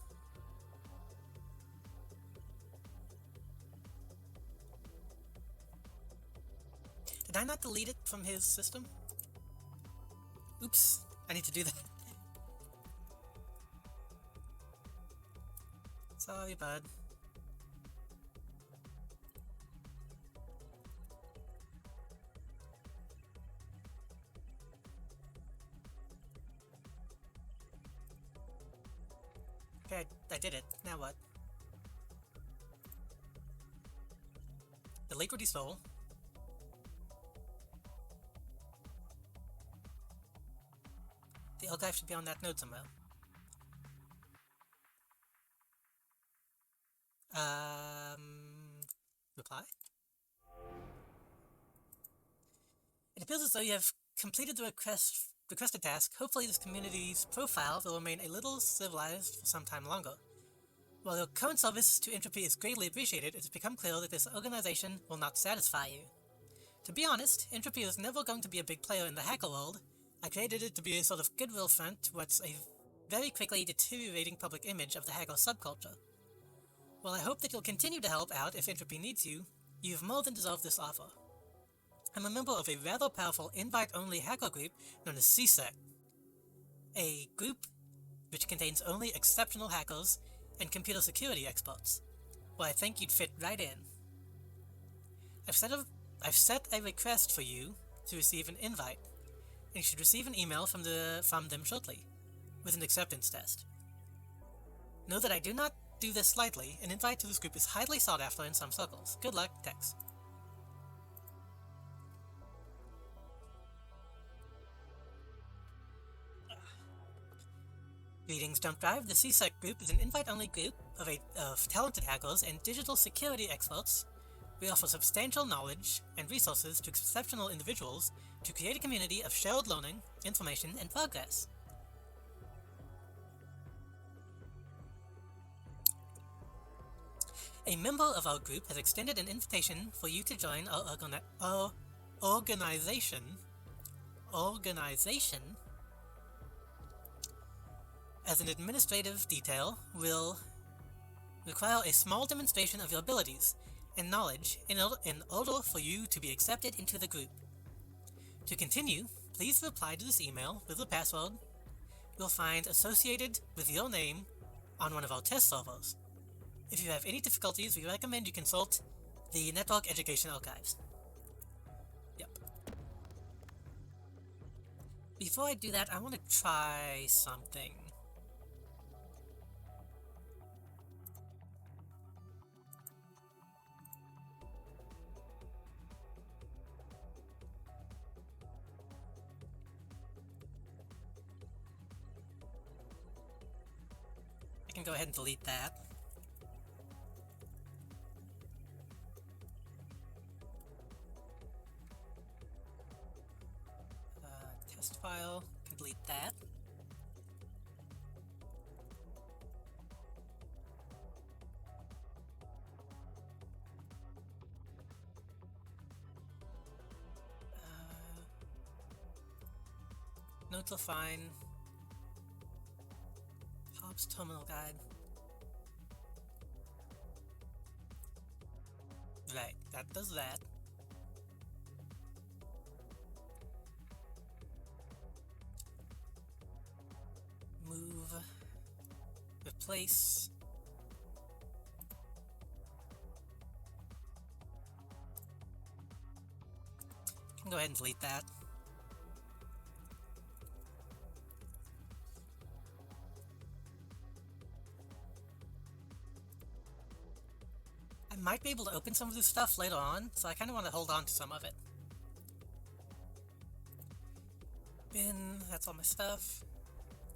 Speaker 3: Did I not delete it from his system? Oops, I need to do that. Sorry, bud. Okay, I did it. Now what? Delete what he stole. The archive should be on that node somewhere. Reply? It appears as though you have completed the requested task. Hopefully this community's profile will remain a little civilized for some time longer. While your current service to Entropy is greatly appreciated, it has become clear that this organization will not satisfy you. To be honest, Entropy is never going to be a big player in the hacker world. I created it to be a sort of goodwill front towards a very quickly deteriorating public image of the hacker subculture. While I hope that you'll continue to help out if Entropy needs you, you've more than deserved this offer. I'm a member of a rather powerful invite-only hacker group known as CSEC, a group which contains only exceptional hackers and computer security experts, where I think you'd fit right in. I've set a request for you to receive an invite, and you should receive an email from them shortly, with an acceptance test. Know that I do not do this lightly. An invite to this group is highly sought after in some circles. Good luck, Tex. Greetings, Jump Drive. The CSEC group is an invite-only group of talented hackers and digital security experts. We offer substantial knowledge and resources to exceptional individuals to create a community of shared learning, information, and progress. A member of our group has extended an invitation for you to join our organization. As an administrative detail, will require a small demonstration of your abilities and knowledge in order for you to be accepted into the group. To continue, please reply to this email with the password you'll find associated with your name on one of our test servers. If you have any difficulties, we recommend you consult the Network Education Archives. Yep. Before I do that, I want to try something. can go ahead and delete that. Test file, can delete that. Notes are fine. Hobbs terminal guide. Right, that does that. Move, replace. Can go ahead and delete that. I might be able to open some of this stuff later on, so I kind of want to hold on to some of it. Bin, that's all my stuff.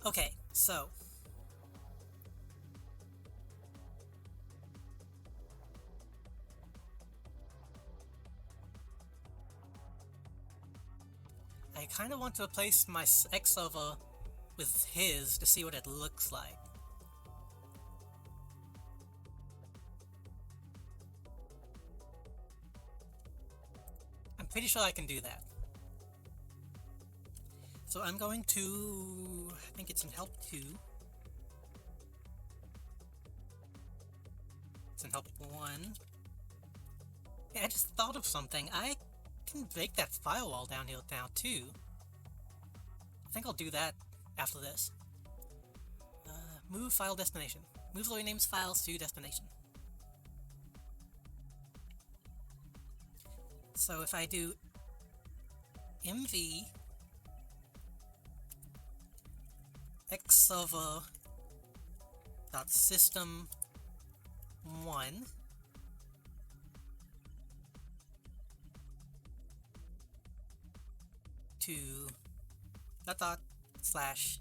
Speaker 3: Okay, so I kind of want to replace my X server with his to see what it looks like. I'm pretty sure I can do that. So I'm going to, I think it's in help 2. It's in help 1. Yeah, I just thought of something. I can break that firewall down here now too. I think I'll do that after this. Move file destination. Move the renames files to destination. So if I do mv xserver dot system 1 to dot slash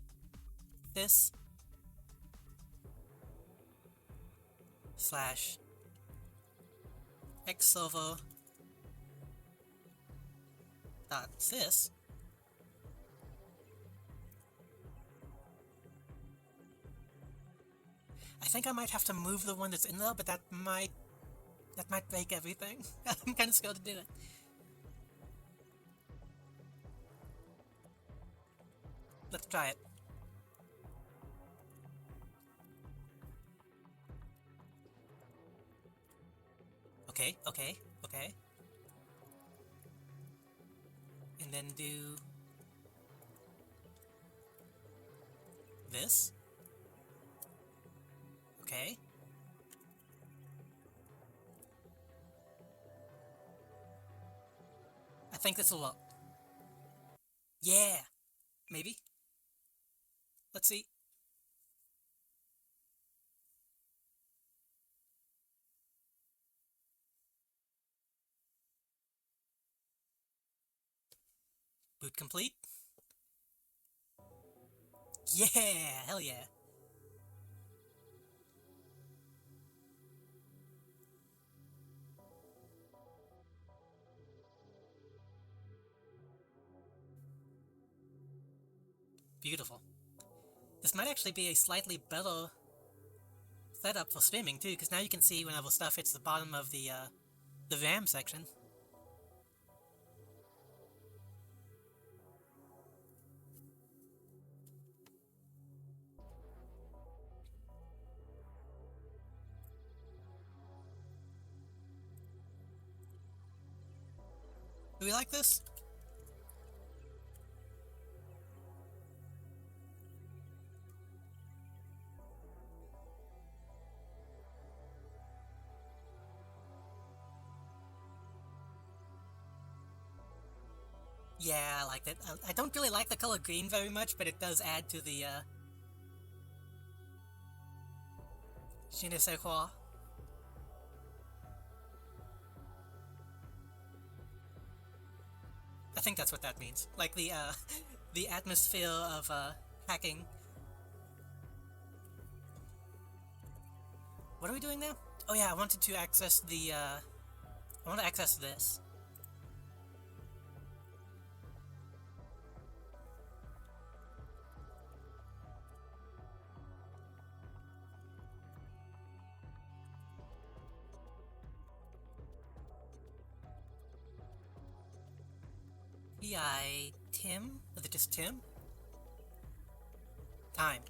Speaker 3: this slash xserver dot sys. I think I might have to move the one that's in there, but that might break everything. I'm kind of scared to do it. Let's try it. Okay. And then do this. Okay. I think this will work. Yeah! Maybe? Let's see. Boot complete. Yeah! Hell yeah! Beautiful. This might actually be a slightly better setup for streaming too, because now you can see whenever stuff hits the bottom of the RAM section. Do we like this? Yeah, I liked it. I don't really like the color green very much, but it does add to the, je ne sais quoi. I think that's what that means. Like the, the atmosphere of, hacking. What are we doing now? Oh yeah, I wanted to access the, I want to access this. P.I. Tim? Was it just Tim? Time.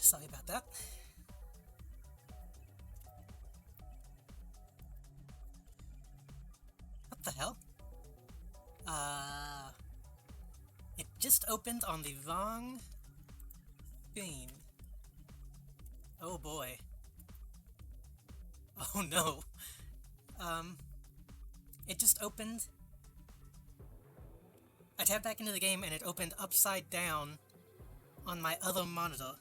Speaker 3: Sorry about that. What the hell? It just opened on the wrong screen. Oh boy. Oh no. It just opened. I tapped back into the game and it opened upside down on my other monitor.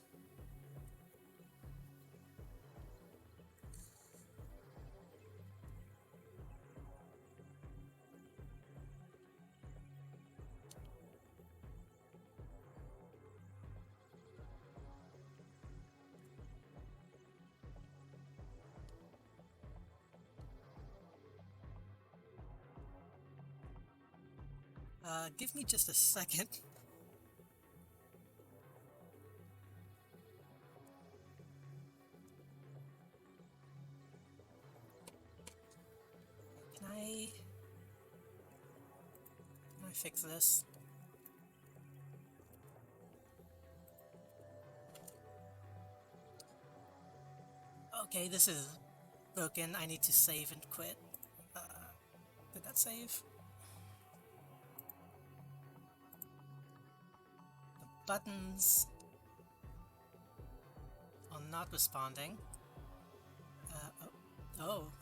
Speaker 3: Give me just a second. Can I fix this? Okay, this is broken. I need to save and quit. Did that save? Buttons are not responding. Oh.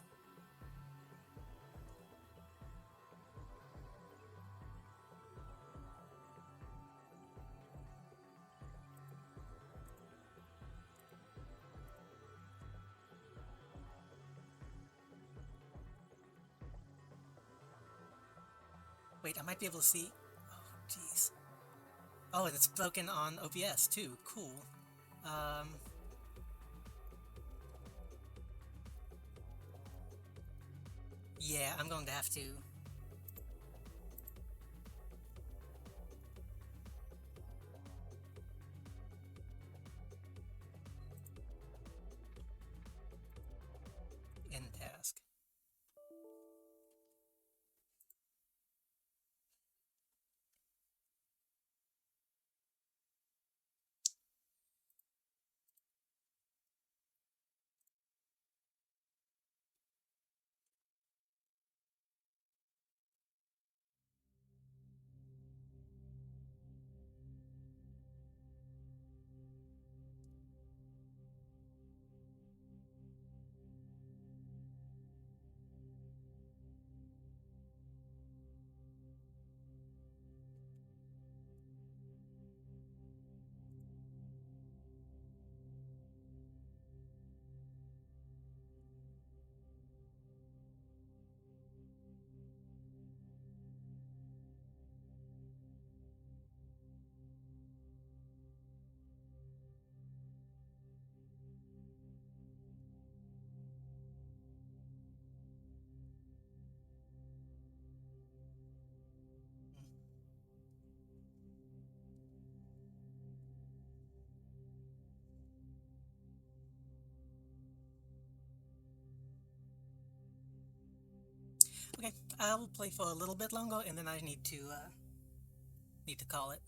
Speaker 3: Wait, I might be able to see. Oh, jeez. Oh, and it's broken on OBS too. Cool. Yeah, I'm going to have to. End task. Okay, I'll play for a little bit longer, and then I need to call it.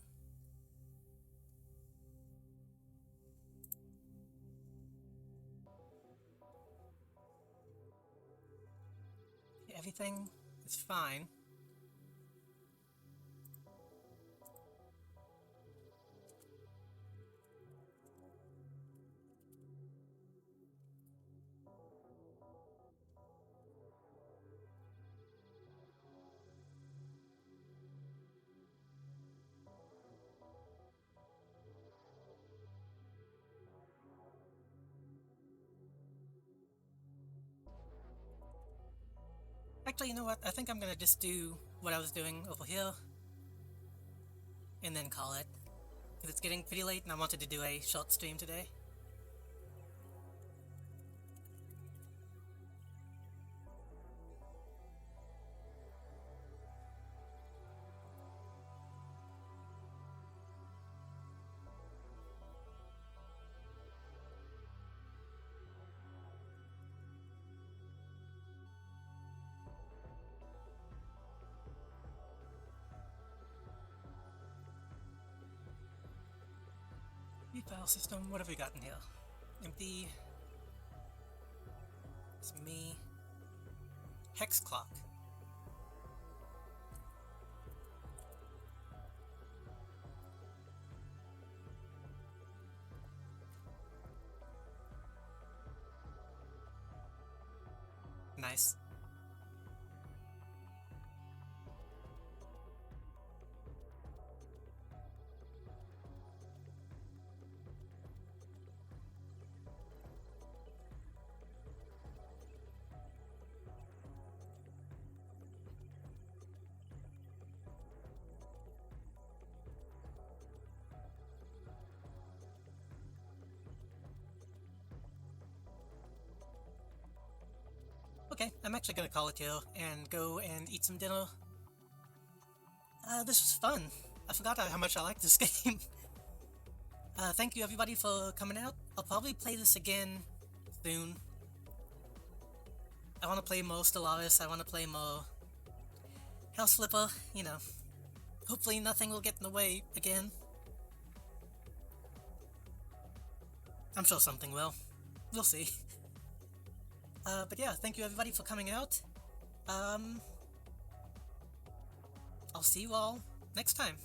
Speaker 3: Everything is fine. Actually, you know what? I think I'm gonna just do what I was doing over here, and then call it. Because it's getting pretty late, and I wanted to do a short stream today. File system, what have we got in here? Empty. It's me. Hex clock. Nice. Okay, I'm actually gonna call it here and go and eat some dinner. This was fun. I forgot how much I like this game. Thank you everybody for coming out. I'll probably play this again soon. I want to play more Stellaris, I want to play more House Flipper, you know. Hopefully nothing will get in the way again. I'm sure something will. We'll see. But yeah, thank you everybody for coming out. I'll see you all next time.